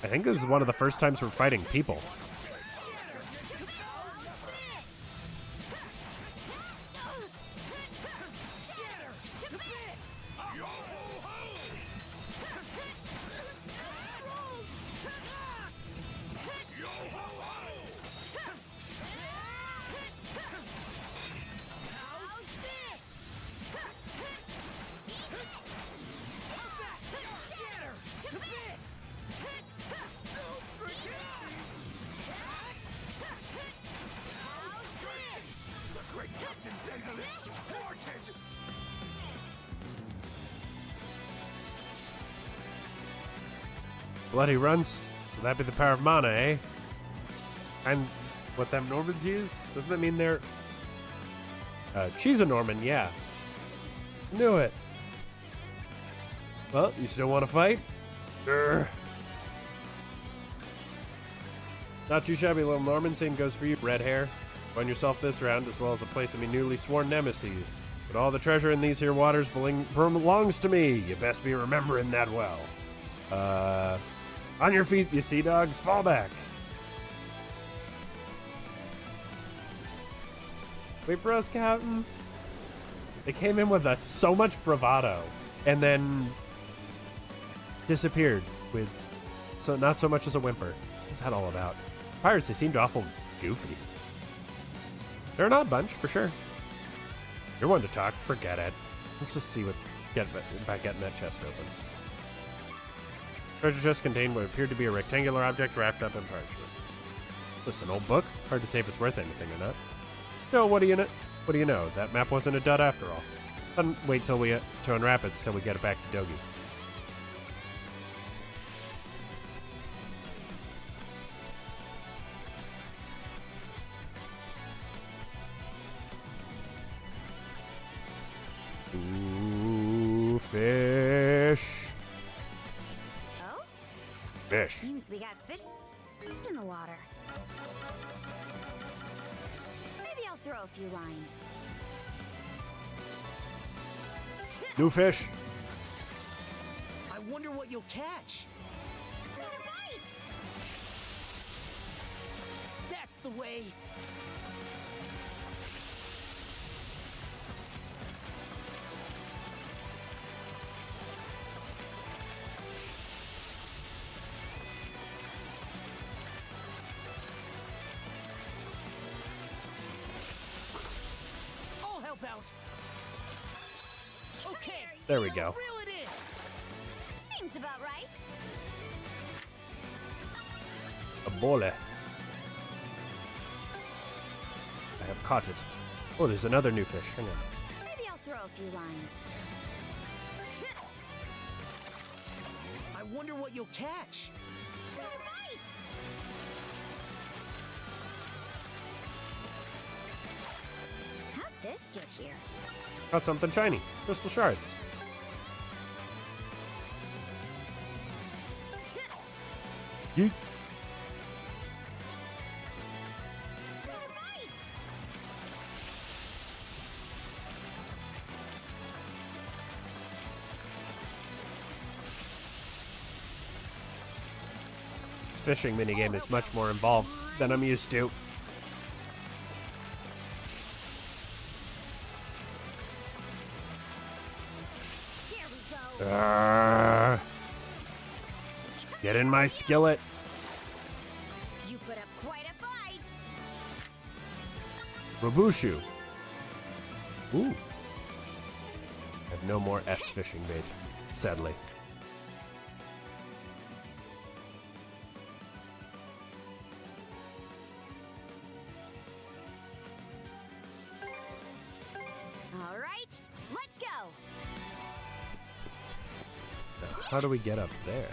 A: I think this is one of the first times we're fighting people. Bloody runs, so that be the power of mana, eh? And what them Normans use? Doesn't that mean they're... she's a Norman, yeah. Knew it. Well, you still want to fight? Urgh. Not too shabby, little Norman. Same goes for you, red hair. Find yourself this round, as well as a place of me newly sworn nemesis. But all the treasure in these here waters belongs to me. You best be remembering that well. On your feet, you sea dogs. Fall back. Wait for us, Captain. They came in with so much bravado, and then disappeared with not so much as a whimper. What's that all about? Pirates, they seemed awful goofy. They're an odd bunch, for sure. You're one to talk. Forget it. Let's just see about getting that chest open. Treasure chest contained what appeared to be a rectangular object wrapped up in parchment. Listen, old book. Hard to say if it's worth anything or not. No, what do you know? That map wasn't a dud after all. Then wait till we to unwrap it so we get it back to Dogi. Ooh, fish.
B: Oh?
A: Fish.
B: Seems we got fish in the water. Maybe I'll throw a few lines.
A: New fish.
C: I wonder what you'll catch. That's the way. I'll help out. Okay.
A: There we go.
C: Reel it in.
B: Seems about right.
A: A bole. I have caught it. Oh, there's another new fish. Hang on.
B: Maybe I'll throw a few lines.
C: I wonder what you'll catch.
B: How'd this get here?
A: Caught something shiny. Crystal shards. Yeet. This fishing minigame is much more involved than I'm used to. Get in my skillet.
B: You put up quite a fight.
A: Rabushu. Ooh. I have no more S fishing bait, sadly.
B: All right, let's go.
A: Now, how do we get up there?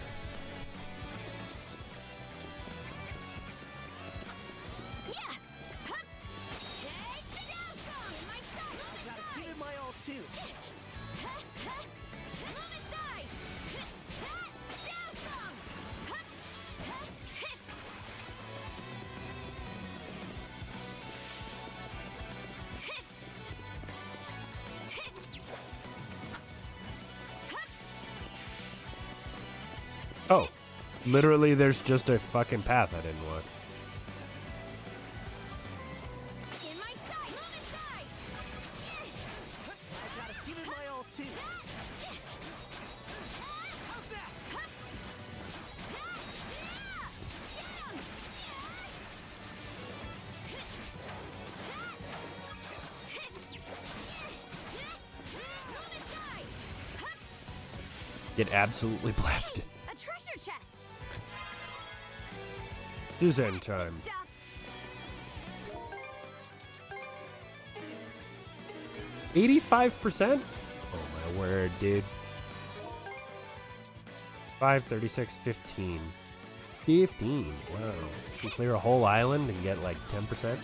A: Oh, literally there's just a fucking path I didn't want.
B: In my sight. Move aside.
C: I gotta give it my all too. How's that?
A: Get absolutely blasted.
B: A treasure chest.
A: Suzanne time.
B: Stuff.
A: 85%? Oh my word, dude. 5, 36, 15. 15. Wow. You can clear a whole island and get like 10%.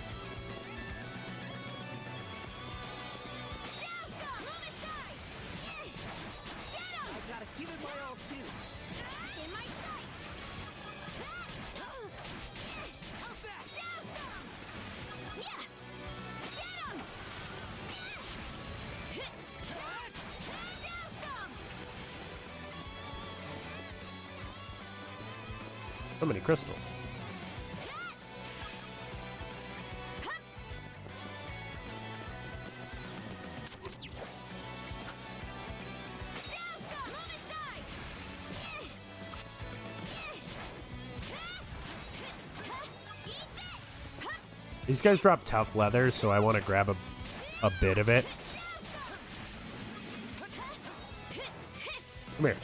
A: So many crystals. These guys drop tough leather, so I want to grab a bit of it. Come here.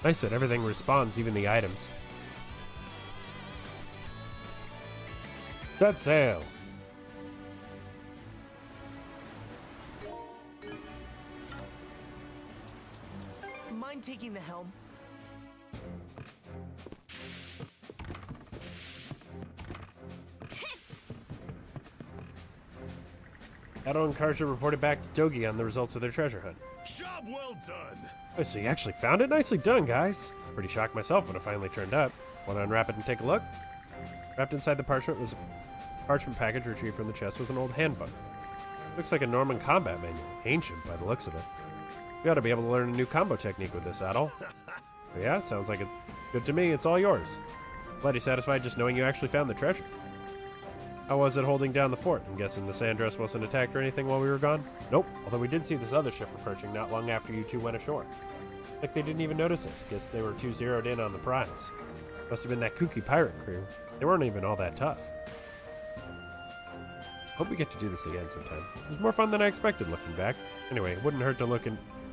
A: Nice that everything responds, even the items. Set sail.
C: Mind taking the helm?
A: Adol and Karja reported back to Dogi on the results of their treasure hunt.
F: Job well done.
A: Oh, so you actually found it? Nicely done, guys. I was pretty shocked myself when it finally turned up. Want to unwrap it and take a look? Wrapped inside the parchment was a parchment package retrieved from the chest was an old handbook. Looks like a Norman combat manual. Ancient by the looks of it. We ought to be able to learn a new combo technique with this, Adol. Yeah, sounds like it. Good to me. It's all yours. Glad you're satisfied just knowing you actually found the treasure. How was it holding down the fort? I'm guessing the Sandress wasn't attacked or anything while we were gone? Nope, although we did see this other ship approaching not long after you two went ashore. Like they didn't even notice us. Guess they were too zeroed in on the prize. Must have been that kooky pirate crew. They weren't even all that tough. Hope we get to do this again sometime. It was more fun than I expected looking back. Anyway, it wouldn't hurt to look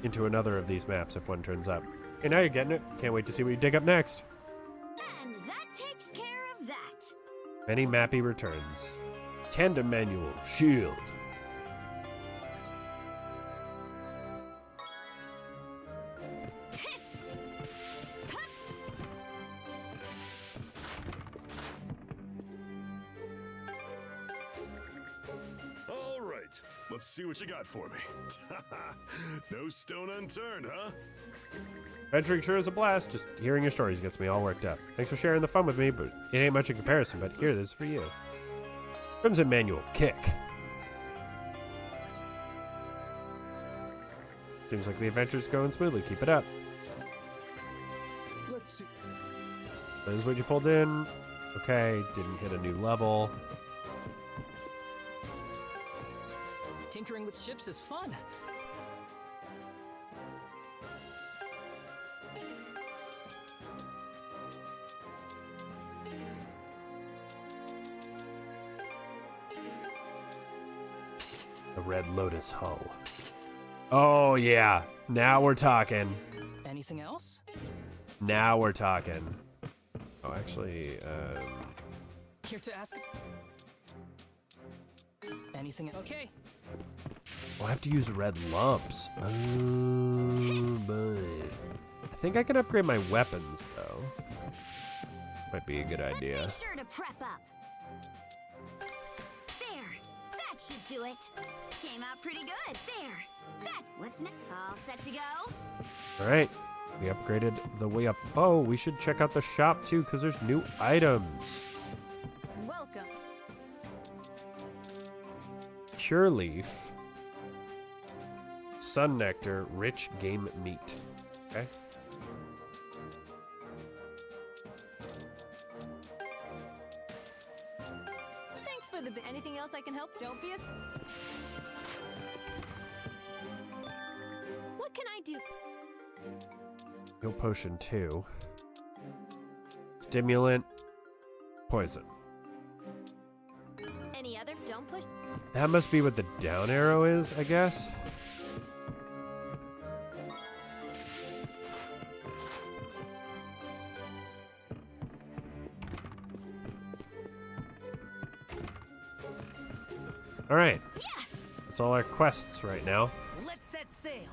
A: into another of these maps if one turns up. Okay, now you're getting it. Can't wait to see what you dig up next.
B: And that takes care of that.
A: Many Mappy returns. Tandem manual, shield.
F: All right, let's see what you got for me. No stone unturned, huh?
A: Adventuring sure is a blast. Just hearing your stories gets me all worked up. Thanks for sharing the fun with me, but it ain't much in comparison, but here it is for you. Crimson Manual, kick. Seems like the adventure's going smoothly. Keep it up.
C: Let's see.
A: This is what you pulled in. Okay, didn't hit a new level.
D: Tinkering with ships is fun.
A: The Red Lotus hull. Oh, yeah. Now we're talking.
D: Anything else?
A: Now we're talking. Oh, actually,
D: Here to ask. Anything? Okay.
A: We'll have to use red lumps. Oh, boy. I think I can upgrade my weapons, though. Might be a good idea.
B: Let's make sure to prep up. There. That should do it. Came out pretty good. There. That. What's next? All set to go?
A: All right. We upgraded the way up. Oh, we should check out the shop, too, because there's new items.
M: Welcome.
A: Pure Leaf. Sun Nectar. Rich game meat. Okay.
M: else I can help? Don't be a...
H: What can I do?
A: Heal potion 2. Stimulant. Poison.
H: Any other? Don't push.
A: That must be what the down arrow is, I guess. All right. That's all our quests right now.
C: Let's set sail.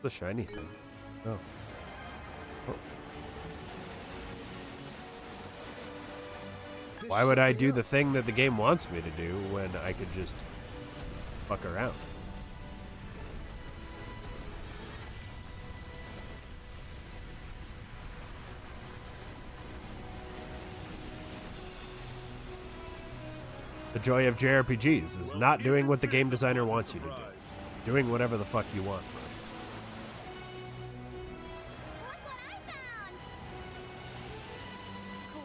A: The shiny thing. Oh. Why would I do the thing that the game wants me to do when I could just fuck around? The joy of JRPGs is not doing what the game designer wants you to do. Doing whatever the fuck you want first.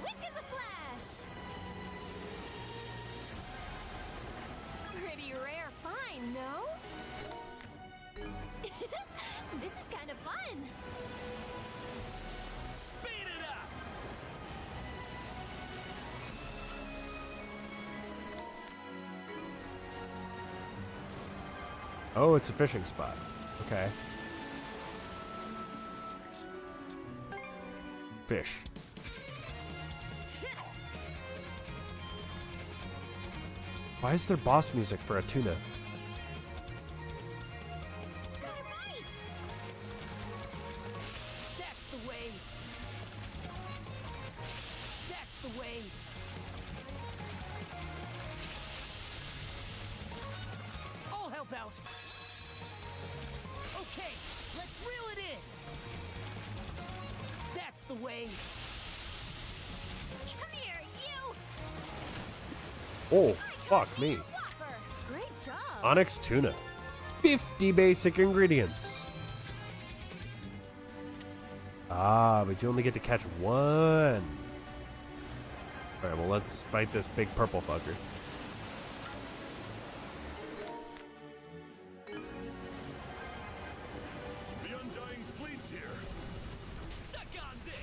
H: Quick as a flash. Pretty rare find, no? This is kind of fun.
C: Speed it up.
A: Oh, it's a fishing spot. Okay. Fish. Why is there boss music for a tuna?
C: That's the way. That's the way. I'll help out. Okay, let's reel it in. That's the way.
H: Come here, you.
A: Oh, fuck me.
H: Great job.
A: Onyx tuna. 50 basic ingredients. Ah, but you only get to catch one. Alright, well, let's fight this big purple fucker.
F: The Undying Fleet's here.
C: Suck on this.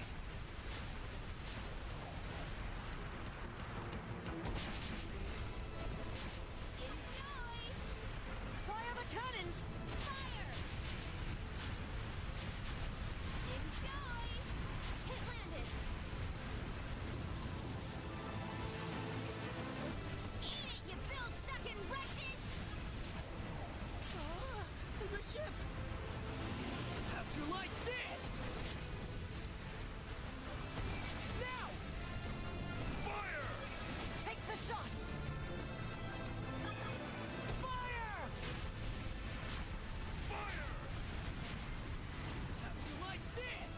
H: Fire the cannons. Fire. Enjoy. Hit landed. Eat it, you bill-sucking wretches.
C: Oh, the ship. How'd you like this? Now!
F: Fire!
C: Take the shot! Fire!
F: Fire!
C: How'd you like this?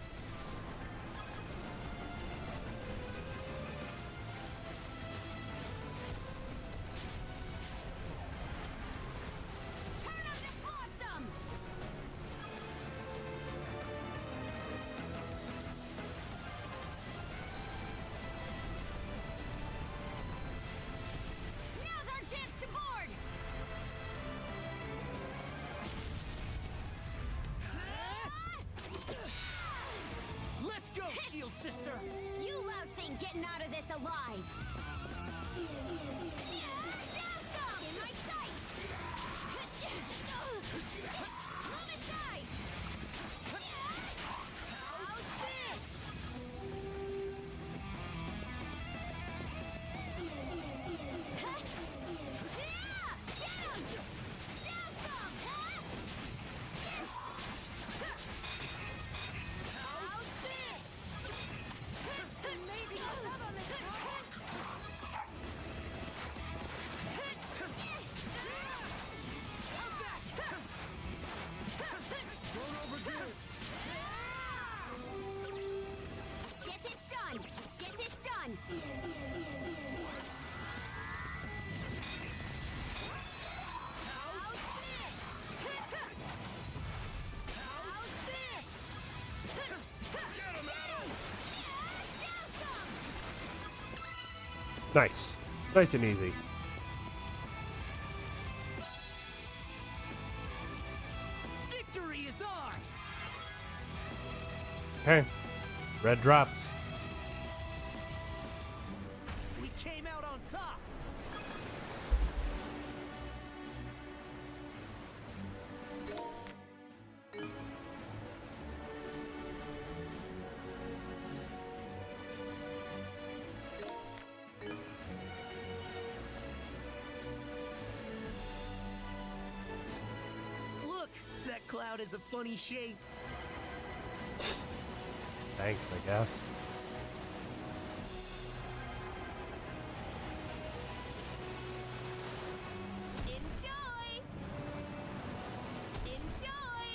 H: Turn on the flotsam. Now's our chance to board.
C: Let's go, Shield Sister!
H: You louts ain't getting out of this alive. Down some! In my sight! Move aside! How's this? Down! Down some! How's this? Amazing as ever, Mr.
C: Don't overdo it!
H: Let's get this done! Let's get this done! How's this? How's this?
A: Nice. Nice and easy.
C: Victory is ours!
A: Okay. Red drops.
C: We came out on top! Look, that cloud is a funny shape.
A: Thanks, I guess.
O: Enjoy! Enjoy!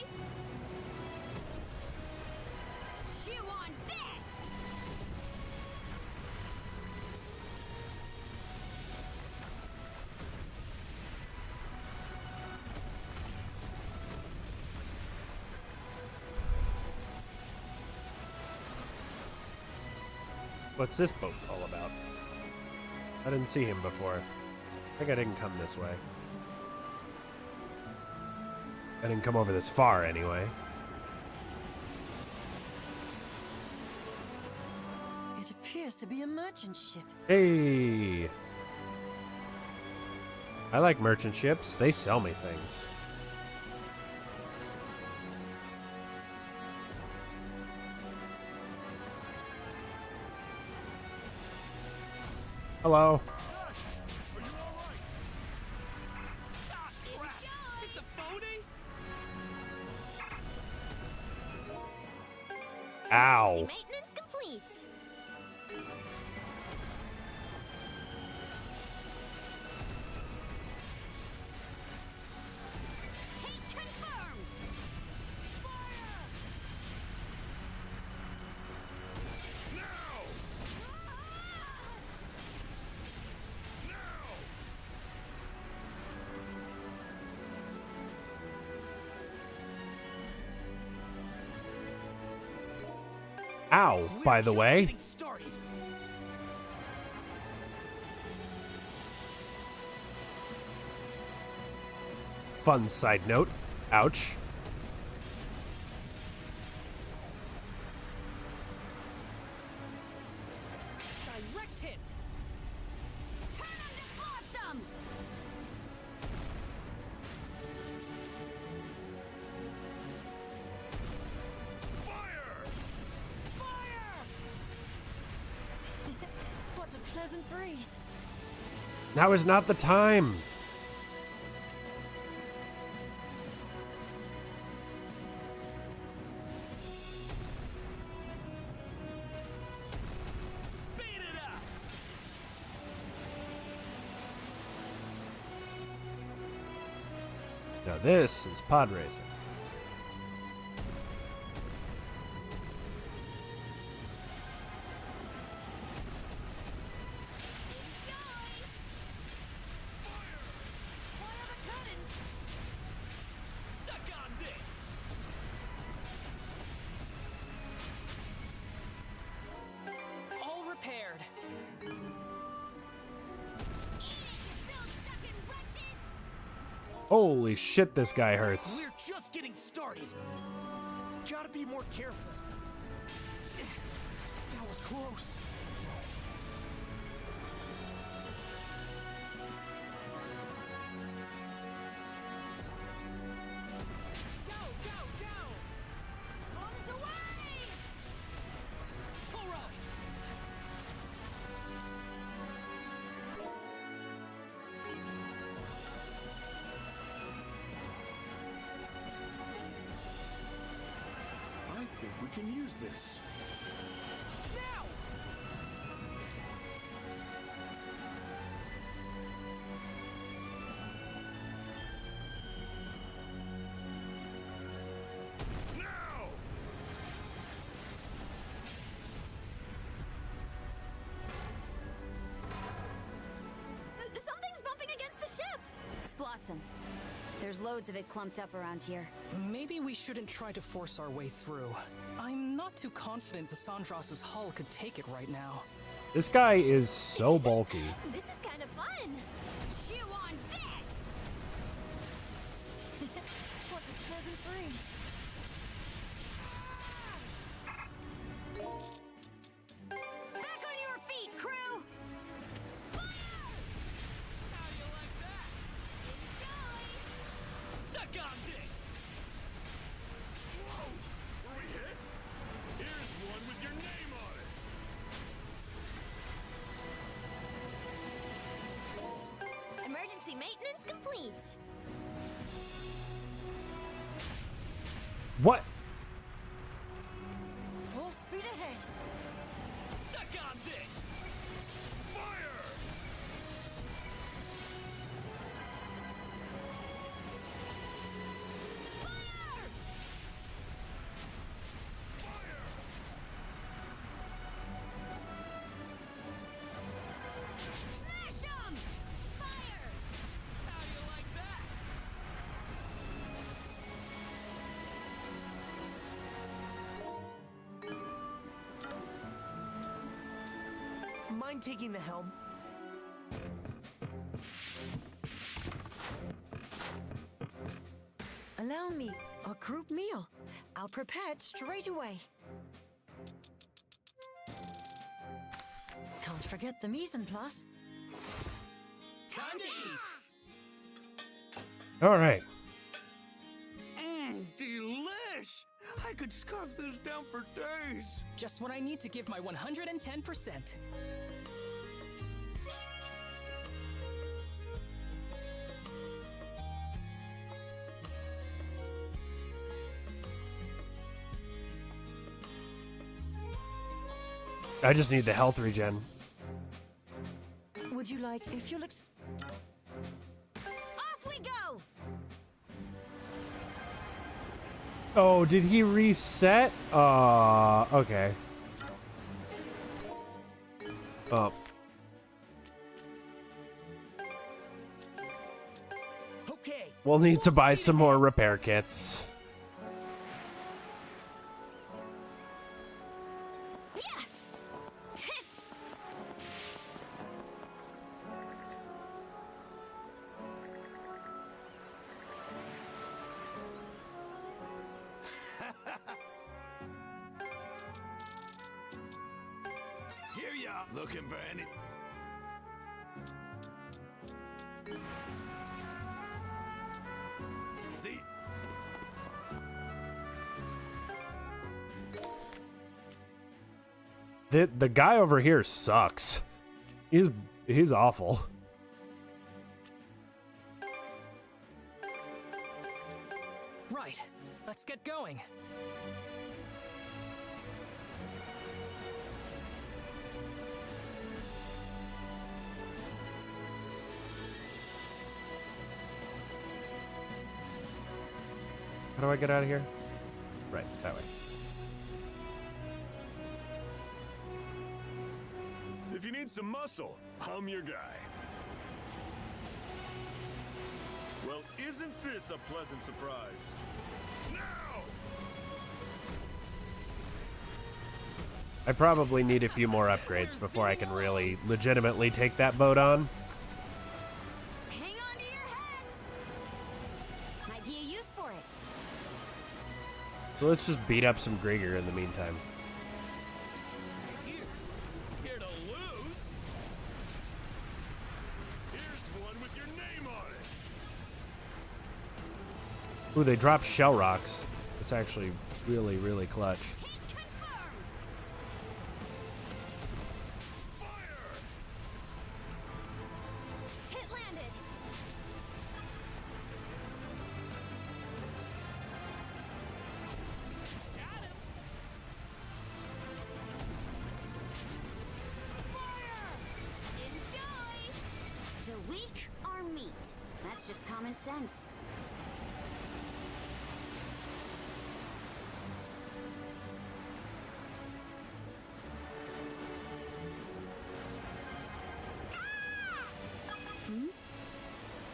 O: Chew on this!
A: What's this boat all about? I didn't see him before. I think I didn't come this way. I didn't come over this far, anyway.
E: It appears to be a merchant ship.
A: Hey! I like merchant ships. They sell me things. Hello.
C: It's a phony?
A: Ow.
H: Maintenance complete.
O: Hate confirmed!
A: Ow, by the way. Fun side note. Ouch.
C: Direct hit!
O: Turn him to flotsam!
E: What a pleasant breeze.
A: Now is not the time.
C: Speed it up!
A: Now this is pod racing.
C: Suck on this! All repaired.
A: Holy shit, this guy hurts.
C: We're just getting started. Gotta be more careful. That was close. Go, go, go! Arms away! All right.
R: I think we can use this.
C: Now!
B: Something's bumping against the ship! It's flotsam. There's loads of it clumped up around here.
D: Maybe we shouldn't try to force our way through. I'm not too confident the Sandras's hull could take it right now.
A: This guy is so bulky.
H: This is kind of fun. Chew on this.
E: What a pleasant breeze.
O: Back on your feet, crew!
C: How do you like that? Suck on this!
F: Whoa! Were we hit? Here's one with your name on it!
H: Emergency maintenance complete.
A: What?
E: Full speed ahead.
C: Suck on this!
F: Fire!
O: Smash 'em! Fire!
C: How do you like that?
S: Mind taking the helm?
E: Allow me a group meal. I'll prepare it straight away. Can't forget the mise en place.
C: Time to eat!
A: All right.
C: Delish! I could scarf this down for days.
D: Just what I need to give my 110%.
A: I just need the health regen.
E: Would you like a fuel
O: Off we go!
A: Oh, did he reset? Okay. Oh.
S: Okay.
A: We'll need to buy some more repair kits.
Q: Here ya! Looking for any... See?
A: The guy over here sucks. He's awful.
D: Right, let's get going.
A: How do I get out of here? Right, that way.
F: If you need some muscle, I'm your guy. Well, isn't this a pleasant surprise? Now!
A: I probably need a few more upgrades before I can really legitimately take that boat on.
B: Hang on to your heads! Might be a use for it.
A: So let's just beat up some Grieger in the meantime.
F: Here to lose? Here's one with your name on it.
A: Ooh, they drop shell rocks. It's actually really, really clutch.
H: Hit landed.
B: Enjoy! The weak are meat. That's just common sense.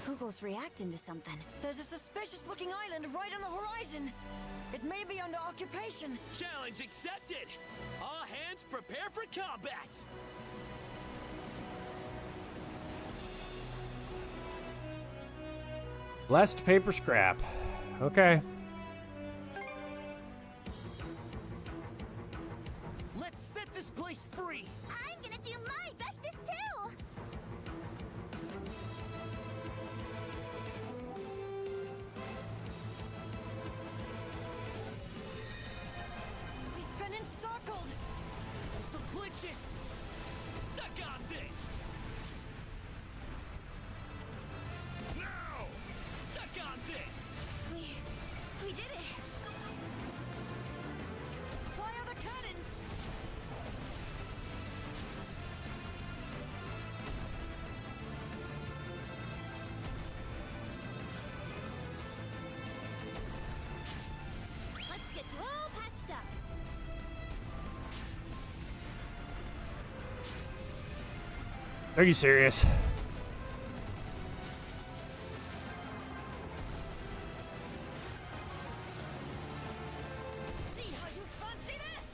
B: Google's reacting to something.
E: There's a suspicious-looking island right on the horizon. It may be under occupation.
C: Challenge accepted! All hands prepare for combat!
A: Less paper scrap. Okay.
S: Let's set this place free!
I: I'm gonna do my bestest too!
S: We've been encircled! So clinch it! Suck on this!
N: Now!
S: Suck on this!
I: We did it!
S: Fire the cannons!
H: Let's get you all patched up.
A: Are you serious?
S: See how you fancy this!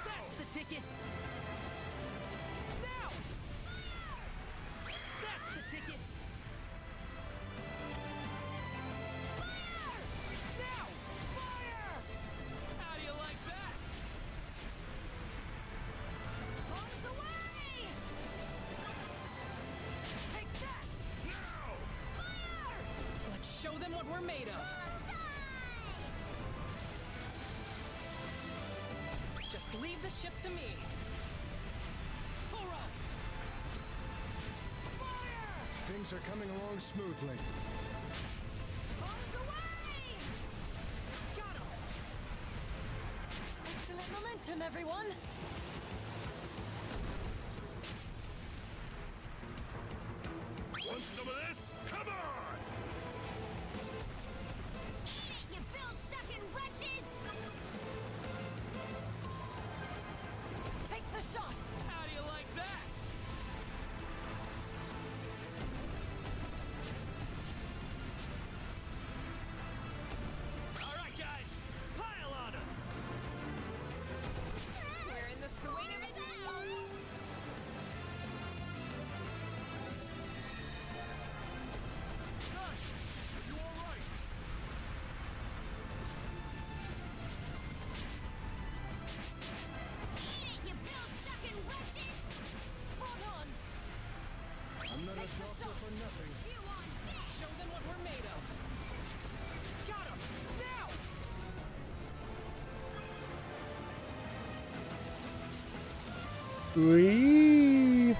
S: That's the ticket! Now! That's the ticket! Fire! Now! Fire! How do you like that? Arms away! Take that!
N: Now!
S: Fire!
D: Let's show them what we're made of. Just leave the ship to me.
S: Hoorah! Fire!
K: Things are coming along smoothly.
S: Arms away! Got him!
E: Excellent momentum, everyone.
F: Want some of this? Come on!
I: Eat it, you bill-sucking wretches!
S: Take the shot! How do you like that? All right, guys, pile on him!
O: We're in the swing of it now.
F: Gosh, are you all right?
I: Eat it, you bill-sucking wretches!
S: Spot on!
K: I'm not a
S: Take the
K: doctor
S: shot.
K: for nothing.
I: Chew on this!
D: Show them what we're made of.
S: Got him! Now!
A: Whee!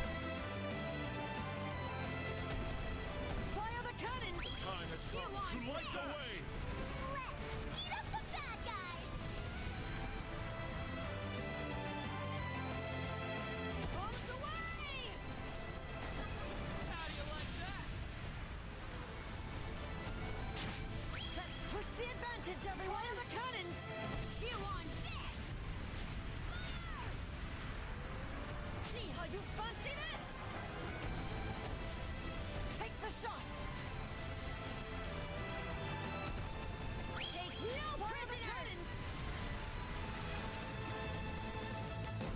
S: Fire the cannons!
F: Time has
I: Chew
F: come
I: on
F: to light the
I: this.
F: way!
I: Let's eat up the bad guys!
S: Arms away! How do you like that? Let's push the advantage, everyone! Fire the cannons!
I: Chew on this!
S: See how you fancy this! Take the shot!
I: Take no
S: Fire the
I: prisoners!
S: cannons!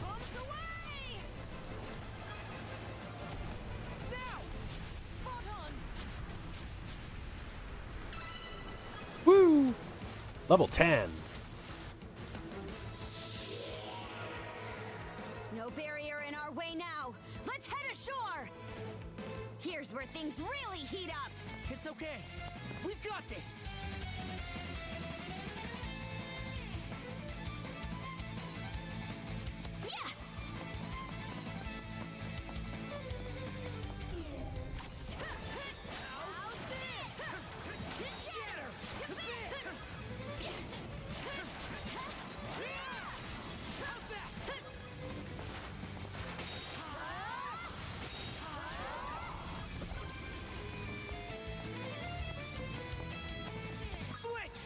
S: Arms away! Now! Spot on!
A: Woo! Level 10.
B: No barrier in our way now. Let's head ashore. Here's where things really heat up.
S: It's okay. We've got this.
I: Yeah! How's this?
S: Shatter! To bid! How's that? Switch!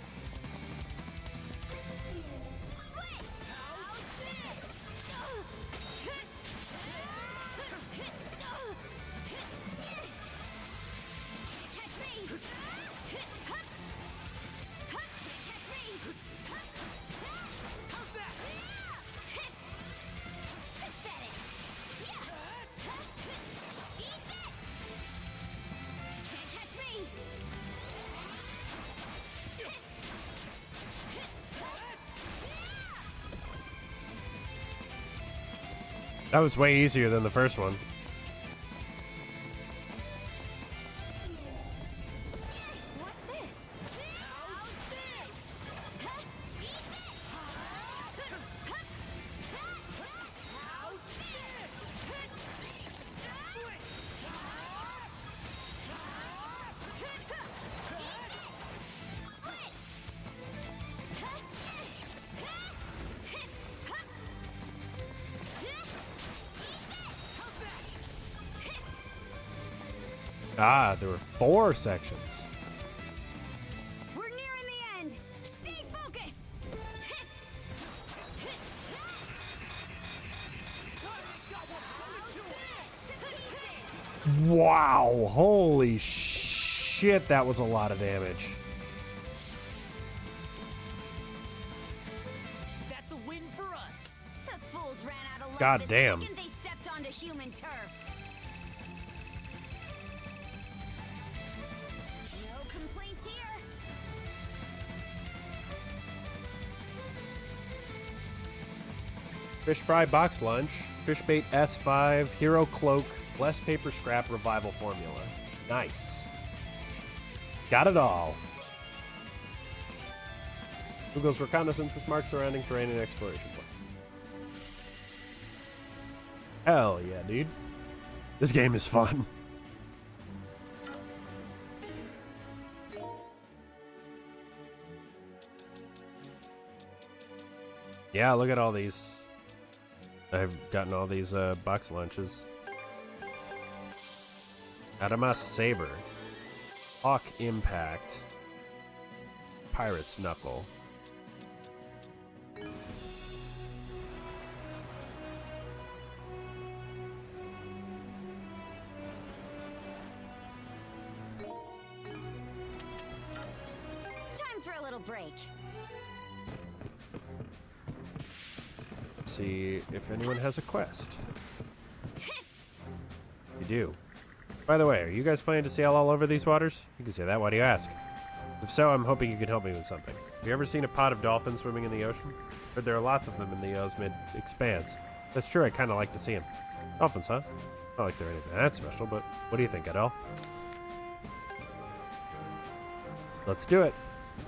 A: That was way easier than the first one.
B: What's this?
A: Ah, there were 4 sections.
B: We're nearing the end. Stay focused.
A: Wow, holy shit, that was a lot of damage.
S: That's a win for us.
B: The fools ran out of luck
A: God
B: the
A: damn.
B: second they stepped onto human turf. No complaints here.
A: Fish fry box lunch, fish bait S5, hero cloak, less paper scrap revival formula. Nice. Got it all. Google's reconnaissance marks surrounding terrain and exploration plan. Hell yeah, dude. This game is fun. Yeah, look at all these. I've gotten all these box lunches. Adama Saber. Hawk Impact. Pirate's Knuckle.
B: Time for a little break.
A: See if anyone has a quest. You do. By the way, are you guys planning to sail all over these waters? You can say that. Why do you ask? If so, I'm hoping you can help me with something. Have you ever seen a pod of dolphins swimming in the ocean? Heard there are lots of them in the Osmid expanse. That's true. I kind of like to see them. Dolphins, huh? Not like they're anything that special, but what do you think, Adele? Let's do it.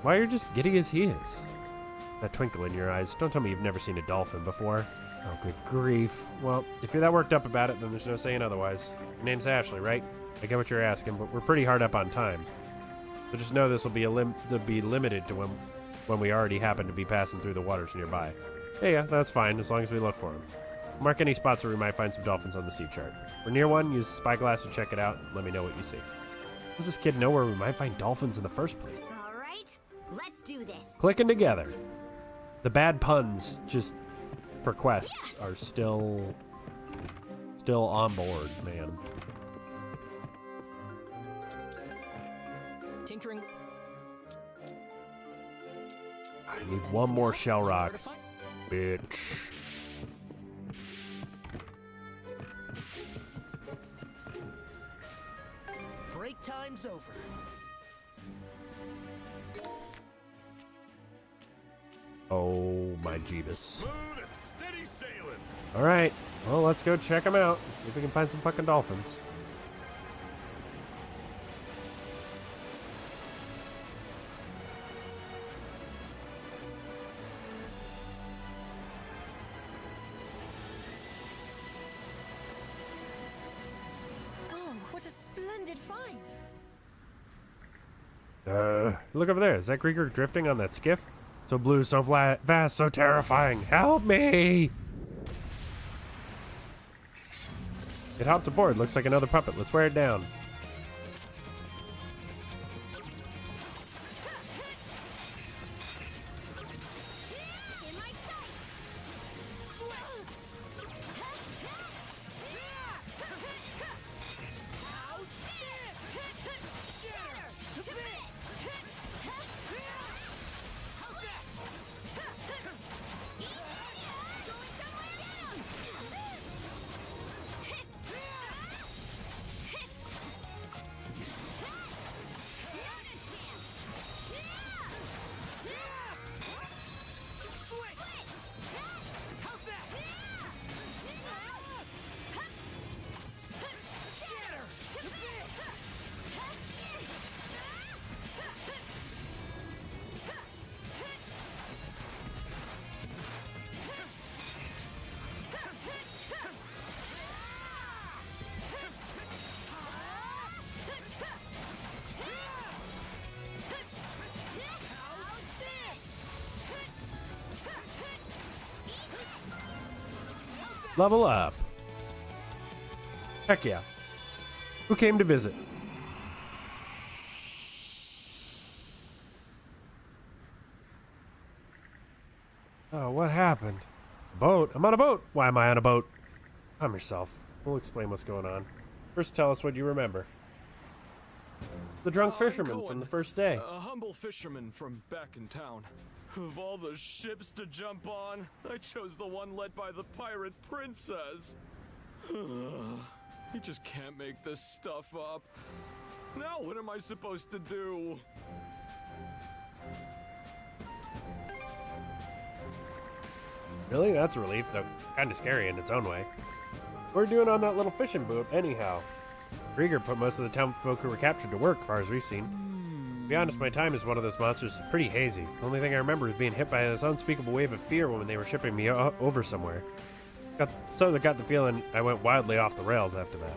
A: Why you're just giddy as he is. That twinkle in your eyes. Don't tell me you've never seen a dolphin before. Oh, good grief. Well, if you're that worked up about it, then there's no saying otherwise. Your name's Ashley, right? I get what you're asking, but we're pretty hard up on time. So just know this will be limited to when we already happen to be passing through the waters nearby. Yeah, that's fine, as long as we look for them. Mark any spots where we might find some dolphins on the sea chart. If we're near one, use the spyglass to check it out, and let me know what you see. Does this kid know where we might find dolphins in the first place?
B: All right, let's do this.
A: Clicking together. The bad puns, just for quests, are still on board, man.
D: Tinkering.
A: I need one more shell rock, bitch.
S: Break time's over.
A: Oh my Jeebus.
F: Smooth and steady sailing.
A: All right, well, let's go check them out. See if we can find some fucking dolphins.
E: Oh, what a splendid find!
A: Look over there. Is that Grieger drifting on that skiff? So blue, so vast, so terrifying. Help me! It hopped aboard. Looks like another puppet. Let's wear it down. Level up. Heck yeah. Who came to visit? Oh, what happened? A boat? I'm on a boat! Why am I on a boat? Calm yourself. We'll explain what's going on. First, tell us what you remember. The drunk fisherman from the first day.
R: A humble fisherman from back in town. Of all the ships to jump on, I chose the one led by the pirate princess. You just can't make this stuff up. Now what am I supposed to do?
A: Really? That's a relief, though kind of scary in its own way. What are we doing on that little fishing boat, anyhow? Grieger put most of the town folk who were captured to work, as far as we've seen. To be honest, my time as one of those monsters is pretty hazy. The only thing I remember is being hit by this unspeakable wave of fear when they were shipping me over somewhere. Got the feeling I went wildly off the rails after that.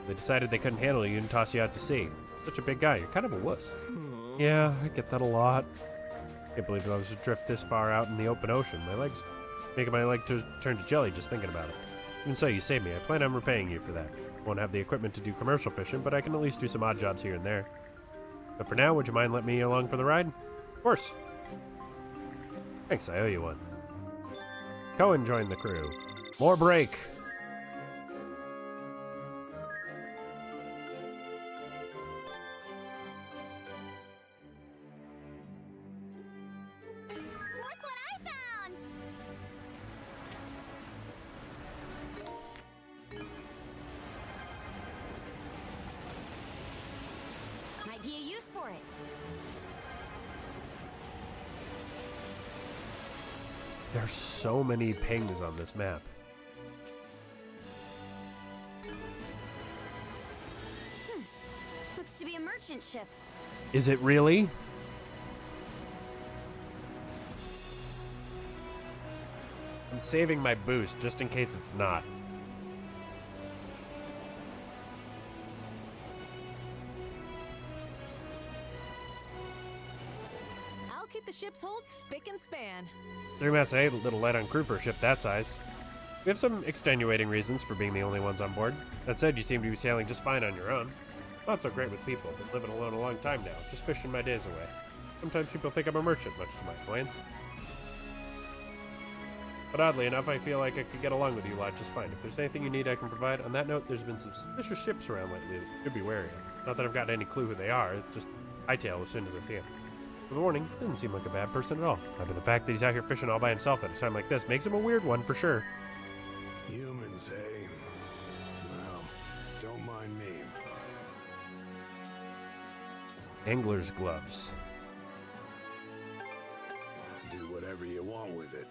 A: They decided they couldn't handle you and toss you out to sea. Such a big guy, you're kind of a wuss. Yeah, I get that a lot. Can't believe I was adrift this far out in the open ocean. Making my leg turn to jelly just thinking about it. Even so, you saved me. I plan on repaying you for that. Won't have the equipment to do commercial fishing, but I can at least do some odd jobs here and there. But for now, would you mind letting me along for the ride? Of course. Thanks, I owe you one. Cohen joined the crew. More break.
I: Look what I found!
B: Might be a use for it.
A: There's so many pings on this map.
B: Looks to be a merchant ship.
A: Is it really? I'm saving my boost just in case it's not.
M: I'll keep the ship's hold spick and span.
A: 3 mass A, a little light on crew for a ship that size. We have some extenuating reasons for being the only ones on board. That said, you seem to be sailing just fine on your own. Not so great with people, been living alone a long time now, just fishing my days away. Sometimes people think I'm a merchant, much to my annoyance. But oddly enough, I feel like I could get along with you lot just fine. If there's anything you need, I can provide. On that note, there's been some suspicious ships around lately that you should be wary of. Not that I've got any clue who they are, it's just hightail as soon as I see them. For the warning, doesn't seem like a bad person at all. But the fact that he's out here fishing all by himself at a time like this makes him a weird one for sure.
N: Humans, eh? Well, don't mind me.
A: Angler's gloves.
N: Do whatever you want with it.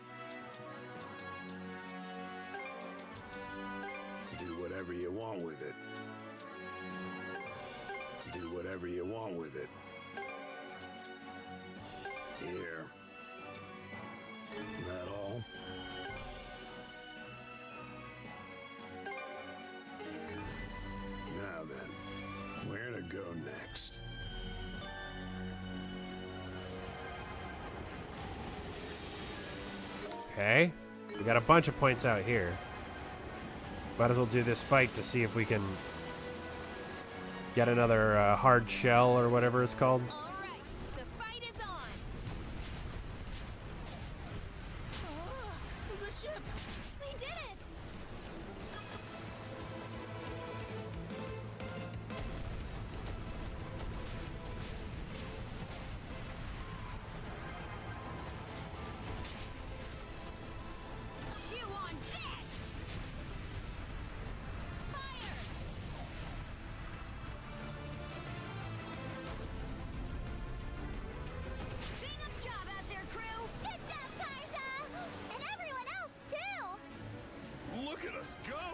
N: Do whatever you want with it. Do whatever you want with it. Here. That all? Now then, where to go next?
A: Okay. We got a bunch of points out here. Might as well do this fight to see if we can get another hard shell or whatever it's called.
I: The ship! We did it!
B: Chew on this! Fire! Big up job out there, crew!
I: Good job, Kaija! And everyone else, too!
F: Look at us go!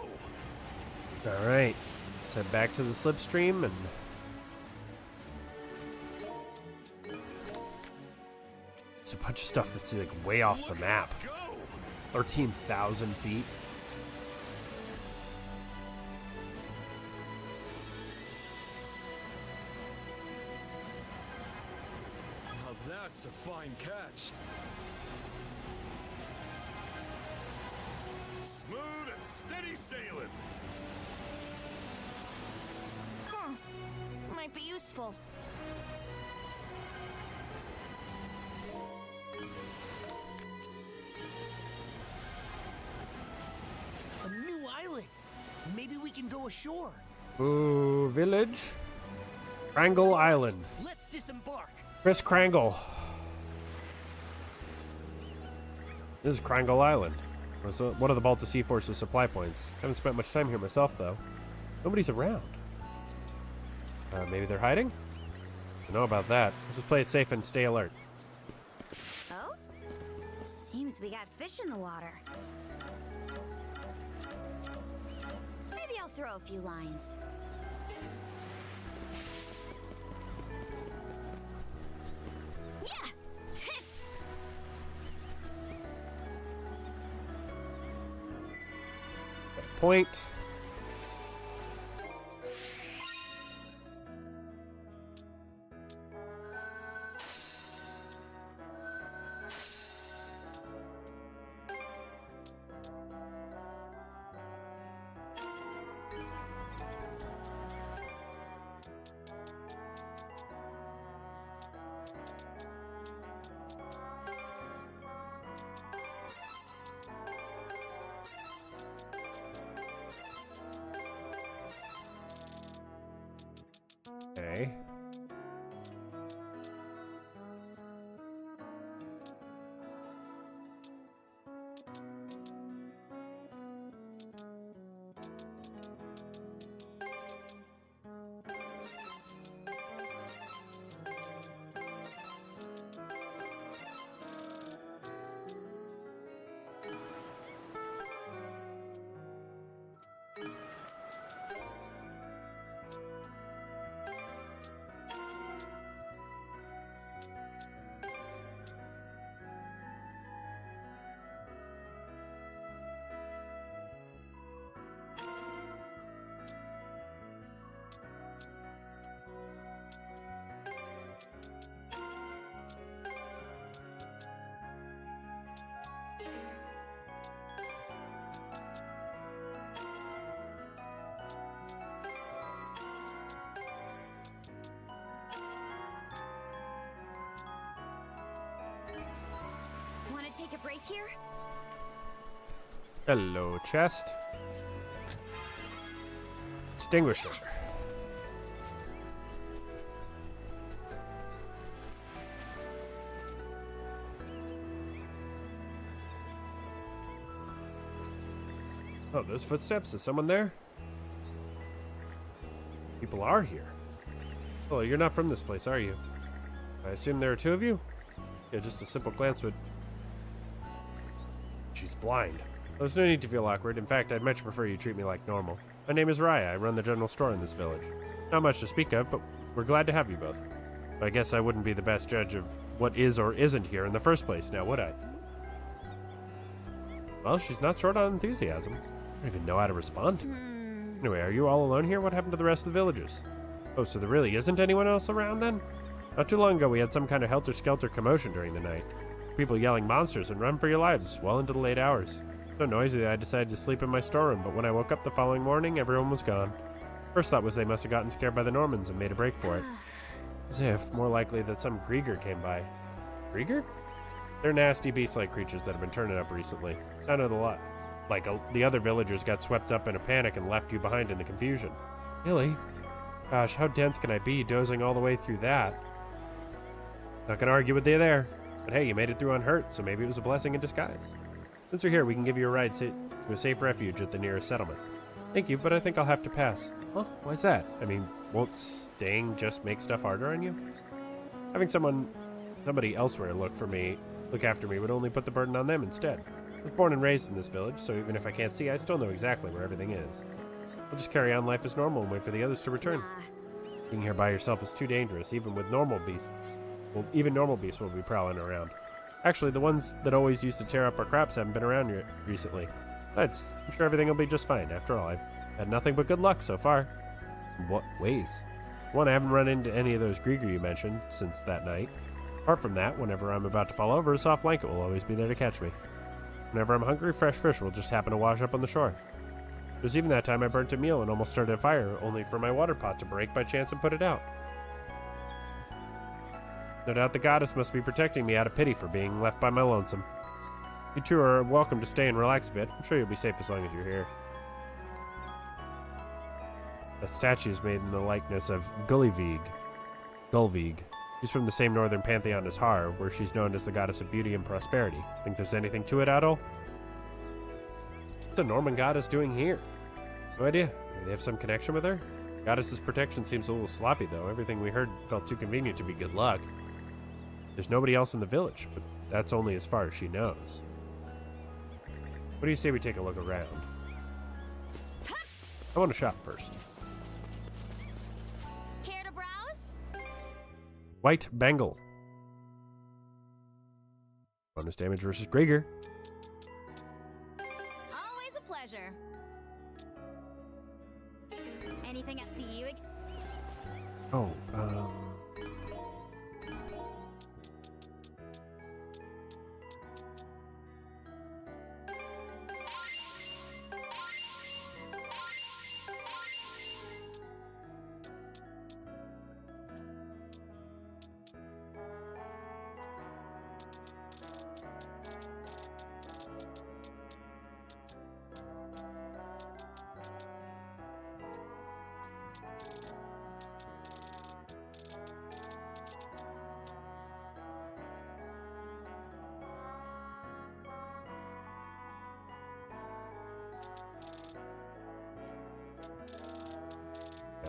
A: Alright. Let's head back to the slipstream and... There's a bunch of stuff that's like way off the map. 13,000 feet.
R: Now that's a fine catch.
F: Smooth sailing.
H: Might be useful.
S: A new island. Maybe we can go ashore.
A: Ooh, village. Krangle Island.
S: Let's disembark.
A: Chris Krangle. This is Krangle Island. It's one of the Balta Sea Force's supply points. Haven't spent much time here myself, though. Nobody's around. Maybe they're hiding? I don't know about that. Let's just play it safe and stay alert.
B: Oh? Seems we got fish in the water. Maybe I'll throw a few lines. Yeah!
A: Point. Okay.
B: Want to take a break here?
A: Hello, chest. Extinguisher. Oh, those footsteps? Is someone there? People are here. Oh, you're not from this place, are you? I assume there are two of you? Yeah, just a simple glance would... She's blind. There's no need to feel awkward. In fact, I'd much prefer you treat me like normal. My name is Raya. I run the general store in this village. Not much to speak of, but we're glad to have you both. But I guess I wouldn't be the best judge of what is or isn't here in the first place, now would I? Well, she's not short on enthusiasm. I don't even know how to respond. Anyway, are you all alone here? What happened to the rest of the villagers? Oh, so there really isn't anyone else around then? Not too long ago, we had some kind of helter-skelter commotion during the night. People yelling monsters and run for your lives well into the late hours. So noisy that I decided to sleep in my storeroom, but when I woke up the following morning, everyone was gone. First thought was they must have gotten scared by the Normans and made a break for it. As if, more likely that some Grieger came by. Grieger? They're nasty beast-like creatures that have been turning up recently. Sounded a lot like the other villagers got swept up in a panic and left you behind in the confusion. Really? Gosh, how dense can I be dozing all the way through that? Not gonna argue with you there. But hey, you made it through unhurt, so maybe it was a blessing in disguise. Since you're here, we can give you a ride to a safe refuge at the nearest settlement. Thank you, but I think I'll have to pass. Huh? Why's that? I mean, won't staying just make stuff harder on you? Having somebody elsewhere look after me would only put the burden on them instead. I was born and raised in this village, so even if I can't see, I still know exactly where everything is. I'll just carry on life as normal and wait for the others to return. Being here by yourself is too dangerous, even with normal beasts. Well, even normal beasts will be prowling around. Actually, the ones that always used to tear up our crops haven't been around recently. Besides, I'm sure everything will be just fine. After all, I've had nothing but good luck so far. In what ways? One, I haven't run into any of those Grieger you mentioned since that night. Apart from that, whenever I'm about to fall over, a soft blanket will always be there to catch me. Whenever I'm hungry, fresh fish will just happen to wash up on the shore. There's even that time I burnt a meal and almost started a fire, only for my water pot to break by chance and put it out. No doubt the goddess must be protecting me out of pity for being left by my lonesome. You two are welcome to stay and relax a bit. I'm sure you'll be safe as long as you're here. The statue is made in the likeness of Gullivig. She's from the same northern pantheon as Har, where she's known as the goddess of beauty and prosperity. Think there's anything to it, Adol? What's the Norman goddess doing here? No idea. Maybe they have some connection with her? Goddess's protection seems a little sloppy, though. Everything we heard felt too convenient to be good luck. There's nobody else in the village, but that's only as far as she knows. What do you say we take a look around? I want to shop first.
H: Care to browse?
A: White Bengal. Bonus damage versus Grieger.
H: Always a pleasure. Anything I see you?
A: Oh,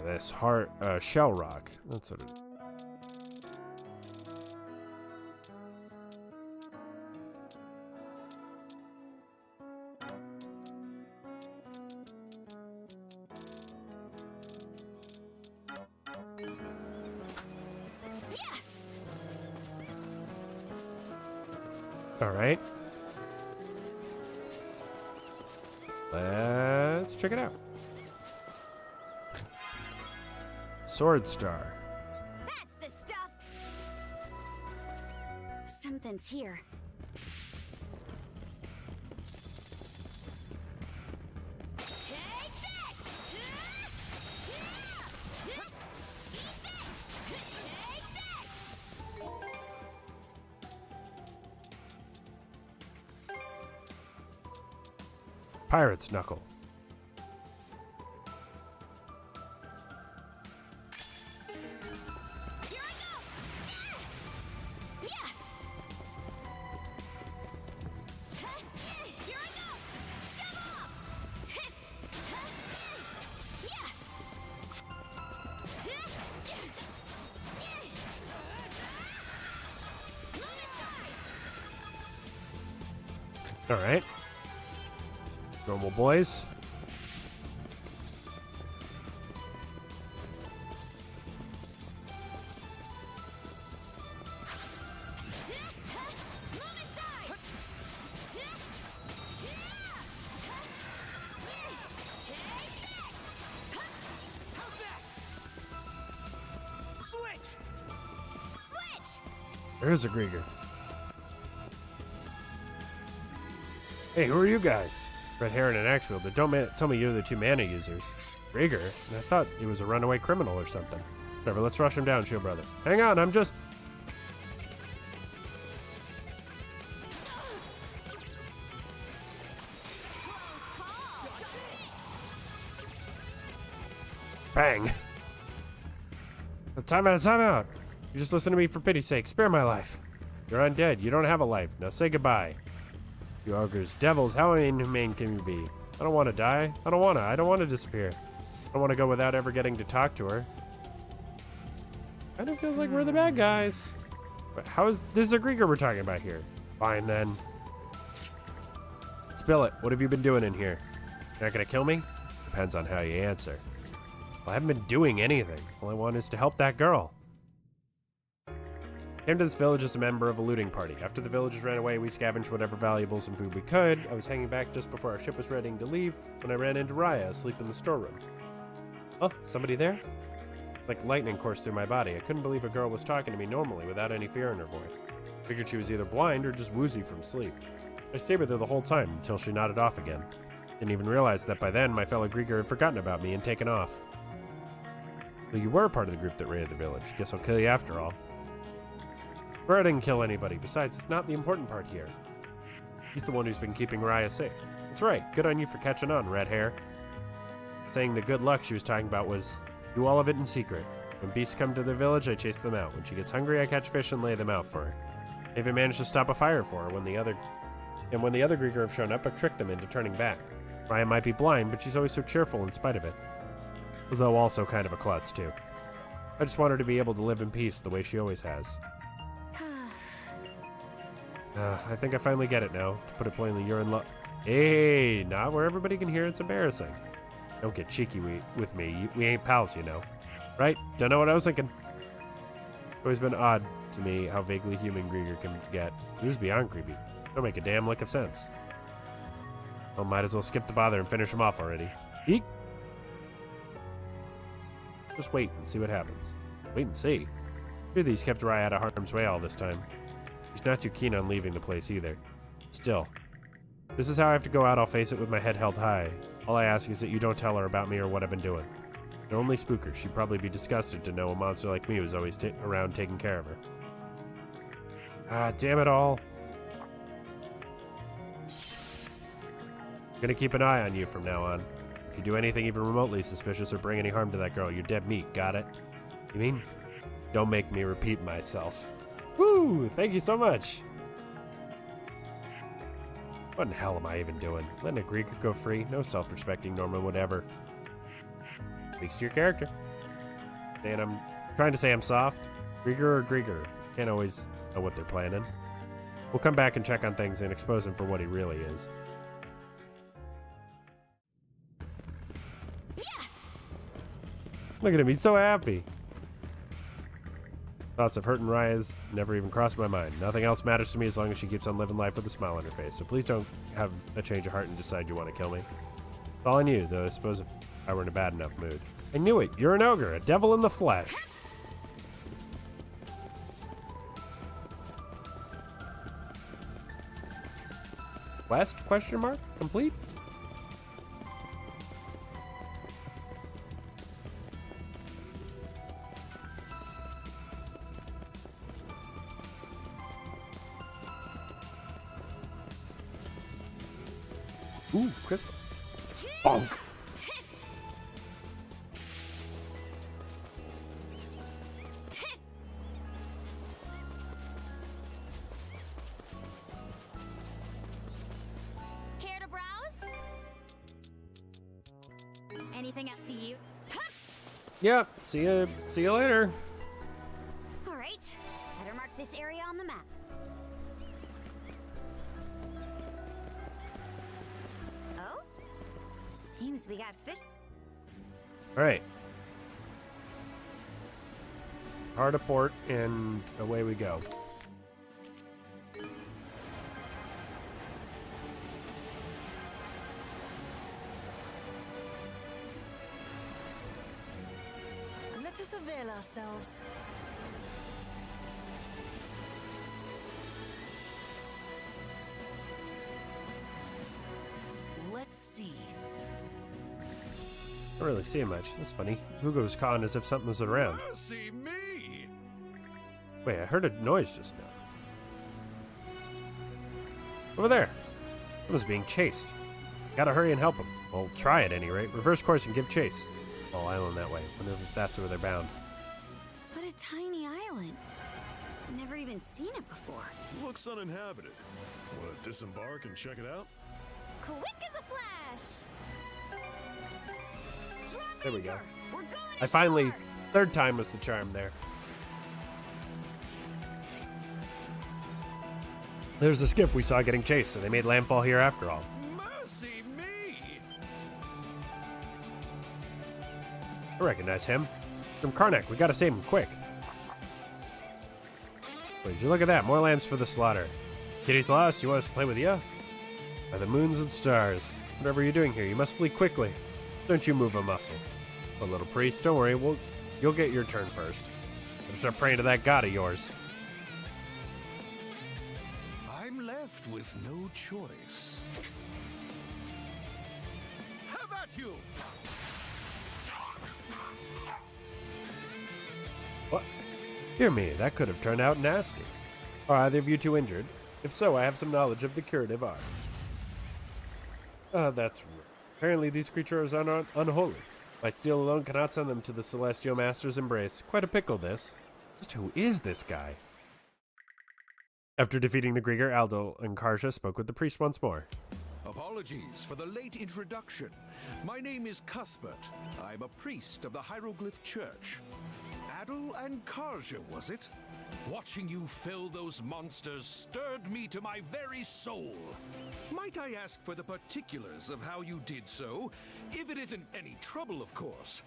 A: this shell rock. That's what it is. All right. Let's check it out. Sword Star.
B: That's the stuff! Something's here.
A: Pirate's Knuckle. All right. Normal boys. There's a Grieger. Hey, who are you guys? Red hair and an axe wielder. Don't tell me you're the two mana users. Grieger? I thought he was a runaway criminal or something. Whatever, let's rush him down, shield brother. Hang on, I'm just... Bang! Time out. You just listen to me for pity's sake. Spare my life. You're undead. You don't have a life. Now say goodbye. You ogres, devils, how inhumane can you be? I don't want to die. I don't want to disappear. I don't want to go without ever getting to talk to her. Kind of feels like we're the bad guys. But how is this a Grieger we're talking about here? Fine then. Spill it. What have you been doing in here? You're not gonna kill me? Depends on how you answer. Well, I haven't been doing anything. All I want is to help that girl. Came to this village as a member of a looting party. After the villagers ran away, we scavenged whatever valuables and food we could. I was hanging back just before our ship was ready to leave when I ran into Raya asleep in the storeroom. Oh, somebody there? Like lightning coursed through my body. I couldn't believe a girl was talking to me normally without any fear in her voice. Figured she was either blind or just woozy from sleep. I stayed with her the whole time until she nodded off again. Didn't even realize that by then my fellow Grieger had forgotten about me and taken off. So you were part of the group that raided the village. Guess I'll kill you after all. Or I didn't kill anybody. Besides, it's not the important part here. He's the one who's been keeping Raya safe. That's right. Good on you for catching on, red hair. Saying the good luck she was talking about was, do all of it in secret. When beasts come to the village, I chase them out. When she gets hungry, I catch fish and lay them out for her. I even managed to stop a fire for her when the other Grieger have shown up, I've tricked them into turning back. Raya might be blind, but she's always so cheerful in spite of it. Though also kind of a klutz, too. I just want her to be able to live in peace the way she always has. I think I finally get it now. To put it plainly, you're in love. Hey, not where everybody can hear. It's embarrassing. Don't get cheeky with me. We ain't pals, you know. Right? Don't know what I was thinking. It's always been odd to me how vaguely human Grieger can get. This is beyond creepy. Don't make a damn lick of sense. Well, might as well skip the bother and finish him off already. Eek! Just wait and see what happens. Wait and see. Sure, these kept Raya out of harm's way all this time. She's not too keen on leaving the place either. Still, this is how I have to go out. I'll face it with my head held high. All I ask is that you don't tell her about me or what I've been doing. The only spooker. She'd probably be disgusted to know a monster like me was always around taking care of her. Ah, damn it all. I'm gonna keep an eye on you from now on. If you do anything even remotely suspicious or bring any harm to that girl, you're dead meat, got it? You mean? Don't make me repeat myself. Woo! Thank you so much! What in the hell am I even doing? Letting a Grieger go free? No self-respecting Norman would ever. Speaks to your character. And I'm trying to say I'm soft. Grieger or Grieger. Can't always know what they're planning. We'll come back and check on things and expose him for what he really is. Look at him, he's so happy. Thoughts of hurting Raya's never even crossed my mind. Nothing else matters to me as long as she keeps on living life with a smile on her face. So please don't have a change of heart and decide you want to kill me. It's all on you, though I suppose if I were in a bad enough mood. I knew it. You're an ogre, a devil in the flesh. Quest? Question mark? Complete? Ooh, crystal. Bonk.
T: Care to browse? Anything else? See you.
A: Yeah, see you later.
B: All right, better mark this area on the map. Oh? Seems we got fish.
A: All right. Hard to port, and away we go.
E: Let us avail ourselves.
S: Let's see.
A: Don't really see him much. That's funny. Hugo's calling as if something was around.
N: See me.
A: Wait, I heard a noise just now. Over there. Someone's being chased. Gotta hurry and help him. Well, try at any rate. Reverse course and give chase. All island that way. Wonder if that's where they're bound.
B: What a tiny island. Never even seen it before.
F: Looks uninhabited. Want to disembark and check it out?
T: Quick as a flash.
A: There we go. I finally, third time was the charm there. There's the skiff we saw getting chased, so they made landfall here after all.
N: Mercy me!
A: I recognize him. From Karnak, we gotta save him quick. Wait, did you look at that? More lambs for the slaughter. Kitty's lost, you want us to play with you? By the moons and stars. Whatever you're doing here, you must flee quickly. Don't you move a muscle. But little priest, don't worry, you'll get your turn first. Better start praying to that god of yours.
N: I'm left with no choice. at you!
A: What? Dear me, that could have turned out nasty. Are either of you two injured? If so, I have some knowledge of the curative arts. That's rude. Apparently these creatures are unholy. My steel alone cannot send them to the Celestial Master's embrace. Quite a pickle, this. Just who is this guy? After defeating the Grieger, Aldel and Karja spoke with the priest once more.
U: Apologies for the late introduction. My name is Cuthbert. I'm a priest of the Hieroglyph Church. Adel and Karja, was it? Watching you fill those monsters stirred me to my very soul. Might I ask for the particulars of how you did so? If it isn't any trouble, of course.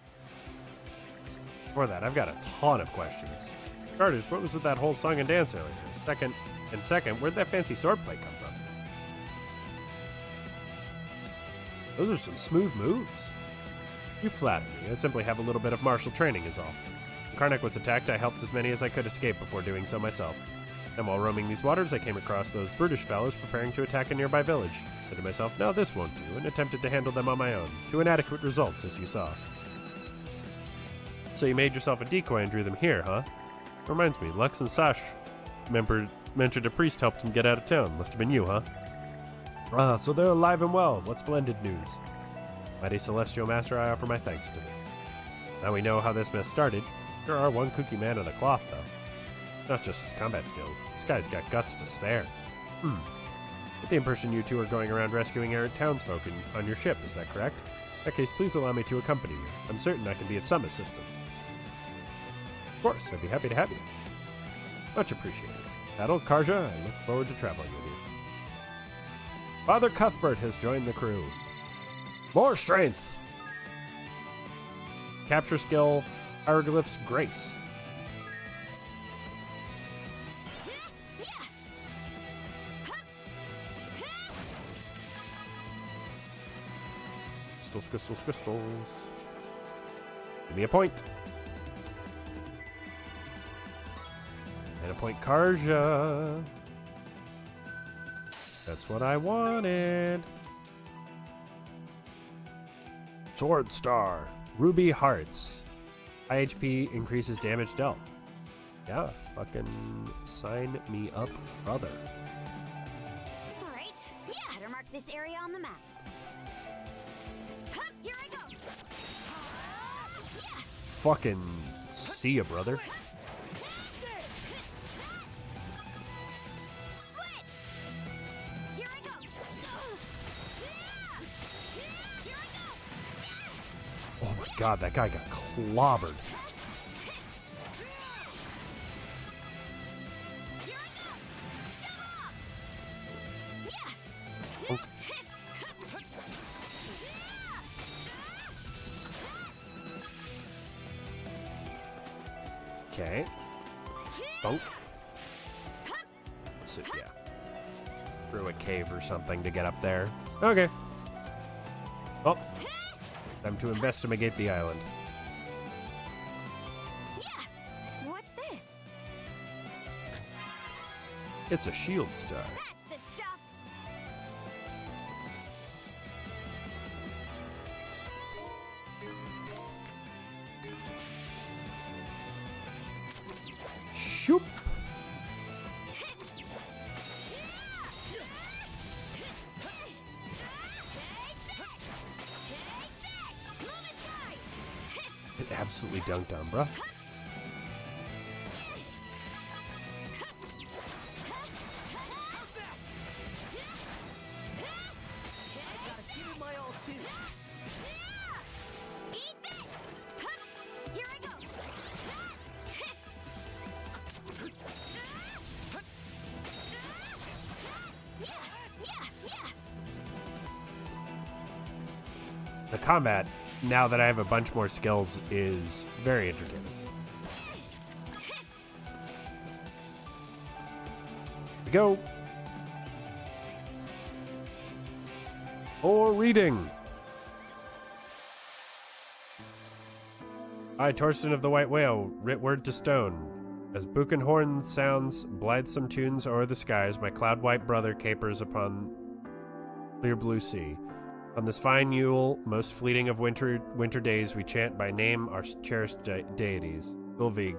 A: For that, I've got a ton of questions. Starters, what was with that whole song and dance earlier? Second, where'd that fancy swordplay come from? Those are some smooth moves. You flatter me. I simply have a little bit of martial training is all. When Karnak was attacked, I helped as many as I could escape before doing so myself. And while roaming these waters, I came across those brutish fellows preparing to attack a nearby village. I said to myself, now this won't do, and attempted to handle them on my own, to inadequate results, as you saw. So you made yourself a decoy and drew them here, huh? Reminds me, Lux and Sash mentioned a priest helped him get out of town. Must have been you, huh? Ah, so they're alive and well. What splendid news. Mighty Celestial Master, I offer my thanks to thee. Now we know how this mess started. There are one kooky man in a cloth, though. Not just his combat skills. This guy's got guts to spare. With the impression you two are going around rescuing errant townsfolk on your ship, is that correct? In that case, please allow me to accompany you. I'm certain I can be of some assistance. Of course, I'd be happy to have you. Much appreciated. Adel, Karja, I look forward to traveling with you. Father Cuthbert has joined the crew. More strength! Capture skill, Hieroglyph's Grace. Crystals. Give me a point. And a point Karja. That's what I wanted. Sword Star. Ruby Hearts. High HP increases damage dealt. Yeah, fucking sign me up, brother.
B: Alright, yeah, better mark this area on the map. Here I go.
A: Fucking see ya, brother. Oh my god, that guy got clobbered. Oh. Okay. Bunk. So, yeah. Through a cave or something to get up there. Okay. Well, time to investigate the island.
B: Yeah. What's this?
A: It's a shield star.
B: That's the stuff.
A: Shoop. It absolutely dunked on, bruh. The combat, now that I have a bunch more skills, is very intricate. We go. For reading. I, Torsten of the White Whale, writ word to stone. As Buchenhorn sounds blithesome tunes o'er the skies, my cloud-white brother capers upon clear blue sea. On this fine Yule, most fleeting of winter days, we chant by name our cherished deities. Ulvig,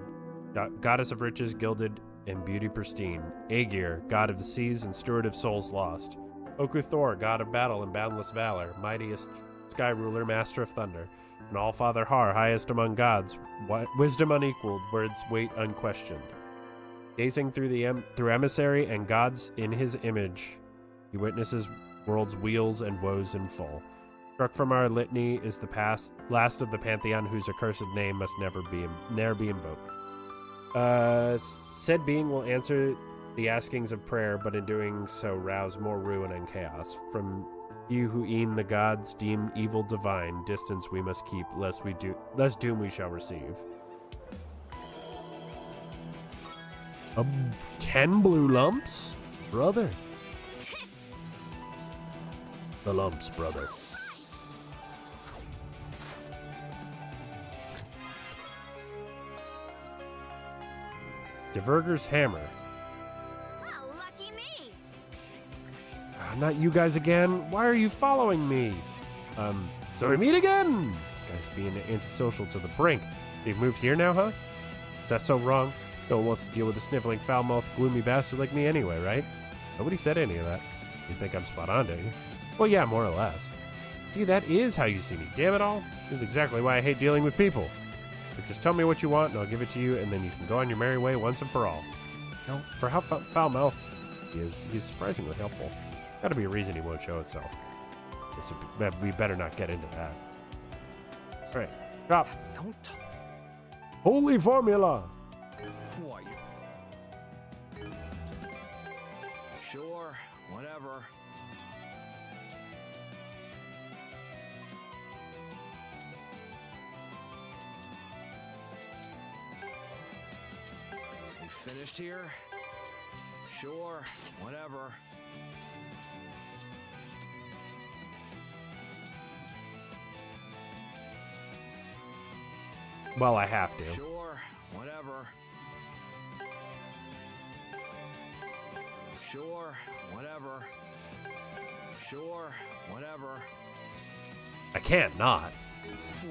A: goddess of riches, gilded and beauty pristine. Aegir, god of the seas and steward of souls lost. Oku Thor, god of battle and boundless valor, mightiest sky ruler, master of thunder. And All-Father Har, highest among gods, wisdom unequaled, words weight unquestioned. Gazing through emissary and gods in his image, he witnesses world's weals and woes in full. Struck from our litany is the last of the pantheon whose accursed name must never be invoked. Said being will answer the askings of prayer, but in doing so rouse more ruin and chaos. From you who e'en the gods deem evil divine, distance we must keep, lest doom we shall receive. 10 blue lumps? Brother. The lumps, brother. Diverger's hammer.
T: Oh, lucky me!
A: Not you guys again. Why are you following me? So we meet again. This guy's being antisocial to the brink. You've moved here now, huh? Is that so wrong? No one wants to deal with a sniveling, foul-mouthed, gloomy bastard like me anyway, right? Nobody said any of that. You think I'm spot on, don't you? Well, yeah, more or less. See, that is how you see me. Damn it all. This is exactly why I hate dealing with people. But just tell me what you want, and I'll give it to you, and then you can go on your merry way once and for all. You know, for how foul-mouthed he is, he's surprisingly helpful. Gotta be a reason he won't show itself. We better not get into that. Alright, drop.
C: Don't.
A: Holy formula!
C: Why? Sure, whatever. You finished here? Sure, whatever.
A: Well, I have to.
C: Sure, whatever. Sure, whatever. Sure, whatever.
A: I can't not.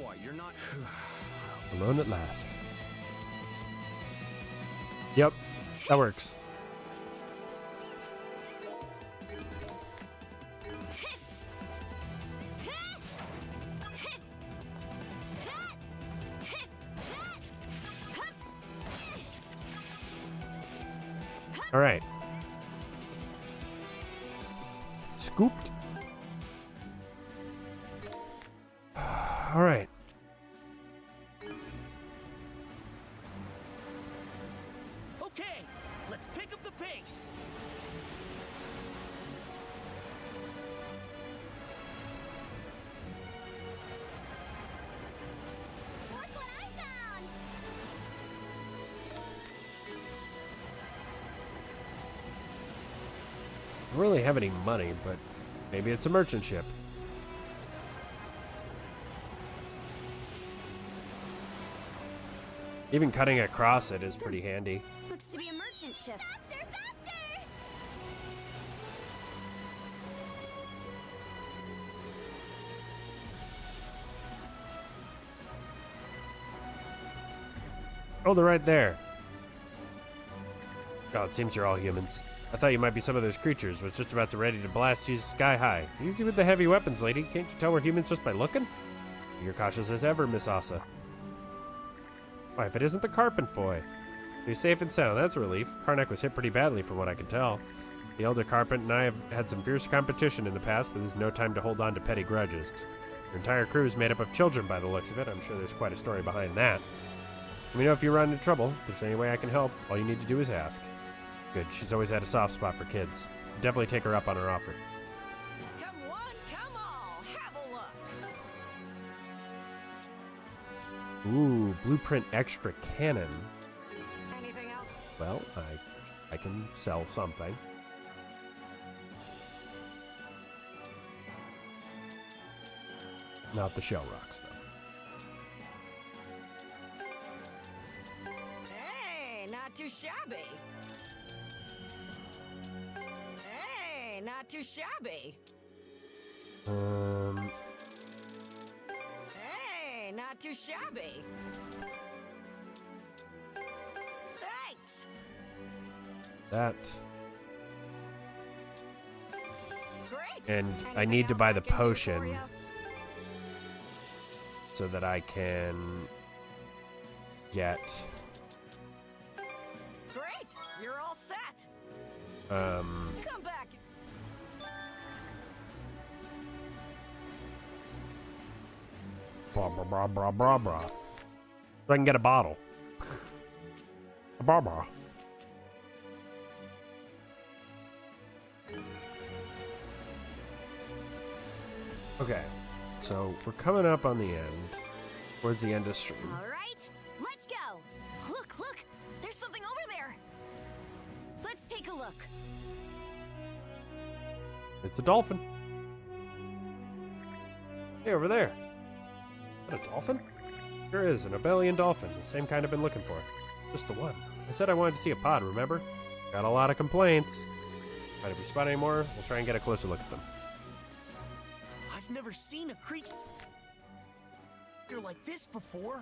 C: What, you're not...
A: Alone at last. Yep, that works. All right. Scooped. All right.
S: Okay, let's pick up the pace.
T: Look what I found!
A: I don't really have any money, but maybe it's a merchant ship. Even cutting across it is pretty handy.
B: Looks to be a merchant ship.
T: Faster, faster!
A: Oh, they're right there. Oh, it seems you're all humans. I thought you might be some of those creatures. Was just about to ready to blast you sky high. Easy with the heavy weapons, lady. Can't you tell we're humans just by looking? You're cautious as ever, Miss Asa. Why, if it isn't the Carpent Boy. You're safe and sound. That's a relief. Karnak was hit pretty badly from what I can tell. The elder Carpent and I have had some fierce competition in the past, but there's no time to hold on to petty grudges. Your entire crew is made up of children by the looks of it. I'm sure there's quite a story behind that. Let me know if you run into trouble. If there's any way I can help, all you need to do is ask. Good. She's always had a soft spot for kids. Definitely take her up on her offer.
S: Come on, come on, have a look.
A: Ooh, blueprint extra cannon.
B: Anything else?
A: Well, I can sell something. Not the shell rocks, though.
L: Hey, not too shabby. Hey, not too shabby. not too shabby. Thanks.
A: That.
L: Great.
A: And I need to buy the potion so that I can get
L: Great. You're all set.
A: Come
L: back.
A: blah blah blah blah blah blah. So I can get a bottle. Blah blah. Okay, so we're coming up on the end, towards the end of stream.
B: All right, let's go. Look, there's something over there. Let's take a look.
A: It's a dolphin. Hey, over there. Is that a dolphin? Sure is, an Abelian dolphin, the same kind I've been looking for. Just the one. I said I wanted to see a pod, remember? Got a lot of complaints. But if we spot any more, we'll try and get a closer look at them.
S: I've never seen a creature like this before.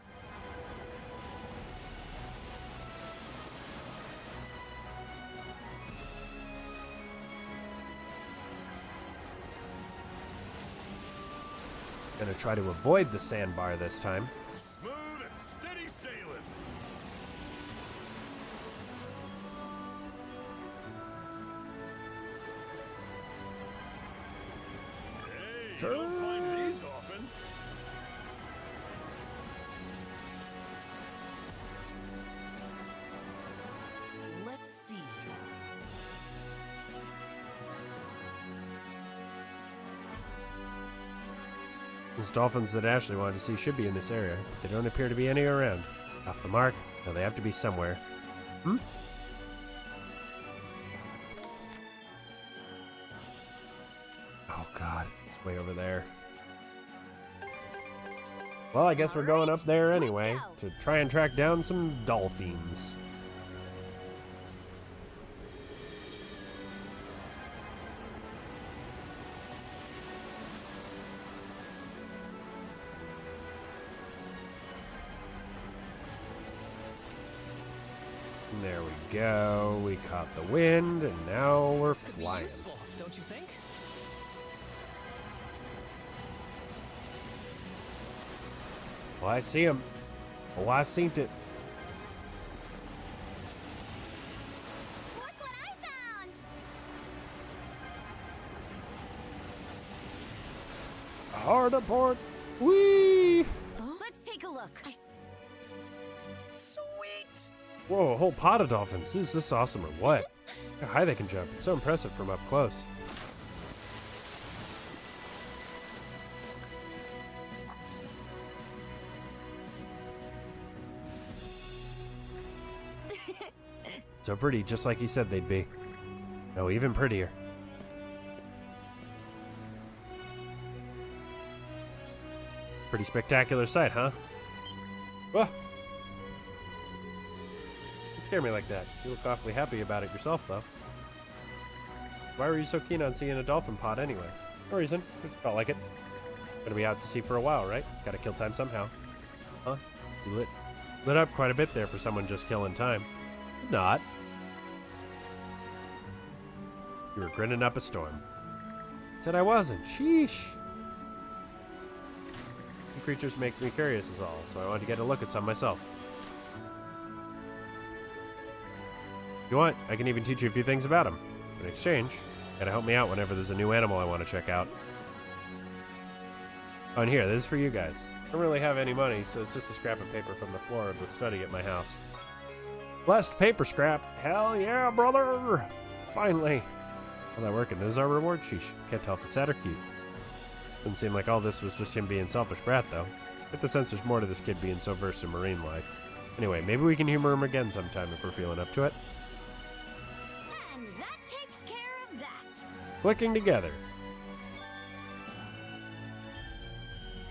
A: Gonna try to avoid the sandbar this time.
F: Smooth and steady sailing. Hey, you don't find these often.
S: Let's see.
A: Those dolphins that Ashley wanted to see should be in this area. They don't appear to be any around. Off the mark? No, they have to be somewhere. Hmm? Oh god, it's way over there. Well, I guess we're going up there anyway to try and track down some dolphins. There we go. We caught the wind, and now we're
D: This could be
A: flying.
D: useful, don't you think?
A: Well, I see him. Oh, I seen it.
T: Look what I found!
A: A hard port. Whee!
B: Let's take a look.
S: Sweet!
A: Whoa, a whole pod of dolphins. Is this awesome or what? How high they can jump. It's so impressive from up close. So pretty, just like he said they'd be. No, even prettier. Pretty spectacular sight, huh? Whoa! Don't scare me like that. You look awfully happy about it yourself, though. Why were you so keen on seeing a dolphin pod anyway? No reason. I just felt like it. Gonna be out to sea for a while, right? Gotta kill time somehow. Huh? You lit up quite a bit there for someone just killing time. Not. You were grinning up a storm. Said I wasn't. Sheesh. The creatures make me curious is all, so I wanted to get a look at some myself. If you want, I can even teach you a few things about them. In exchange, gotta help me out whenever there's a new animal I want to check out. Oh, and here, this is for you guys. I don't really have any money, so it's just a scrap of paper from the floor of the study at my house. Blessed paper scrap. Hell yeah, brother! Finally. All that working. This is our reward. Sheesh. Can't tell if it's sad or cute. Doesn't seem like all this was just him being selfish brat, though. Get the sense there's more to this kid being so versed in marine life. Anyway, maybe we can humor him again sometime if we're feeling up to it.
B: And that takes care of that.
A: Clicking together.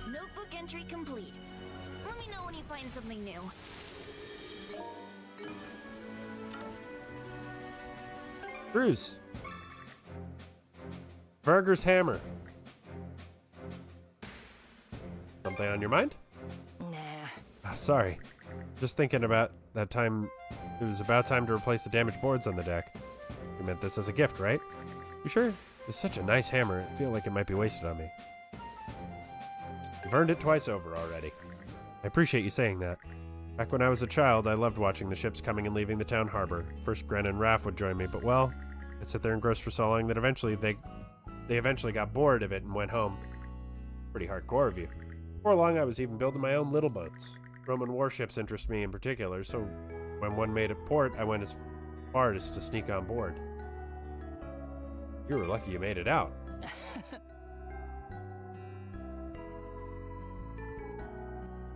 I: Notebook entry complete. Let me know when you find something new.
A: Bruce. Verger's hammer. Something on your mind?
I: Nah.
A: Sorry. Just thinking about that time. It was about time to replace the damaged boards on the deck. You meant this as a gift, right? You sure? It's such a nice hammer. I feel like it might be wasted on me. You've earned it twice over already. I appreciate you saying that. Back when I was a child, I loved watching the ships coming and leaving the town harbor. First, Gren and Raph would join me, but well, I'd sit there engrossed for so long that eventually they eventually got bored of it and went home. Pretty hardcore of you. Before long, I was even building my own little boats. Roman warships interest me in particular, so when one made a port, I went as far as to sneak on board. You were lucky you made it out.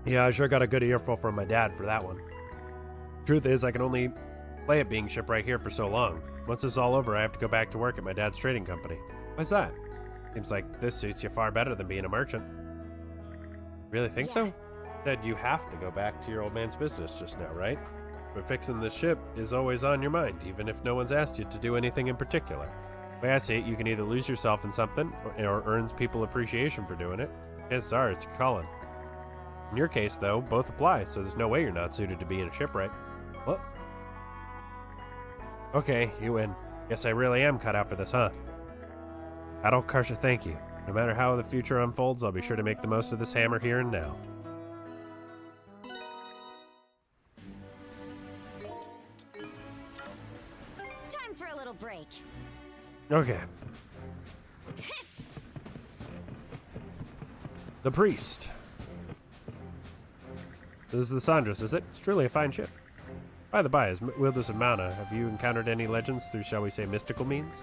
A: Yeah, I sure got a good earful from my dad for that one. Truth is, I can only play at being shipwright here for so long. Once this is all over, I have to go back to work at my dad's trading company. Why's that? Seems like this suits you far better than being a merchant. Really think so? Dad, you have to go back to your old man's business just now, right? But fixing the ship is always on your mind, even if no one's asked you to do anything in particular. The way I see it, you can either lose yourself in something, or earn people appreciation for doing it. Chances are it's your calling. In your case, though, both apply, so there's no way you're not suited to being a shipwright. What? Okay, you win. Guess I really am cut out for this, huh? Adol Karsha, thank you. No matter how the future unfolds, I'll be sure to make the most of this hammer here and now.
B: Time for a little break.
A: Okay. The Priest. This is the Sandras, is it? It's truly a fine ship. By the by, as wielders of mana, have you encountered any legends through, shall we say, mystical means?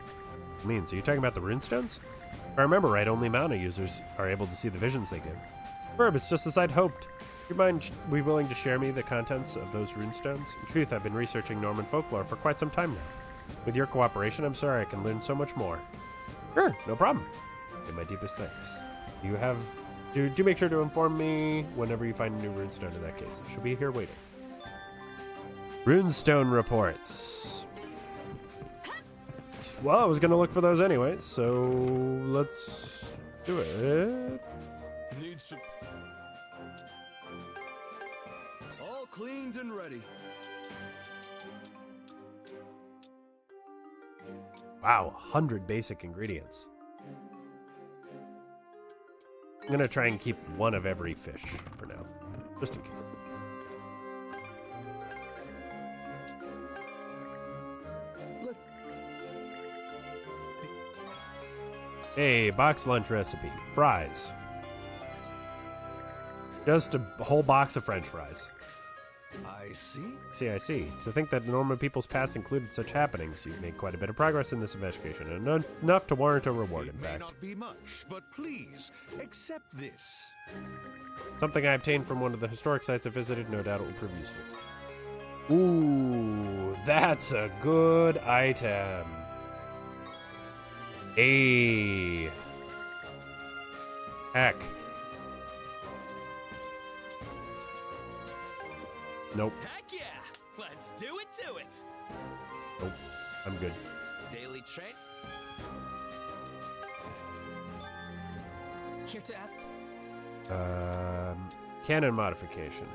A: Means? Are you talking about the runestones? If I remember right, only mana users are able to see the visions they give. Verb, it's just as I'd hoped. Would you mind be willing to share me the contents of those runestones? In truth, I've been researching Norman folklore for quite some time now. With your cooperation, I'm sorry I can learn so much more. Sure, no problem. And my deepest thanks. You have... Do make sure to inform me whenever you find a new runestone in that case. I shall be here waiting. Runestone reports. Well, I was going to look for those anyways, so let's do it.
U: Need some... All cleaned and ready.
A: Wow, 100 basic ingredients. I'm going to try and keep one of every fish for now, just in case. Hey, box lunch recipe. Fries. Just a whole box of French fries.
U: I see.
A: I see. To think that Norman people's past included such happenings, you've made quite a bit of progress in this investigation, and enough to warrant a reward, in fact.
U: It may not be much, but please, accept this.
A: Something I obtained from one of the historic sites I visited, no doubt it will prove useful. Ooh, that's a good item. Hey. Heck. Nope.
S: Heck yeah! Let's do it!
A: Nope. I'm good.
S: Daily train.
D: Here to ask.
A: Cannon modification.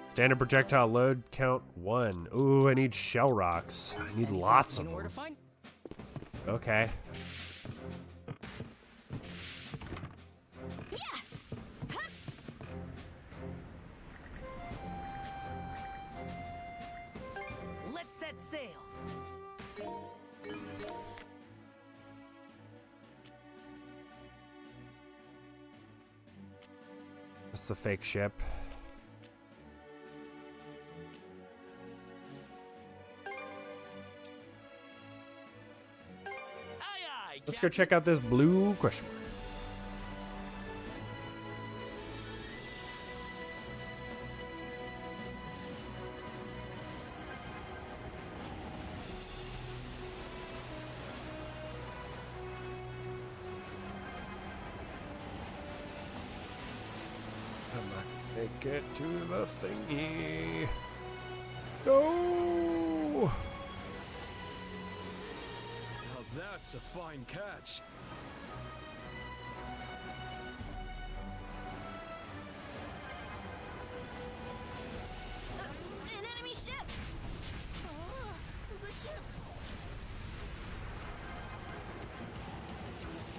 A: Standard projectile load count 1. Ooh, I need shell rocks. I need lots of them.
D: Where to find?
A: Okay.
S: Let's set sail.
A: That's the fake ship. Let's go check out this blue question mark. I'm not gonna make it to the thingy. No!
U: That's a fine catch.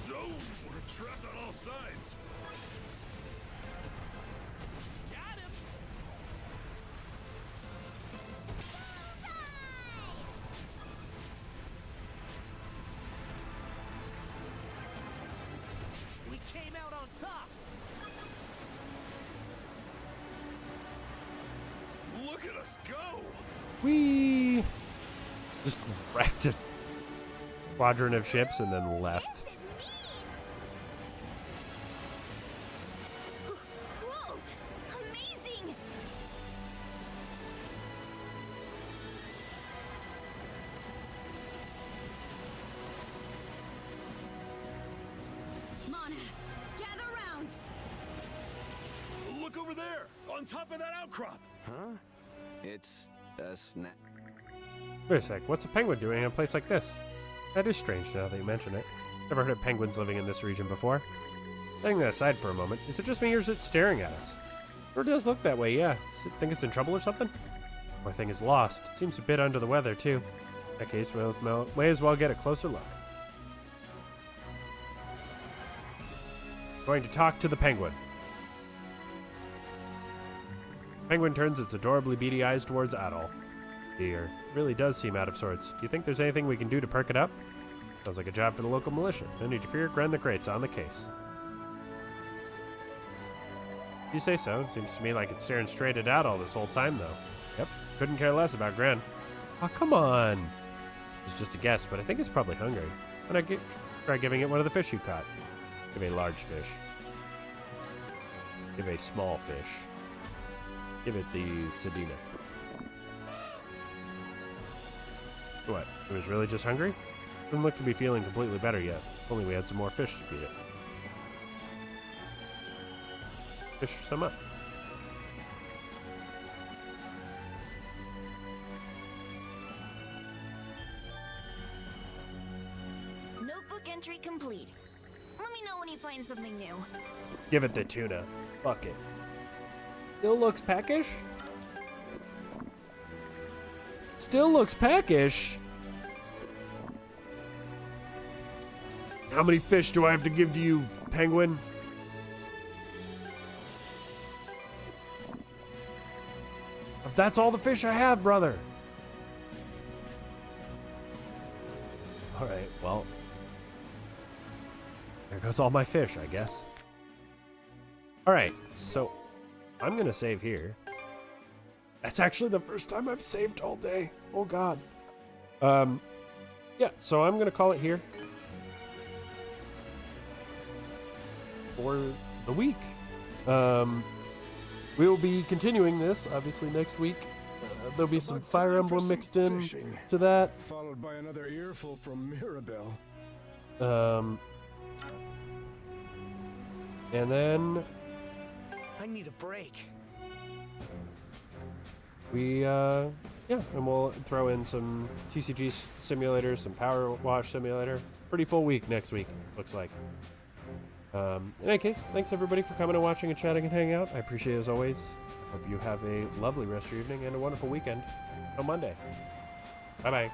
F: Oh, we're trapped on all sides.
S: Got him! We came out on top!
F: Look at us go!
A: We just wrecked a squadron of ships and then left.
T: Whoa! Amazing!
B: Mana, gather round!
F: Look over there! On top of that outcrop!
P: Huh? It's a snap.
A: Wait a sec, what's a penguin doing in a place like this? That is strange now that you mention it. Never heard of penguins living in this region before. Setting that aside for a moment, is it just me or is it staring at us? Sure does look that way, yeah. Does it think it's in trouble or something? Poor thing is lost. It seems a bit under the weather, too. In that case, may as well get a closer look. Going to talk to the penguin. Penguin turns its adorably beady eyes towards Adol. Dear, it really does seem out of sorts. Do you think there's anything we can do to perk it up? Sounds like a job for the local militia. No need to fear, Gren the Great's on the case. You say so. It seems to me like it's staring straight at Adol this whole time, though. Yep, couldn't care less about Gren. Oh, come on! It's just a guess, but I think it's probably hungry. Why not try giving it one of the fish you caught? Give a large fish. Give a small fish. Give it the Sedina. What? It was really just hungry? Doesn't look to be feeling completely better yet. If only we had some more fish to feed it. Fish some up.
H: Notebook entry complete. Let me know when you find something new.
A: Give it the tuna. Fuck it. Still looks peckish? Still looks peckish? How many fish do I have to give to you, penguin? That's all the fish I have, brother. Alright, well. There goes all my fish, I guess. Alright, so I'm gonna save here. That's actually the first time I've saved all day. Oh god. Yeah, so I'm gonna call it here for the week. We will be continuing this obviously next week. There'll be some Fire Emblem mixed in to that.
K: Followed by another earful from Mirabelle.
A: And then
S: I need a break.
A: we yeah, and we'll throw in some TCG simulator, some Power Wash simulator. Pretty full week next week, looks like. In any case, thanks everybody for coming and watching and chatting and hanging out. I appreciate it as always. Hope you have a lovely rest of your evening and a wonderful weekend on Monday. Bye-bye.